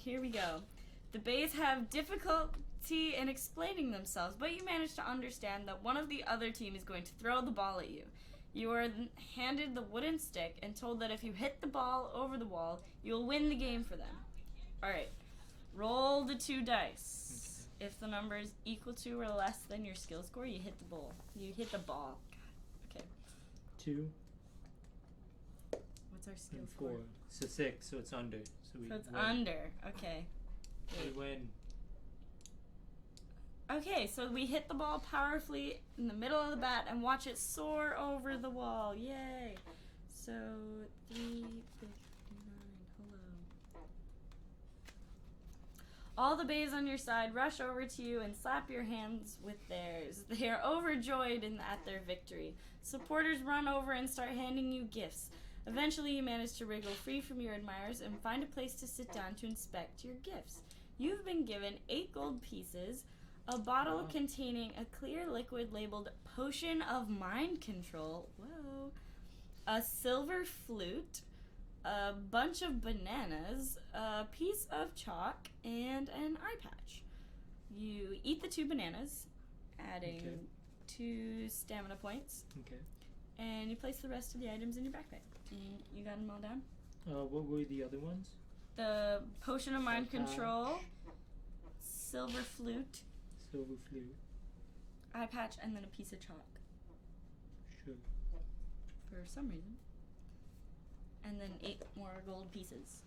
Here we go. The Bays have difficulty in explaining themselves, but you manage to understand that one of the other team is going to throw the ball at you. You are then handed the wooden stick and told that if you hit the ball over the wall, you'll win the game for them. Alright, roll the 2 dice. If the number is equal to or less than your skill score, you hit the ball. You hit the ball. God. Okay. 2 What's our skill and score? 4. So 6, so it's under. So we So it's win. under. Okay. We win. Okay, so we hit the ball powerfully in the middle of the bat and watch it soar over the wall. Yay! So 359. Hello. All the Bays on your side rush over to you and slap your hands with theirs. They are overjoyed at their victory. Supporters run over and start handing you gifts. Eventually, you manage to wriggle free from your admirers and find a place to sit down to inspect your gifts. You've been given 8 gold pieces, a bottle containing a clear liquid labeled Potion of Mind Control, whoa, a silver flute, a bunch of bananas, a piece of chalk, and an eye patch. You eat the 2 bananas, adding Okay. 2 stamina points, Okay. and you place the rest of the items in your backpack. You got them all down? What were the other ones? The Potion of Mind Eye patch. Control, silver flute, Silver flute. eye patch, and then a piece of chalk Sure. for some reason. And then 8 more gold pieces.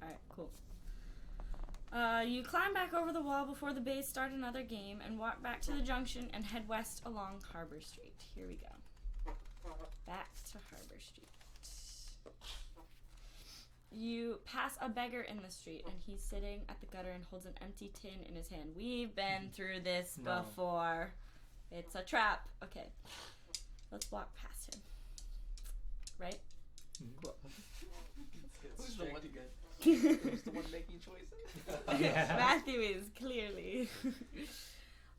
Alright, cool. You climb back over the wall before the Bays start another game and walk back to the junction and head west along Harbor Street. Here we go. Back to Harbor Street. You pass a beggar in the street and he's sitting at the gutter and holds an empty tin in his hand. We've been through this No. before. It's a trap. Okay. Let's walk past him. Right? Cool. Who's the one again? Who's the one making choices? Yeah. Matthew is clearly.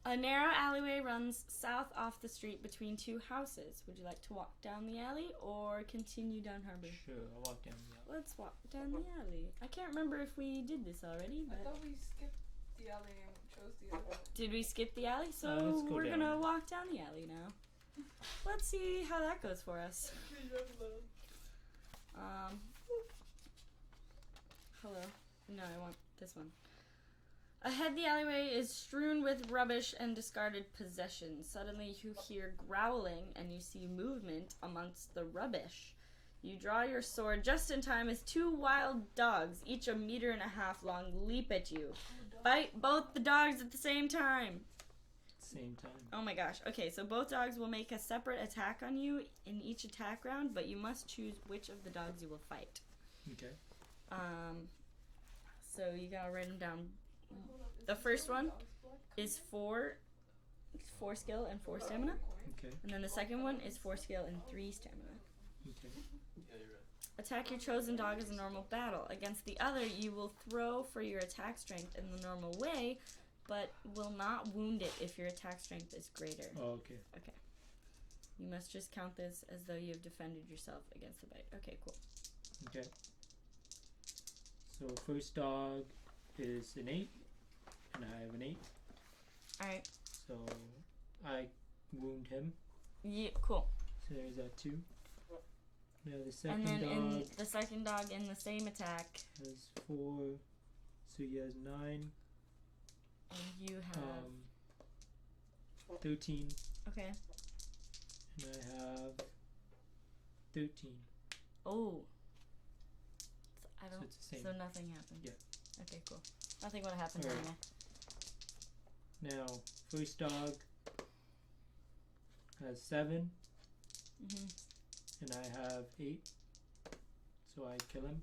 A narrow alleyway runs south off the street between 2 houses. Would you like to walk down the alley or continue down Harbor? Sure, I'll walk down the alley. Let's walk down the alley. I can't remember if we did this already, I but thought we skipped the alley and chose the other one. did we skip the alley? So Let's go we're down. gonna walk down the alley now. Let's see how that goes for us. Hello. No, I want this one. Ahead, the alleyway is strewn with rubbish and discarded possessions. Suddenly, you hear growling and you see movement amongst the rubbish. You draw your sword just in time as two wild dogs, each 1.5 meters long, leap at you. Fight both the dogs at the same time. Same time. Oh my gosh. Okay, so both dogs will make a separate attack on you in each attack round, but you must choose which of the dogs you will fight. Okay. So you gotta write them down. The first one is 4 skill and 4 stamina. Okay. And then the second one is 4 skill and 3 stamina. Okay. Yeah, you're right. Attack your chosen dog as a normal battle. Against the other, you will throw for your attack strength in the normal way, but will not wound it if your attack strength is greater. Oh, okay. Okay. You must just count this as though you have defended yourself against the bite. Okay, cool. Okay. So first dog is an 8, and I have an 8. Alright. So I wound him. Yeah, cool. So there's that 2. Now the And second then in dog the second dog in the same attack, has 4, so he has 9. and you have 13, okay. and I have 13. Oh. So I So don't. it's the same. So nothing happened. Yeah. Okay, cool. Nothing would have happened Alright. anyway. Now first dog has 7, Mhm. and I have 8. So I kill him.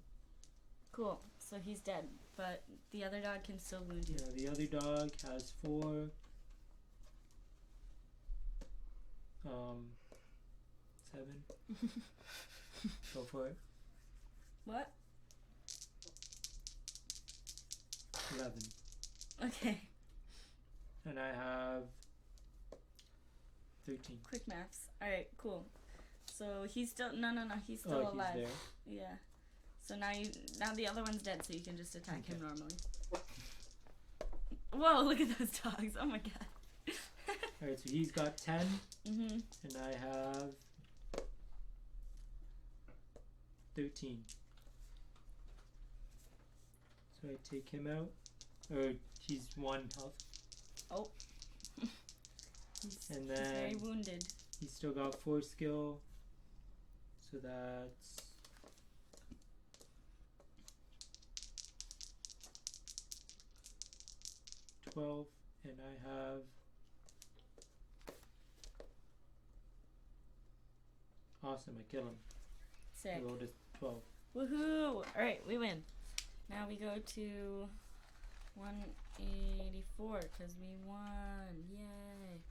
Cool. So he's dead, but the other dog can still wound you. Now the other dog has 4. 7. Go for it. What? 11. Okay. And I have 13. Quick maths. All right. Cool. So he's still no. He's still Oh, alive. he's there. Yeah. So now the other one's dead, so you can just attack him normally. Whoa! Look at those dogs. Oh my god. Alright, so he's got 10, Mhm. and I have 13. So I take him out. Or he's 1 health. Oh. He's And very then wounded. he's still got 4 skill. So that's 12, and I have awesome, I kill him. Sick. I rolled a 12. Woohoo! Alright, we win. Now we go to 184 because we won. Yay.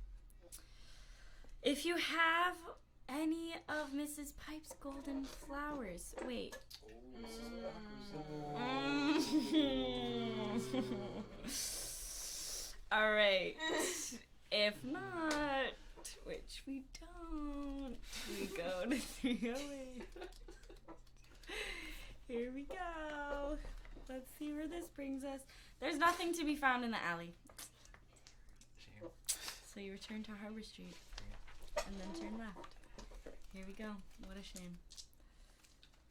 If you have any of Mrs. Pipe's golden flowers. Wait. Alright. If not, which we don't, we go to 308. Here we go. Let's see where this brings us. There's nothing to be found in the alley. Shame. So you return to Harbor Street and then turn left. Here we go. What a shame.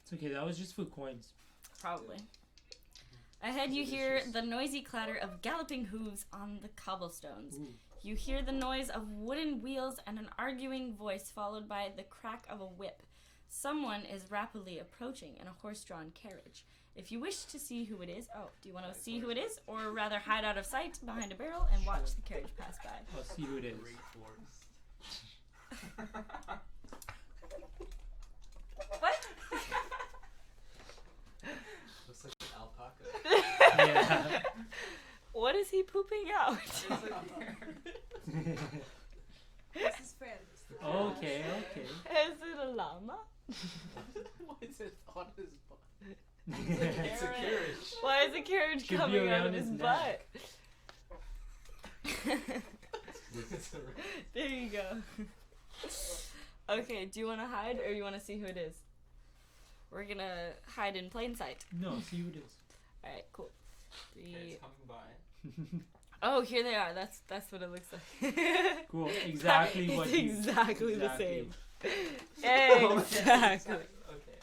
It's okay, that was just for coins. Probably. Ahead you hear the noisy clatter of galloping hooves on the cobblestones. Ooh. You hear the noise of wooden wheels and an arguing voice followed by the crack of a whip. Someone is rapidly approaching in a horse-drawn carriage. If you wish to see who it is, do you want to see who it is, or rather hide out of sight behind a barrel and watch the carriage pass by? I'll see who it is. Great forest. What? Looks like an alpaca. Yeah. What is he pooping out? This is fair. Okay. Is it a llama? Why is it on his butt? It's a carriage. Why is a carriage Could be coming out around of his his butt? It's a There you go. Okay, do you want to hide or you want to see who it is? We're gonna hide in plain sight. No, see who it is. Alright, cool. It's coming by. Oh, here they are. That's what it looks like. Cool. Exactly It's what exactly the exactly. same. Exactly. Okay.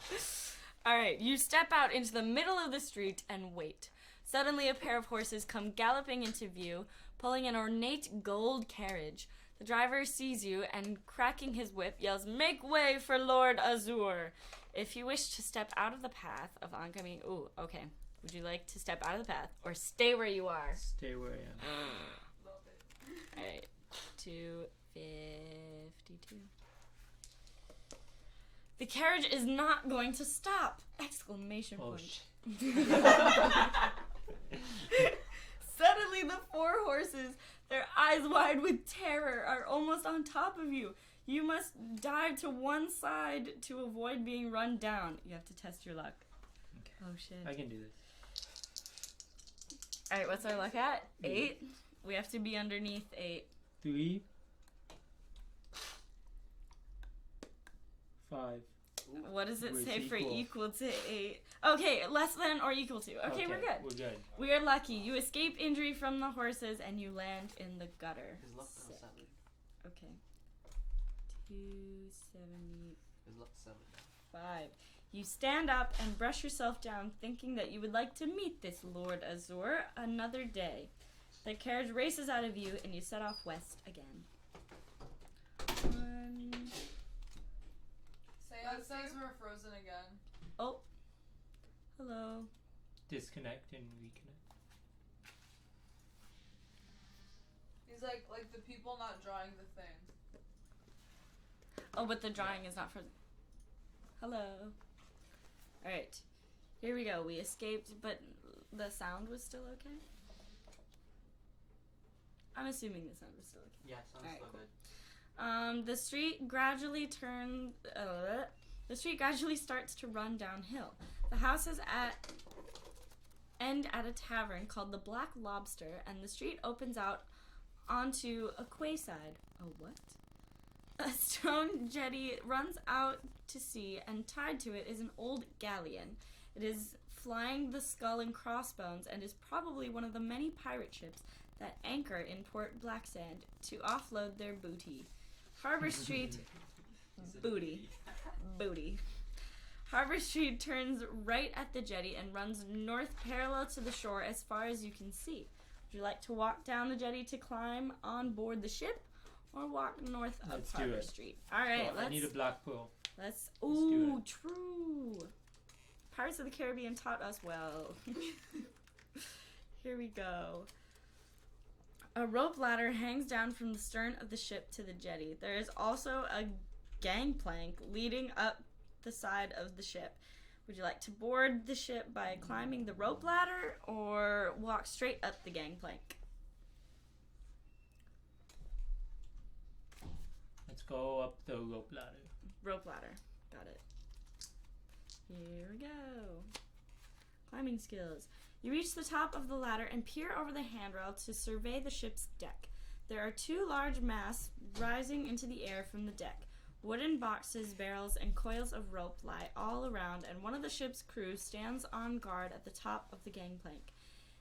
Alright, you step out into the middle of the street and wait. Suddenly a pair of horses come galloping into view, pulling an ornate gold carriage. The driver sees you and, cracking his whip, yells, "Make way for Lord Azur!" If you wish to step out of the path of oncoming... Ooh, okay. Would you like to step out of the path or stay where you are? Stay where I am. Love it. Alright. 252. The carriage is not going to stop! Exclamation point. Suddenly, the 4 horses, their eyes wide with terror, are almost on top of you. You must dive to one side to avoid being run down. You have to test your luck. Okay. Oh shit. I can do this. Alright, what's our luck at? 8? We have to be underneath 8. 3, 5. What does it Where's say for equal? equal to 8? Okay, less than or equal to. Okay, we're good. We're good. We are lucky. You escape injury from the horses and you land in the gutter. His luck was 7. Okay. 275. His luck 7. You stand up and brush yourself down, thinking that you would like to meet this Lord Azur another day. The carriage races out of view and you set off west again. 1. It says we're frozen again. Oh. Hello. Disconnect and reconnect. He's like the people not drawing the thing. Oh, but the drawing is not for... Hello. Alright. Here we go. We escaped, but the sound was still okay? I'm assuming the sound was still okay. Yeah, sounds Alright, so cool. good. The street gradually the street gradually starts to run downhill. The houses end at a tavern called the Black Lobster, and the street opens out onto a quayside. A what? A stone jetty runs out to sea, and tied to it is an old galleon. It is flying the Skull and Crossbones and is probably one of the many pirate ships that anchor in Port Blacksand to offload their booty. Harbor Street... booty. Harbor Street turns right at the jetty and runs north parallel to the shore as far as you can see. Would you like to walk down the jetty to climb on board the ship, or walk north up Let's do Harbor it. Street? Alright, I need a black pearl. Let's... do Ooh, it. true. Pirates of the Caribbean taught us well. Here we go. A rope ladder hangs down from the stern of the ship to the jetty. There is also a gangplank leading up the side of the ship. Would you like to board the ship by climbing the rope ladder or walk straight up the gangplank? Let's go up the rope ladder. Rope ladder. Got it. Here we go. Climbing skills. You reach the top of the ladder and peer over the handrail to survey the ship's deck. There are 2 large masts rising into the air from the deck. Wooden boxes, barrels, and coils of rope lie all around, and one of the ship's crew stands on guard at the top of the gangplank.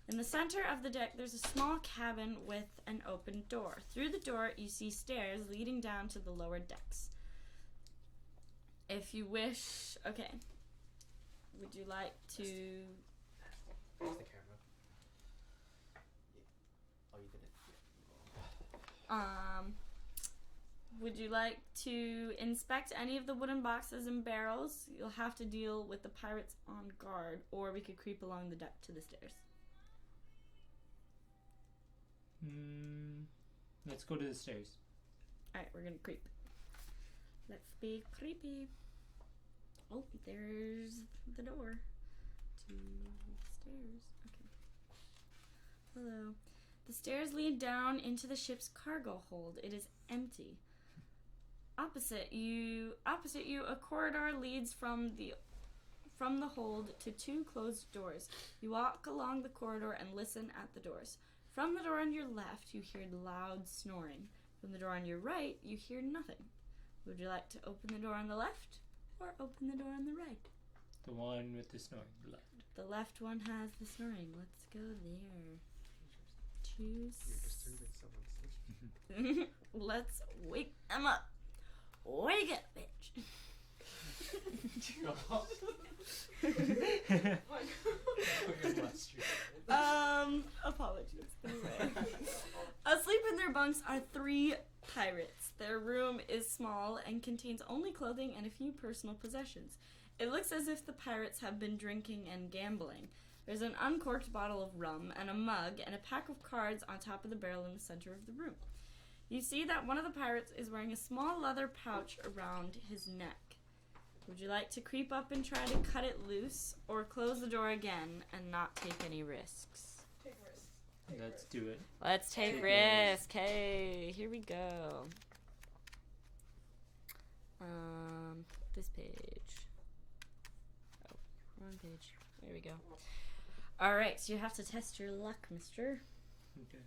In the center of the deck, there's a small cabin with an open door. Through the door, you see stairs leading down to the lower decks. If you wish... Okay. Would you like to... Where's the camera? Oh, you did it. Would you like to inspect any of the wooden boxes and barrels? You'll have to deal with the pirates on guard, or we could creep along the deck to the stairs. Let's go to the stairs. Alright, we're gonna creep. Let's be creepy. Oh, there's the door to the stairs. Okay. Hello. The stairs lead down into the ship's cargo hold. It is empty. Opposite you, a corridor leads from the hold to 2 closed doors. You walk along the corridor and listen at the doors. From the door on your left, you hear loud snoring. From the door on your right, you hear nothing. Would you like to open the door on the left or open the door on the right? The one with the snoring, the left. The left one has the snoring. Let's go there. Choose. You're disturbing someone's sleep. Let's wake them up. Wake up, bitch. Apologies. Anyway. Asleep in their bunks are 3 pirates. Their room is small and contains only clothing and a few personal possessions. It looks as if the pirates have been drinking and gambling. There's an uncorked bottle of rum and a mug and a pack of cards on top of the barrel in the center of the room. You see that one of the pirates is wearing a small leather pouch around his neck. Would you like to creep up and try to cut it loose, or close the door again and not take any risks? Take risks. Let's do it. Let's take risk. Hey, here we go. This page. Oh, wrong page. There we go. Alright, so you have to test your luck, mister. Okay.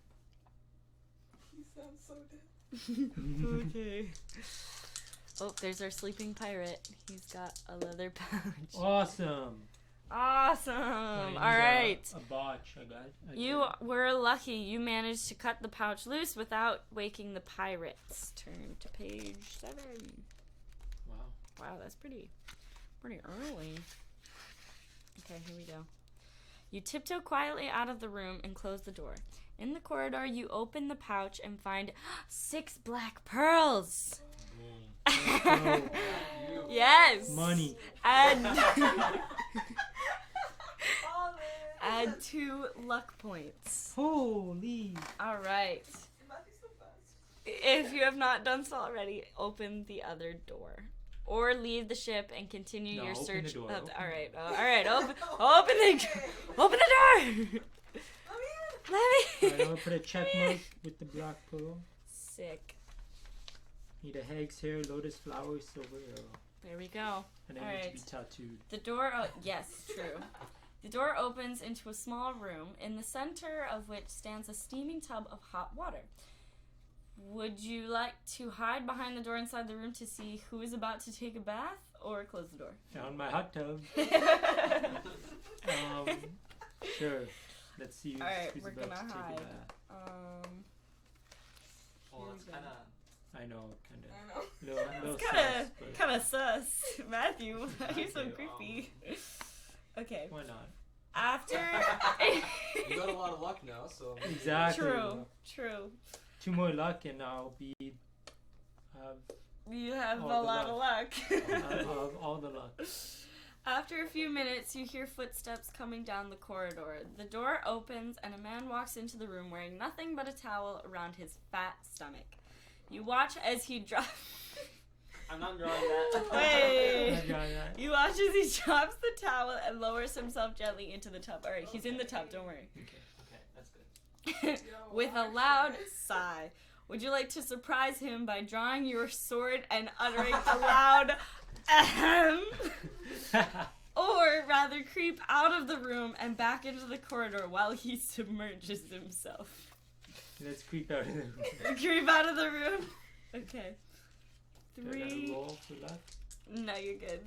You sound so dead. Okay. Oh, there's our sleeping pirate. He's got a leather pouch. Awesome. Awesome. Alright. A botch. I got it. You were lucky. You managed to cut the pouch loose without waking the pirates. Turn to page 7. Wow. Wow, that's pretty early. Okay, here we go. You tiptoe quietly out of the room and close the door. In the corridor, you open the pouch and find 6 black pearls. Yes. Money. And 2 luck points. Holy. All right. Matthew's so fast. If you have not done so already, open the other door. Or leave the ship and continue No, your open search. the door, All open right, the all right. Open the door. Let me. Alright, I'll put a check mark with the black pearl. Sick. Need a hag's hair, lotus flower, silver arrow. There we go. And I All need right. to be tattooed. The door. Yes, true. The door opens into a small room, in the center of which stands a steaming tub of hot water. Would you like to hide behind the door inside the room to see who is about to take a bath, or close the door? Found my hot tub. Sure. Let's see who's, Alright, who's we're about gonna to take hide. a bath. Oh, that's Here we kind of. I know, I kinda. know. Little It's sus, but kind of sus. Matthew, you're so Matthew, creepy. Okay. why not? After. You got a lot of luck now, so. Exactly. True. 2 more luck and I'll be You have All a the lot of luck. I'll have all the luck. After a few minutes, you hear footsteps coming down the corridor. The door opens and a man walks into the room wearing nothing but a towel around his fat stomach. You watch as he drops. I'm not drawing that. Wait. I got that. You watch as he drops the towel and lowers himself gently into the tub. Alright, he's in the tub, don't worry. Okay, that's good. With a loud sigh. Would you like to surprise him by drawing your sword and uttering a loud ahem? Or rather creep out of the room and back into the corridor while he submerges himself. Let's creep out of the room. Creep out of the room. Okay. Do I gotta 3. roll for luck? No, you're good.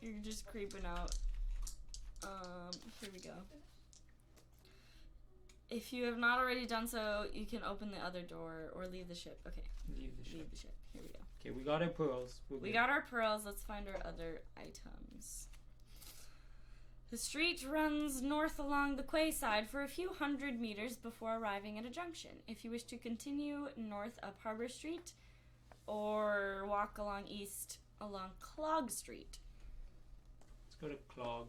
You're just creeping out. Here we go. If you have not already done so, you can open the other door or leave the ship. Okay, Leave the ship. leave the ship. Here we go. Okay, we got our pearls. We got our pearls. Let's find our other items. The street runs north along the quayside for a few hundred meters before arriving at a junction. If you wish to continue north up Harbor Street or walk along east along Clog Street. Let's go to Clog.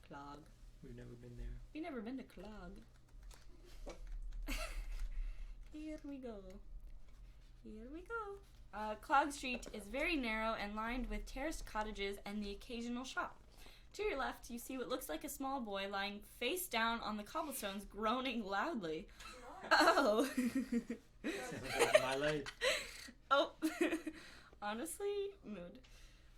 Clog. We've never been there. We've never been to Clog. Here we go. Here we go. Clog Street is very narrow and lined with terraced cottages and the occasional shop. To your left, you see what looks like a small boy lying face down on the cobblestones, groaning loudly. Oh. Sounds like my life. Oh. Honestly, mood.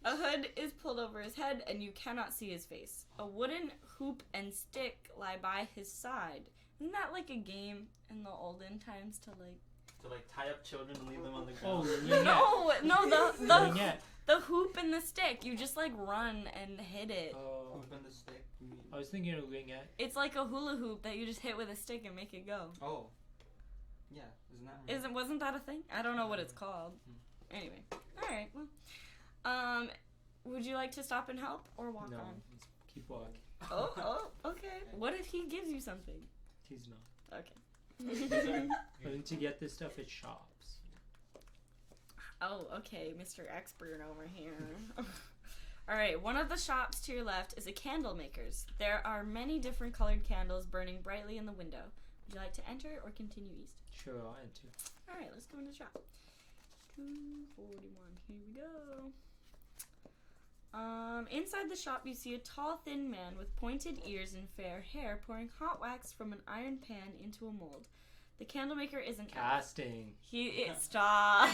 A hood is pulled over his head and you cannot see his face. A wooden hoop and stick lie by his side. Isn't that like a game in the olden times to like... To like tie up children and leave them on the Oh, ground. Lingette. the hoop and the stick. You just like run and hit it. Oh, Hoop and the stick. I was thinking of Lingette. It's like a hula hoop that you just hit with a stick and make it go. Oh. Yeah, isn't that Wasn't that a thing? I don't know what it's called. Anyway, all right. Well, would you like to stop and help or walk No, on? let's keep walking. Oh, okay. What if he gives you something? He's not. Okay. I need to get this stuff at shops. Oh, okay, Mr. Expert over here. Alright, one of the shops to your left is a candle maker's. There are many different colored candles burning brightly in the window. Would you like to enter or continue east? Sure, I'll enter. Alright, let's go into the shop. 241, here we go. Inside the shop you see a tall, thin man with pointed ears and fair hair pouring hot wax from an iron pan into a mold. The candle maker is an Casting. Stop.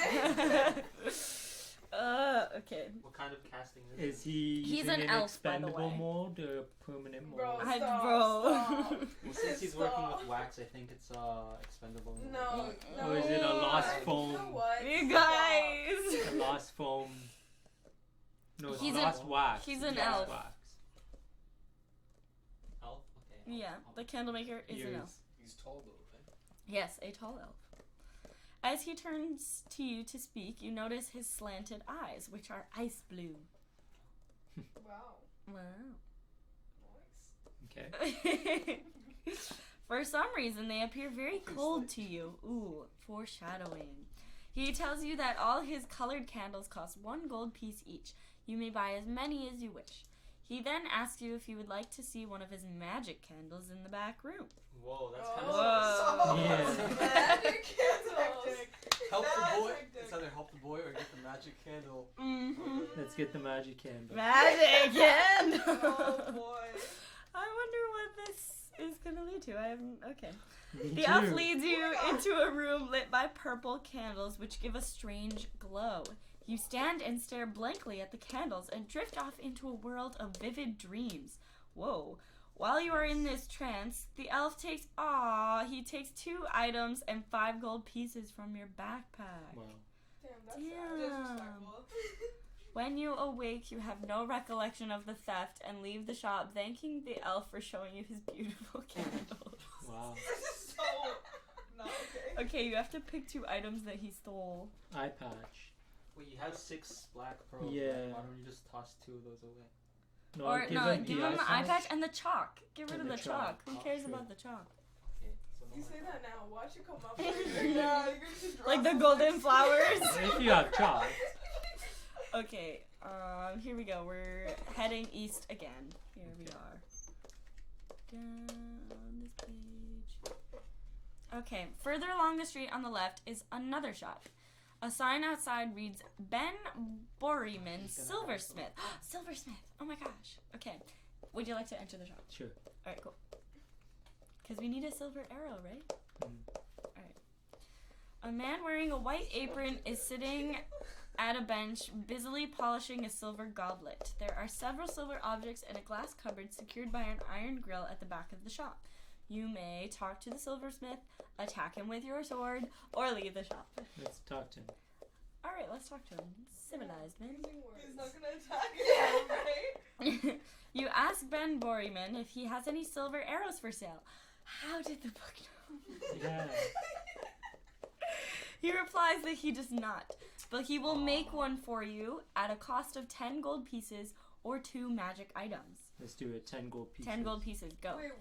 Okay. What kind of casting is Is he He's using an an elf, by the expendable way. mold or a permanent mold? Bro, I- stop, bro. stop. Well, since he's working with wax, I think it's expendable. No, no. Or is it a lost You foam? know what? You Stop. guys! A lost foam. No, it's He's lost an- wax. he's It's an lost elf. Wax. Elf? Okay. Yeah, the candle maker is an Ears. elf. He's tall though, right? Yes, a tall elf. As he turns to you to speak, you notice his slanted eyes, which are ice blue. Wow. Wow. Nice. Okay. For some reason, they appear very cold to you. Ooh, foreshadowing. He tells you that all his colored candles cost 1 gold piece each. You may buy as many as you wish. He then asks you if you would like to see one of his magic candles in the back room. Whoa, that's Oh, kind of Whoa. Yeah. Magic candles. Help the That's boy. hectic. It's either help the boy or get the magic candle. Mm-hmm. Let's get the magic candle. Magic candle! Oh boy. I wonder what this is gonna lead to. I haven't. Okay. Me The elf too. leads you into a room lit by purple candles, which give a strange glow. You stand and stare blankly at the candles and drift off into a world of vivid dreams. Whoa. While you are in this trance, the elf takes 2 items and 5 gold pieces from your backpack. Wow. Damn, that's Damn. disrespectful. When you awake, you have no recollection of the theft and leave the shop, thanking the elf for showing you his beautiful candles. Wow. This is so not okay. Okay, you have to pick 2 items that he stole. Eye patch. Wait, you have 6 black pearls. Yeah. Right? Why don't you just toss 2 of those away? No, Or give no, him give the him the eye patch and the chalk. Get rid And of the the chalk. chalk. Who Oh, cares sure. about the chalk? Okay, so no You more say chalk. that now. Watch it come up later. Yeah, you're going to draw Like the some golden next- flowers. If you have chalk. Okay, here we go. We're heading east again. Here we are. Down this page. Okay, further along the street on the left is another shop. A sign outside reads Ben Borryman's Silversmith. Silversmith! Oh my gosh. Okay. Would you like to enter the shop? Sure. Alright, cool. Because we need a silver arrow, right? Mm. Alright. A man wearing a white apron is sitting at a bench, busily polishing a silver goblet. There are several silver objects in a glass cupboard secured by an iron grill at the back of the shop. You may talk to the silversmith, attack him with your sword, or leave the shop. Let's talk to him. Alright, let's talk to him. Civilized man. Using words. He's not going to attack him, right? You ask Ben Borryman if he has any silver arrows for sale. How did the book know? Yeah. He replies that he does not, but he will make one for you at a cost of 10 gold pieces or 2 magic items. Let's do it. 10 gold pieces. 10 gold pieces, go. Wait,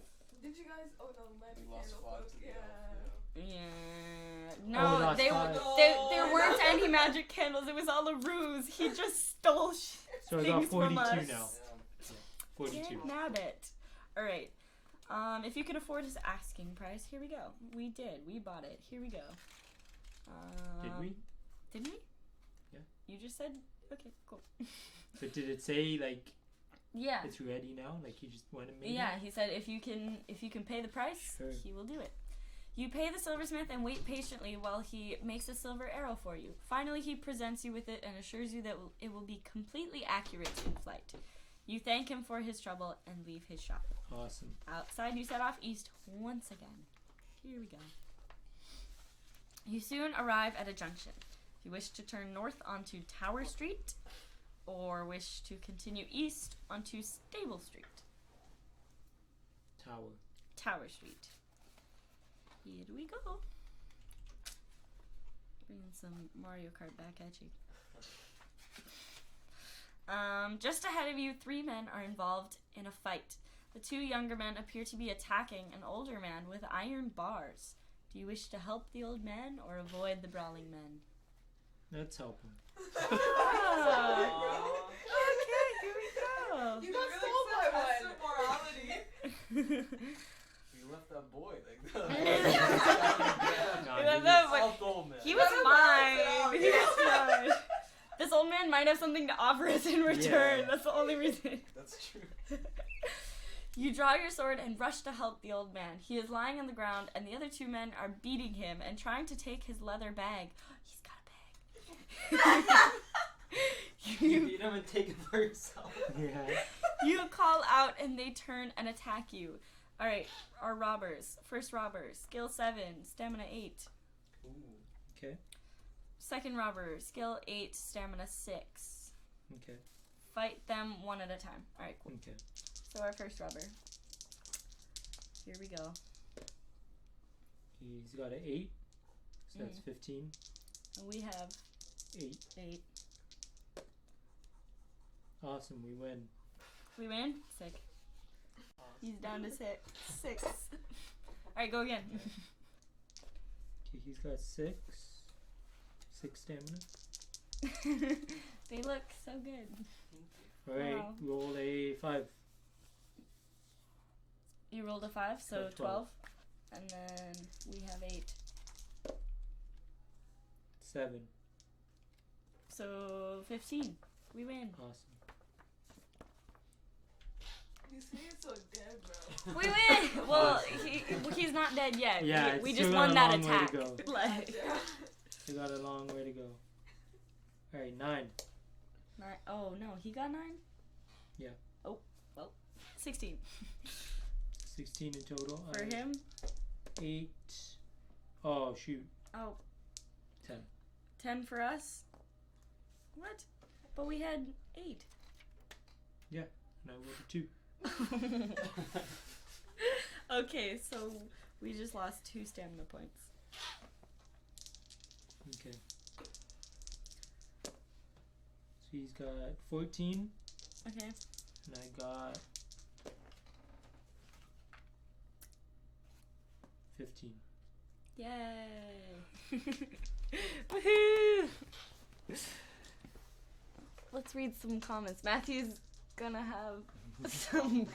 did you guys? Oh no, magic We lost candle 5 folks. to the Yeah. elf, Yeah. Oh, we No, lost they 5. there weren't any magic candles. It was all a ruse. He just stole So I got things from 42 us. now. Yeah. 42. Nab it. Alright. If you could afford his asking price, here we go. We did. We bought it. Here we go. Did we? Didn't we? Yeah. You just said, okay, cool. But did it say like Yeah. it's ready now? Like you just went and made Yeah, it? he said if you can pay the price, Sure. he will do it. You pay the silversmith and wait patiently while he makes a silver arrow for you. Finally, he presents you with it and assures you that it will be completely accurate in flight. You thank him for his trouble and leave his shop. Awesome. Outside, you set off east once again. Here we go. You soon arrive at a junction. If you wish to turn north onto Tower Street, or wish to continue east onto Stable Street. Tower. Tower Street. Here we go. Bringing some Mario Kart back at you. Just ahead of you, 3 men are involved in a fight. The 2 younger men appear to be attacking an older man with iron bars. Do you wish to help the old man or avoid the brawling men? Let's help him. Oh. Okay, here we go. You got sold by one. Morality. You left that boy like No, You left that boy. He was fine. He was fine. This old man might have something to offer us in return. Yeah. That's the only reason. That's true. You draw your sword and rush to help the old man. He is lying on the ground, and the other two men are beating him and trying to take his leather bag. He's got a bag. You beat him and take it for yourself. Yeah. You call out, and they turn and attack you. All right, our robbers. First robber, skill 7, stamina 8. Ooh. Okay. Second robber, skill 8, stamina 6. Okay. Fight them one at a time. All right, cool. Okay. So our first robber. Here we go. He's got an 8. So that's 15. And we have 8. 8. Awesome. We win. We win? Sick. He's down to 6. 6. Alright, go again. Okay. He's got 6. 6 stamina. They look so good. All right. Wow. Roll a 5. You rolled a 5, so 12. 12. And then we have 8. 7. So 15. We win. Awesome. You say it so dead, bro. We win! Well, he's not dead yet. Yeah, we it's just still won got a that long way to attack. go. Like, We got a long way to go. All right. 9. 9. Oh, no. He got 9? Yeah. Oh, well. 16. 16 in total. For him? 8. Oh, shoot. Oh. 10. 10 for us? What? But we had 8. Yeah. And I rolled a 2. Okay, so we just lost 2 stamina points. Okay. So he's got 14. Okay. And I got 15. Yay! Woohoo! Let's read some comments. Matthew's gonna have some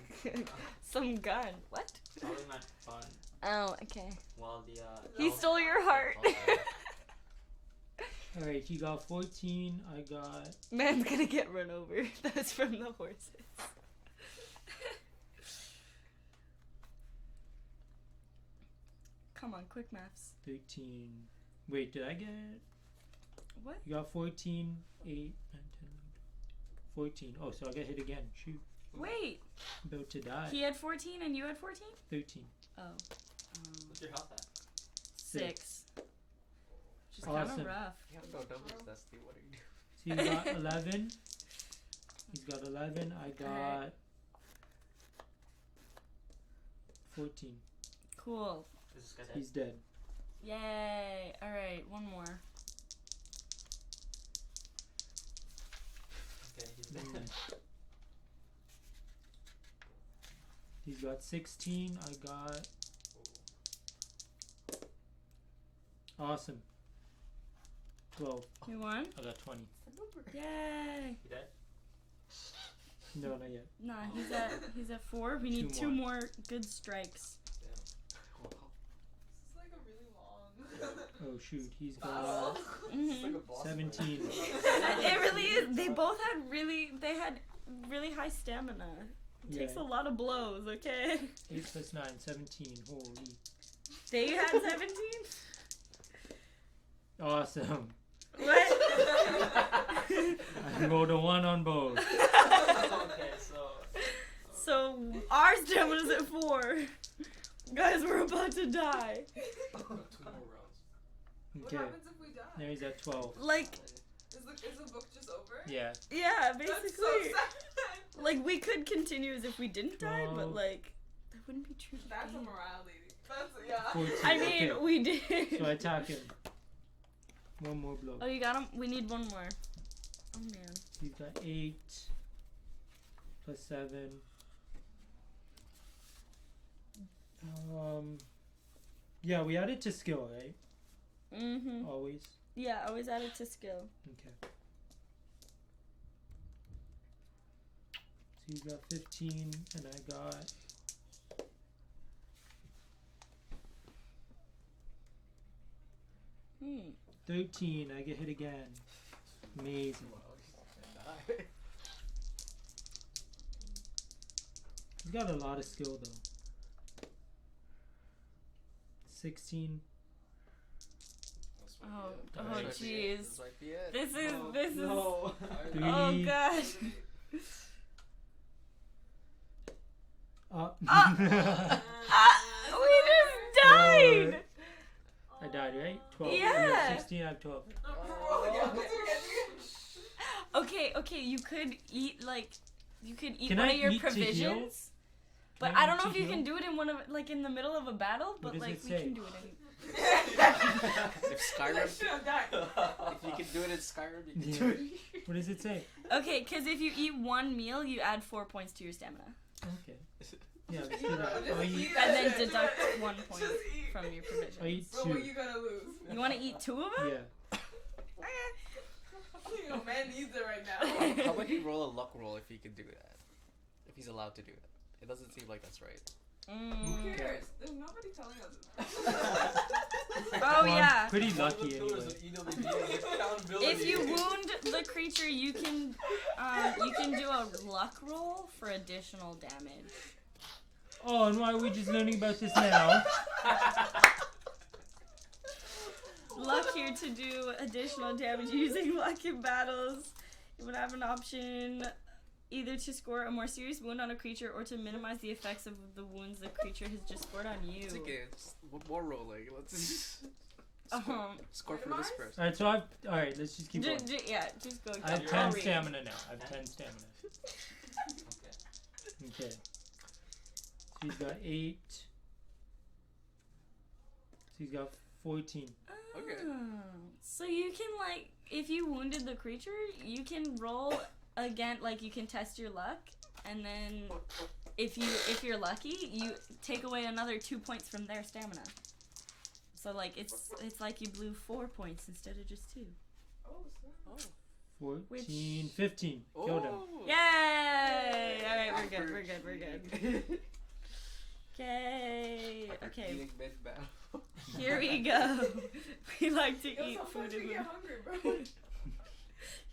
gun. What? Probably not fun. Oh, okay. While the He stole your heart. All right, he got 14. I got Man's gonna get run over. That's from the horses. Come on, quick maths. 13. Wait, did I get? What? You got 14, 8, 9, 10, 14. Oh, so I got hit again. Shoot. Wait. About to die. He had 14 and you had 14? 13. Oh. What's your health at? 6. Which is Awesome. kind of rough. You have no doubles, Dusty. What are you doing? So you got 11. He's got 11. I got 14. Cool. Is this guy dead? He's dead. Yay. Alright, one more. Okay, he's dead. He's got 16. I got. Awesome. 12. You won? I got 20. Yay. You dead? No, not yet. Nah, he's at 4. We need 2 more good strikes. This is like a really long. Oh shoot, he's battle. got It's like a boss 17. It really is. They both had really high stamina. It takes a lot of blows, okay? 8 plus 9, 17. Holy. They had 17? Awesome. What? I rolled a 1 on both. Okay, So our stamina's at 4. Guys, we're about to die. 2 more rounds. What Okay. happens if we die? Now he's at 12. Like, Is the book just over? Yeah. yeah, That's so basically. sad. Like, we could continue as if we didn't die, but 12. like, that wouldn't be true. That's a morality. That's, yeah. 14. I mean, okay. we did. So I attack him. 1 more blow. Oh, you got him? We need 1 more. Oh, man. He's got 8 plus 7. Yeah, we add it to skill, right? Mm-hmm. Always. Yeah, always add it to skill. Okay. So you got 15, and I got 13. I get hit again. Amazing. He's got a lot of skill though. 16. Oh, Alright. jeez. This might be it. This is. No. Oh 3. gosh. We just died. I died, right? 12. Yeah. You have 16. I have 12. Okay. You could eat Can one I of your eat to heal? provisions. But Can I I don't eat know to if you heal? can do it in one of in the middle of a battle. What But does like it we say? can do it in. If Skyrim, if you can do it in Skyrim, you can do it. What does it say? Okay, because if you eat one meal, you add 4 points to your stamina, Okay. Yeah, let's do that. I'll eat, and then deduct 1 point from your I'll provisions. eat Bro, what 2. you gonna lose? You want to eat 2 of them? Yeah. Yo, man needs it right now. How about you roll a luck roll if he can do that? If he's allowed to do that. It doesn't seem like that's right. Who cares? There's nobody telling us. Oh Well, yeah. I'm pretty lucky Pillars anyway. of EWB accountability. If you wound the creature, you can do a luck roll for additional damage. Oh, and why are we just learning about this now? Luck here to do additional damage using luck in battles. You would have an option either to score a more serious wound on a creature or to minimize the effects of the wounds the creature has just scored on you. It's okay. It's more rolling. Let's score for this person. Alright, so alright, let's just keep going. Just go. I have I'll 10 read. stamina now. I have 10 stamina. Okay. She's got 8. She's got 14. Okay. So you can if you wounded the creature, you can roll again. You can test your luck, and then if you're lucky, you take away another 2 points from their stamina. So it's like you blew 4 points instead of just 2. 14, 15. Killed him. Yay! All right, we're good. Okay. Eating mid-battle. Here we go. We like to eat food Sometimes and we get move. hungry, bro.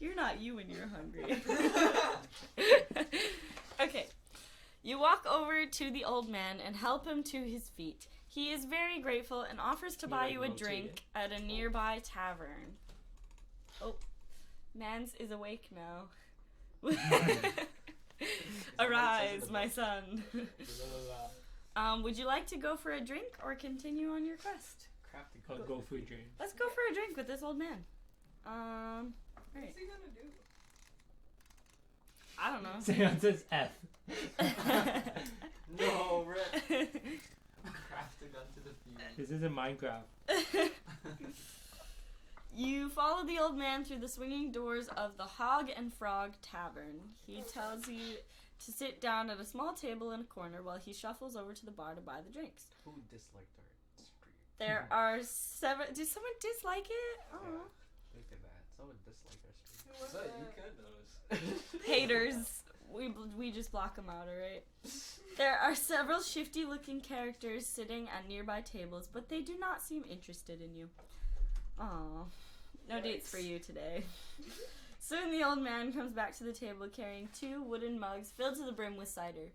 You're not you when you're hungry. Okay. You walk over to the old man and help him to his feet. He is very grateful and offers to buy you a drink at a nearby tavern. Oh, Mans is awake now. Arise, my son. Would you like to go for a drink or continue on your quest? I'll go for a drink. Let's go for a drink with this old man. Alright. What's he gonna do? I don't know. Seance says F. No, Rick. Craft a gun to the feet. This isn't Minecraft. You follow the old man through the swinging doors of the Hog and Frog Tavern. He tells you to sit down at a small table in a corner while he shuffles over to the bar to buy the drinks. Who disliked our stream? There are 7. Did someone dislike it? Oh. Look at that. Someone disliked our stream. So you can notice. Haters. We just block them out, alright? There are several shifty-looking characters sitting at nearby tables, but they do not seem interested in you. Aww. No dates for you today. Soon the old man comes back to the table carrying 2 wooden mugs filled to the brim with cider.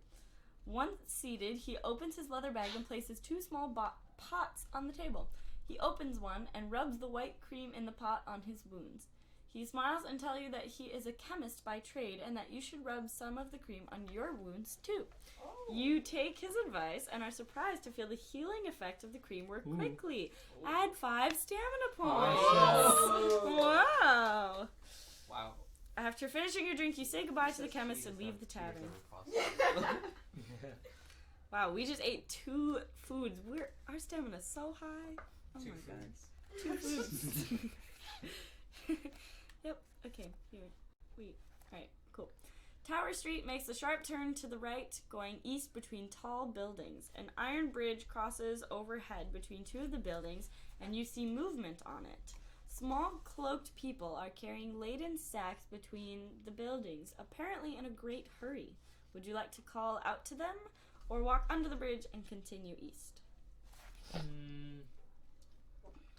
Once seated, he opens his leather bag and places 2 small pots on the table. He opens one and rubs the white cream in the pot on his wounds. He smiles and tells you that he is a chemist by trade and that you should rub some of the cream on your wounds too. Oh. You take his advice and are surprised to feel the healing effect of the cream work Ooh. quickly. Add 5 stamina points. Awesome. Wow. Wow. After finishing your drink, you say goodbye to the chemist and leave the tavern. Wow, we just ate 2 foods. Our stamina's so high. Oh 2 my foods. god. 2 foods. Yep. Okay. Here. Wait. Alright. Cool. Tower Street makes a sharp turn to the right, going east between tall buildings. An iron bridge crosses overhead between 2 of the buildings, and you see movement on it. Small cloaked people are carrying laden sacks between the buildings, apparently in a great hurry. Would you like to call out to them or walk under the bridge and continue east?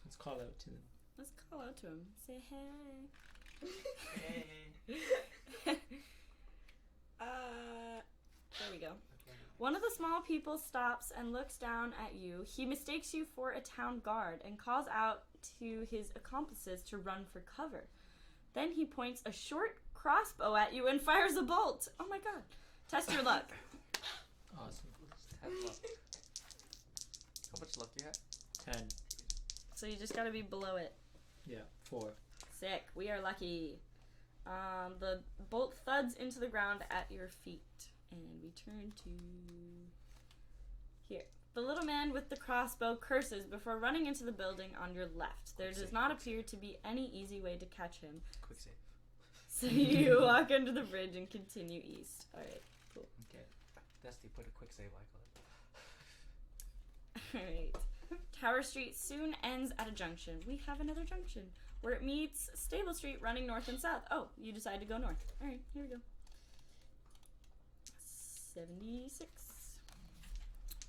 Let's call out to them. Let's call out to them. Say hey. Hey. There we go. One of the small people stops and looks down at you. He mistakes you for a town guard and calls out to his accomplices to run for cover. Then he points a short crossbow at you and fires a bolt. Oh my god. Test your luck. Awesome. Just have luck. How much luck do you have? 10. So you just gotta be below it. Yeah, 4. Sick. We are lucky. The bolt thuds into the ground at your feet. And we turn to here. The little man with the crossbow curses before running into the building on your left. There does not appear to be any easy way to catch him. Quick save. So you walk under the bridge and continue east. Alright, cool. Okay. Dusty, put a quick save icon. Alright. Tower Street soon ends at a junction. We have another junction where it meets Stable Street running north and south. Oh, you decide to go north. Alright, here we go. 76.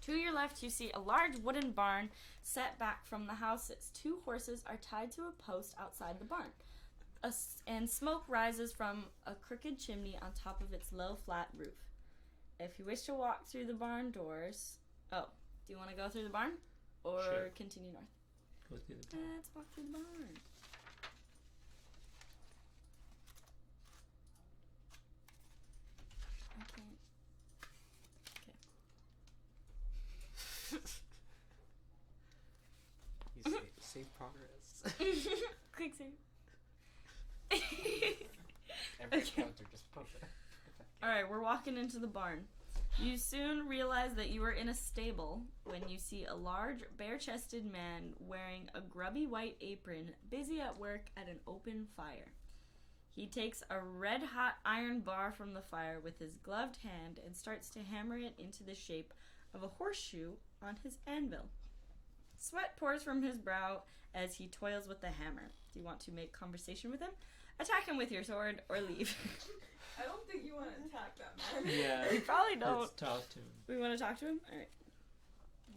To your left, you see a large wooden barn set back from the houses. 2 horses are tied to a post outside the barn, and smoke rises from a crooked chimney on top of its low, flat roof. If you wish to walk through the barn doors... Oh, do you want to go through the barn? Or Sure. continue north? Go through the barn. Let's walk through the barn. I can't... You save progress. Quick save. Every Okay. encounter, just poke it. Alright, we're walking into the barn. You soon realize that you are in a stable when you see a large, bare-chested man wearing a grubby white apron, busy at work at an open fire. He takes a red-hot iron bar from the fire with his gloved hand and starts to hammer it into the shape of a horseshoe on his anvil. Sweat pours from his brow as he toils with the hammer. Do you want to make conversation with him? Attack him with your sword or leave. I don't think you want to attack that man. Yeah. We probably don't. Let's talk to him. We want to talk to him? Alright.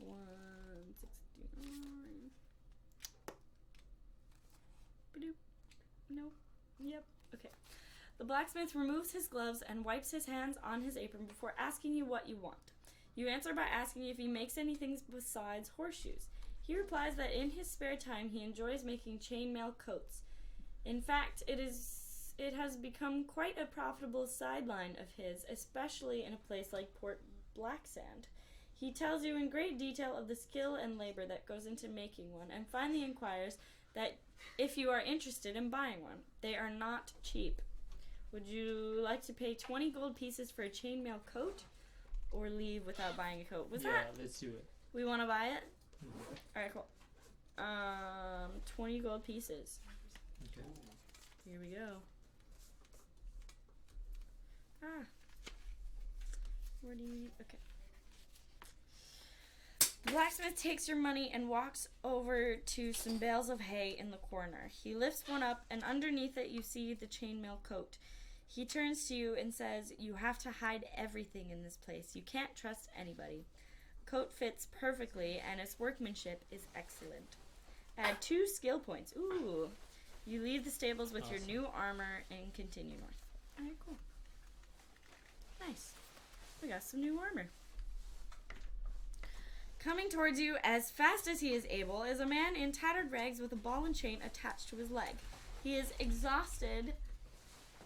169. Ba-doop. Nope. Yep. Okay. The blacksmith removes his gloves and wipes his hands on his apron before asking you what you want. You answer by asking if he makes anything besides horseshoes. He replies that in his spare time he enjoys making chainmail coats. In fact, it has become quite a profitable sideline of his, especially in a place like Port Blacksand. He tells you in great detail of the skill and labor that goes into making one, and finally inquires that if you are interested in buying one. They are not cheap. Would you like to pay 20 gold pieces for a chainmail coat, or leave without buying a coat? Let's do it. We want to buy it? Mhm. Alright, cool. 20 gold pieces. Okay. Here we go. Where do you need? Okay. The blacksmith takes your money and walks over to some bales of hay in the corner. He lifts one up, and underneath it you see the chainmail coat. He turns to you and says, "You have to hide everything in this place. You can't trust anybody." Coat fits perfectly, and its workmanship is excellent. Add 2 skill points. Ooh. You leave the stables with your Awesome. new armor and continue north. Alright, cool. Nice. We got some new armor. Coming towards you as fast as he is able is a man in tattered rags with a ball and chain attached to his leg. He is exhausted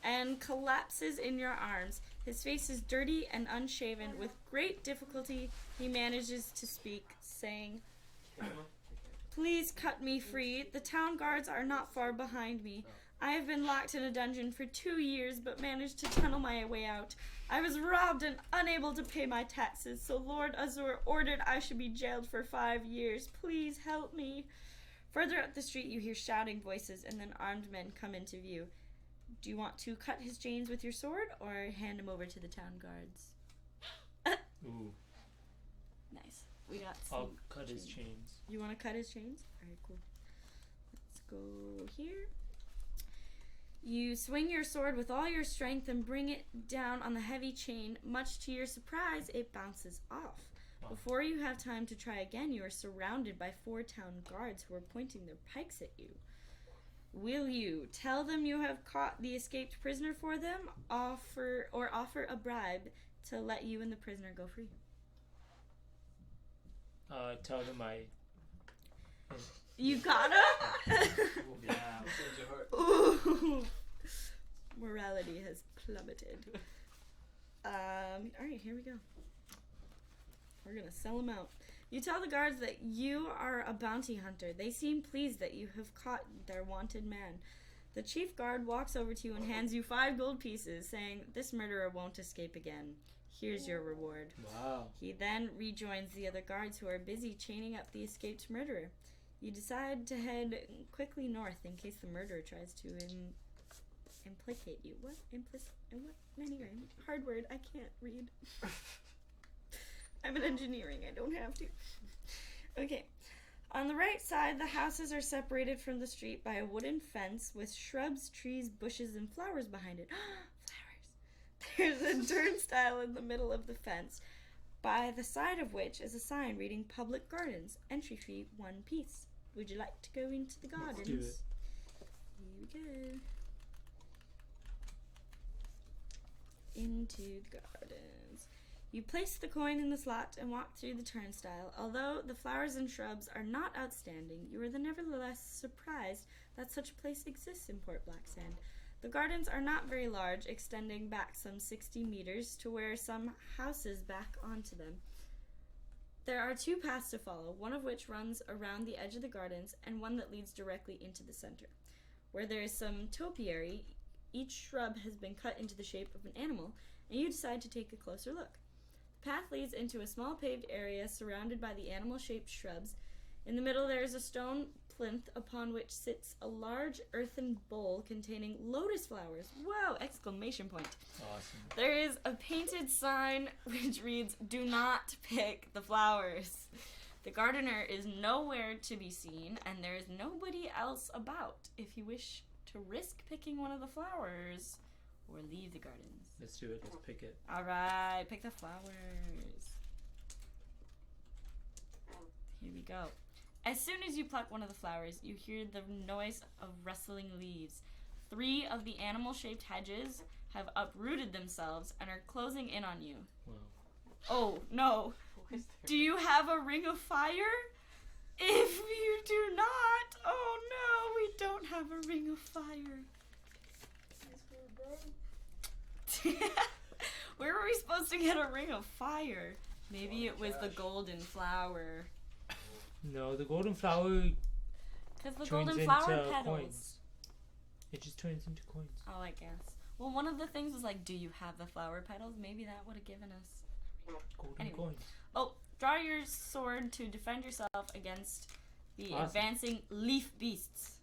and collapses in your arms. His face is dirty and unshaven. With great difficulty, he manages to speak, saying, "Please cut me free. The town guards are not far behind me. I have been locked in a dungeon for 2 years, but managed to tunnel my way out. I was robbed and unable to pay my taxes, so Lord Azur ordered I should be jailed for 5 years. Please help me." Further up the street, you hear shouting voices, and then armed men come into view. Do you want to cut his chains with your sword, or hand him over to the town guards? Ooh. Nice. We got some I'll cut his chains. You want to cut his chains? Alright, cool. Let's go here. You swing your sword with all your strength and bring it down on the heavy chain. Much to your surprise, it bounces off. Before you have time to try again, you are surrounded by 4 town guards who are pointing their pikes at you. Will you tell them you have caught the escaped prisoner for them, offer a bribe to let you and the prisoner go free? Tell them I. You gotta? Yeah. Ooh. Morality has plummeted. Alright, here we go. We're gonna sell them out. You tell the guards that you are a bounty hunter. They seem pleased that you have caught their wanted man. The chief guard walks over to you and hands you 5 gold pieces, saying, "This murderer won't escape again. Here's your reward." Wow. He then rejoins the other guards who are busy chaining up the escaped murderer. You decide to head quickly north in case the murderer tries to implicate you. What? What? Anyway, hard word. I can't read. I'm in engineering. I don't have to. Okay. On the right side, the houses are separated from the street by a wooden fence with shrubs, trees, bushes, and flowers behind it. Flowers! There's a turnstile in the middle of the fence, by the side of which is a sign reading Public Gardens. Entry fee 1 piece. Would you like to go into the gardens? Let's do it. Here we go. Into the gardens. You place the coin in the slot and walk through the turnstile. Although the flowers and shrubs are not outstanding, you are nevertheless surprised that such a place exists in Port Blacksand. The gardens are not very large, extending back some 60 meters to where some houses back onto them. There are 2 paths to follow, one of which runs around the edge of the gardens and one that leads directly into the center. Where there is some topiary, each shrub has been cut into the shape of an animal, and you decide to take a closer look. The path leads into a small paved area surrounded by the animal-shaped shrubs. In the middle there is a stone plinth upon which sits a large earthen bowl containing lotus flowers. Whoa! Exclamation point. Awesome. There is a painted sign which reads, "Do not pick the flowers." The gardener is nowhere to be seen, and there is nobody else about if you wish to risk picking one of the flowers or leave the gardens. Let's do it. Let's pick it. Alright, pick the flowers. Here we go. As soon as you pluck one of the flowers, you hear the noise of rustling leaves. 3 of the animal-shaped hedges have uprooted themselves and are closing in on you. Wow. Oh, no. Do you have a ring of fire? If you do not, oh no, we don't have a ring of fire. Where were we supposed to get a ring of fire? Maybe it was the golden flower. No, the golden flower Because the turns golden flower into petals. coins. It just turns into coins. Oh, I guess. Well, one of the things was like, do you have the flower petals? Maybe that would have given us. Golden Anyway. coins. Oh, draw your sword to defend yourself against the Awesome. advancing leaf beasts.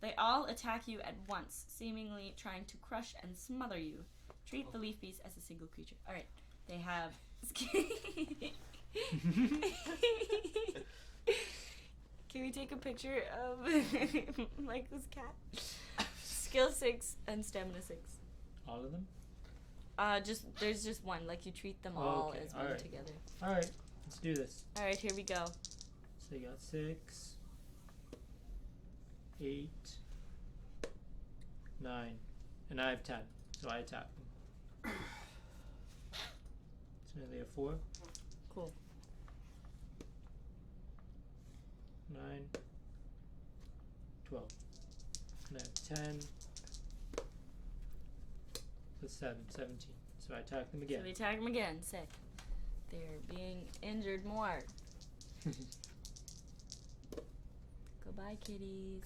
They all attack you at once, seemingly trying to crush and smother you. Treat the leaf beast as a single creature. Alright, they have... Can we take a picture of Michael's cat? Skill 6 and stamina 6. All of them? There's just one. Like, you treat them Oh, all okay. as one Alright. together. Alright, let's do this. Alright, here we go. So you got 6, 8, 9, and I have 10. So I attack them. So now they have 4, Cool. 9, 12. And I have 10 plus 7, 17. So I attack them So again. we attack them again. Sick. They're being injured more. Goodbye, kitties.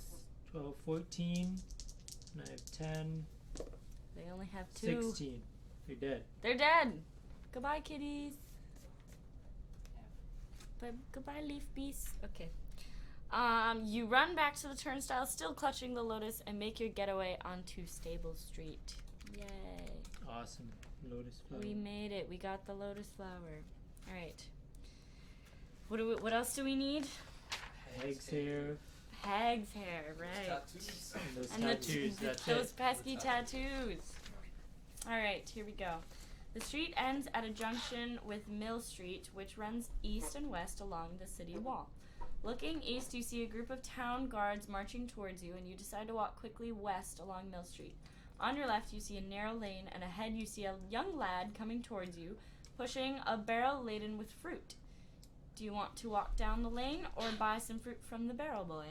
12, 14, and I have 10, They only have 2. 16. They're dead. They're dead. Goodbye, kitties. But goodbye, leaf beasts. Okay. You run back to the turnstile, still clutching the lotus, and make your getaway onto Stable Street. Yay. Awesome. Lotus flower. We made it. We got the lotus flower. All right. What else do we need? Eggs here. hag's hair, right? Tattoos. And those And tattoos, that's those it. pesky tattoos. Alright, here we go. The street ends at a junction with Mill Street, which runs east and west along the city wall. Looking east, you see a group of town guards marching towards you, and you decide to walk quickly west along Mill Street. On your left, you see a narrow lane, and ahead you see a young lad coming towards you, pushing a barrel laden with fruit. Do you want to walk down the lane or buy some fruit from the barrel boy?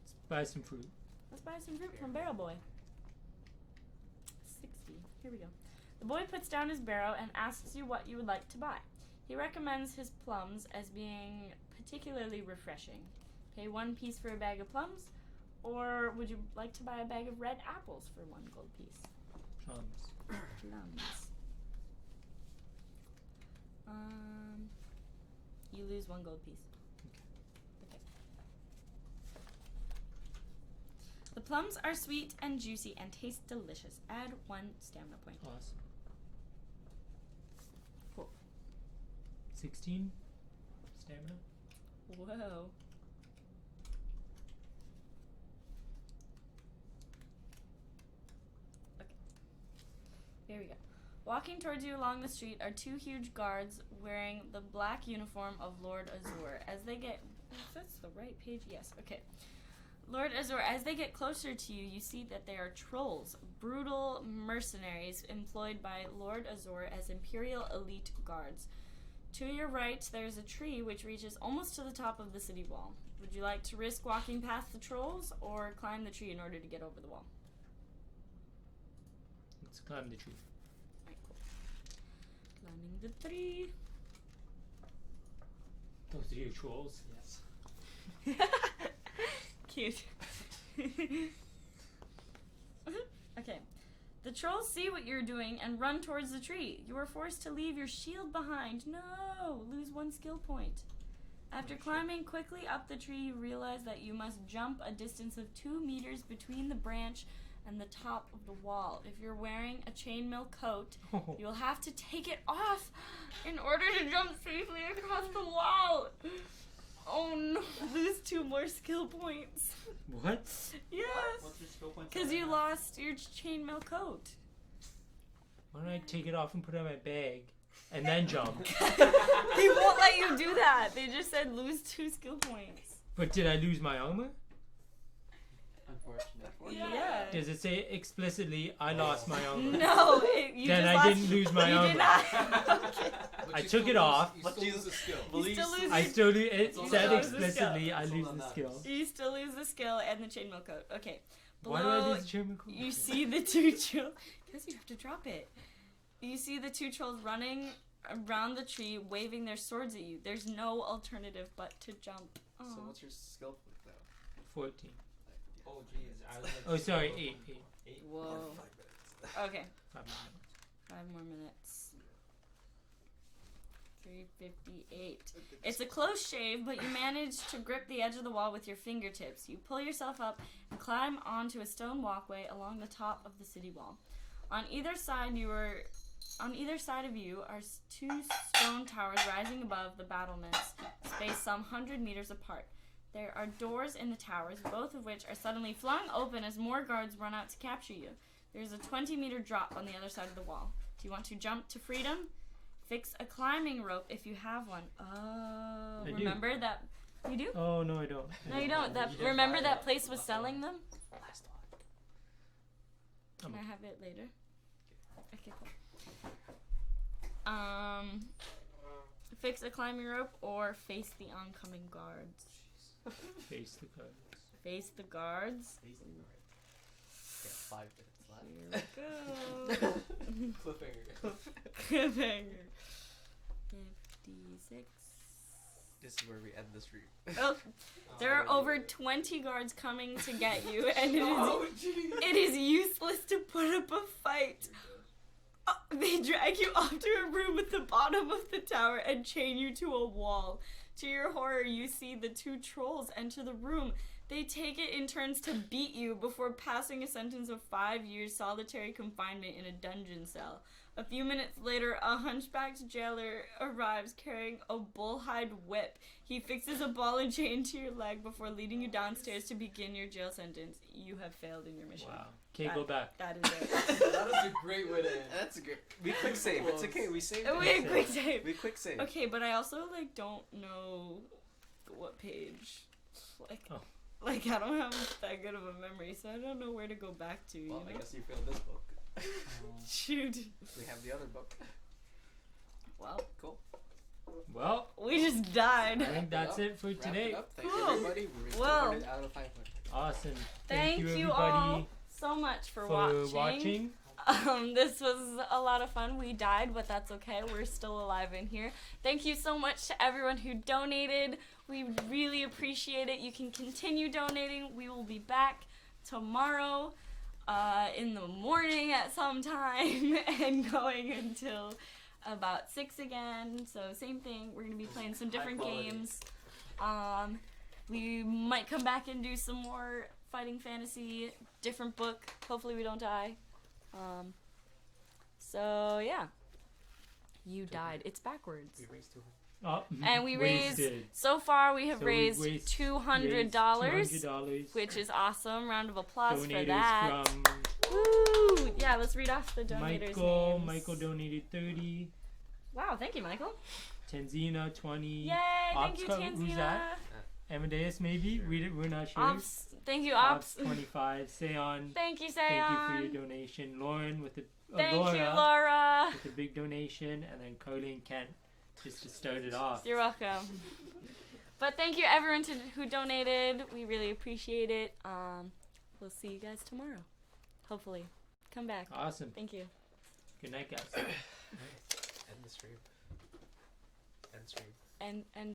Let's buy some fruit. Let's buy some fruit from Barrel Boy. 60. Here we go. The boy puts down his barrow and asks you what you would like to buy. He recommends his plums as being particularly refreshing. Pay 1 piece for a bag of plums, or would you like to buy a bag of red apples for 1 gold piece? Plums. Plums. You lose 1 gold piece. Okay. The plums are sweet and juicy and taste delicious. Add 1 stamina point. Awesome. Cool. 16 stamina. Whoa. Okay. Here we go. Walking towards you along the street are 2 huge guards wearing the black uniform of Lord Azur. As they get... If that's the right page? Yes. Okay. Lord Azur, as they get closer to you, you see that they are trolls, brutal mercenaries employed by Lord Azur as Imperial elite guards. To your right, there's a tree which reaches almost to the top of the city wall. Would you like to risk walking past the trolls or climb the tree in order to get over the wall? Let's climb the tree. Alright, cool. Climbing the tree. Those are your trolls. Yes. Cute. Okay. The trolls see what you're doing and run towards the tree. You are forced to leave your shield behind. No! Lose 1 skill point. After climbing quickly up the tree, you realize that you must jump a distance of 2 meters between the branch and the top of the wall. If you're wearing a chainmail coat, you'll have to take it off in order to jump safely across the wall. Oh no, lose 2 more skill points. What? Yes. What's your skill points? Because you lost your chainmail coat. Why don't I take it off and put it in my bag and then jump? They won't let you do that. They just said lose 2 skill points. But did I lose my armor? Unfortunate. Yeah. Does it say explicitly I lost my armor? No, you Then just I lost, didn't lose my you armor. did not. Okay. But I you took still it off. You still lose the skill. You still lose I your- still lose. It You said still lose the explicitly skill. I It's lose all the that skill. You still lose the skill and the chainmail coat. Okay. Why do I Below, lose the chairman coat? you see the 2 trolls. Because you have to drop it. You see the 2 trolls running around the tree, waving their swords at you. There's no alternative but to jump. So Aw. what's your skill point though? 14. Oh jeez. I was like, Oh, sorry, 8. 8. Whoa. 5 minutes. Okay. 5 minutes. 5 more minutes. 3:58. It's a close shave, but you manage to grip the edge of the wall with your fingertips. You pull yourself up and climb onto a stone walkway along the top of the city wall. On either side of you are 2 stone towers rising above the battlements, spaced some 100 meters apart. There are doors in the towers, both of which are suddenly flung open as more guards run out to capture you. There's a 20-meter drop on the other side of the wall. Do you want to jump to freedom? Fix a climbing rope if you have one. Oh, I do. remember that? You do? Oh, no, I don't. No, you don't. That You didn't remember buy that it. place was selling them? Can I'm I have it later? Okay, cool. Fix a climbing rope or face the oncoming guards. Face the cards. Face the guards. Yeah, 5 minutes left. Here we go. Cliffhanger. Cliffhanger. 56. This is where we end the street. Oh, there are over 20 guards coming to get you, and it is useless to put up a fight. They drag you off to a room at the bottom of the tower and chain you to a wall. To your horror, you see the 2 trolls enter the room. They take it in turns to beat you before passing a sentence of 5 years solitary confinement in a dungeon cell. A few minutes later, a hunchbacked jailer arrives carrying a bullhide whip. He fixes a ball and chain to your leg before leading you downstairs to begin your jail sentence. You have failed in your mission. Wow. Okay, go back. That is it. That is a great way to end. That's a good. We quick save. It's okay. We saved We it. quick save. We quick save. Okay, but I also like don't know what page. Like I don't have that good of a memory, so I don't know where to go back to. Well, you I know? guess you failed this book. Shoot. We have the other book. Well, Cool. Well, we just died. I think that's it for Wrap today. it up. Thank Cool. you, everybody. We Well. scored it out of 500. Awesome. Thank you you everybody all so much for watching. watching. This was a lot of fun. We died, but that's okay. We're still alive in here. Thank you so much to everyone who donated. We really appreciate it. You can continue donating. We will be back tomorrow in the morning at some time and going until about 6 again. So same thing. We're going to be playing some different games. We might come back and do some more fighting fantasy, different book. Hopefully we don't die. So yeah, you died. It's backwards. We raised 200. Oh, And we raised, wasted. so far we have So we raised raised $200, $200, which is awesome. Round of applause for donators that. from Woo! Yeah, let's read off the donators' names. Michael donated 30. Wow, thank you, Michael. Tanzina 20. Yay, thank you, Ops, who's Tanzina. that? Amadeus maybe? We're not sure. Ops, thank you, Ops. 25. Seon. Thank you, Seon. Thank you for your donation. Lauren with the Thank Laura you, Laura. with a big donation, and then Colleen Kent just to start it off. You're welcome. But thank you everyone who donated. We really appreciate it. We'll see you guys tomorrow. Hopefully. Come back. Awesome. Thank you. Good night, guys. End the stream. End stream. And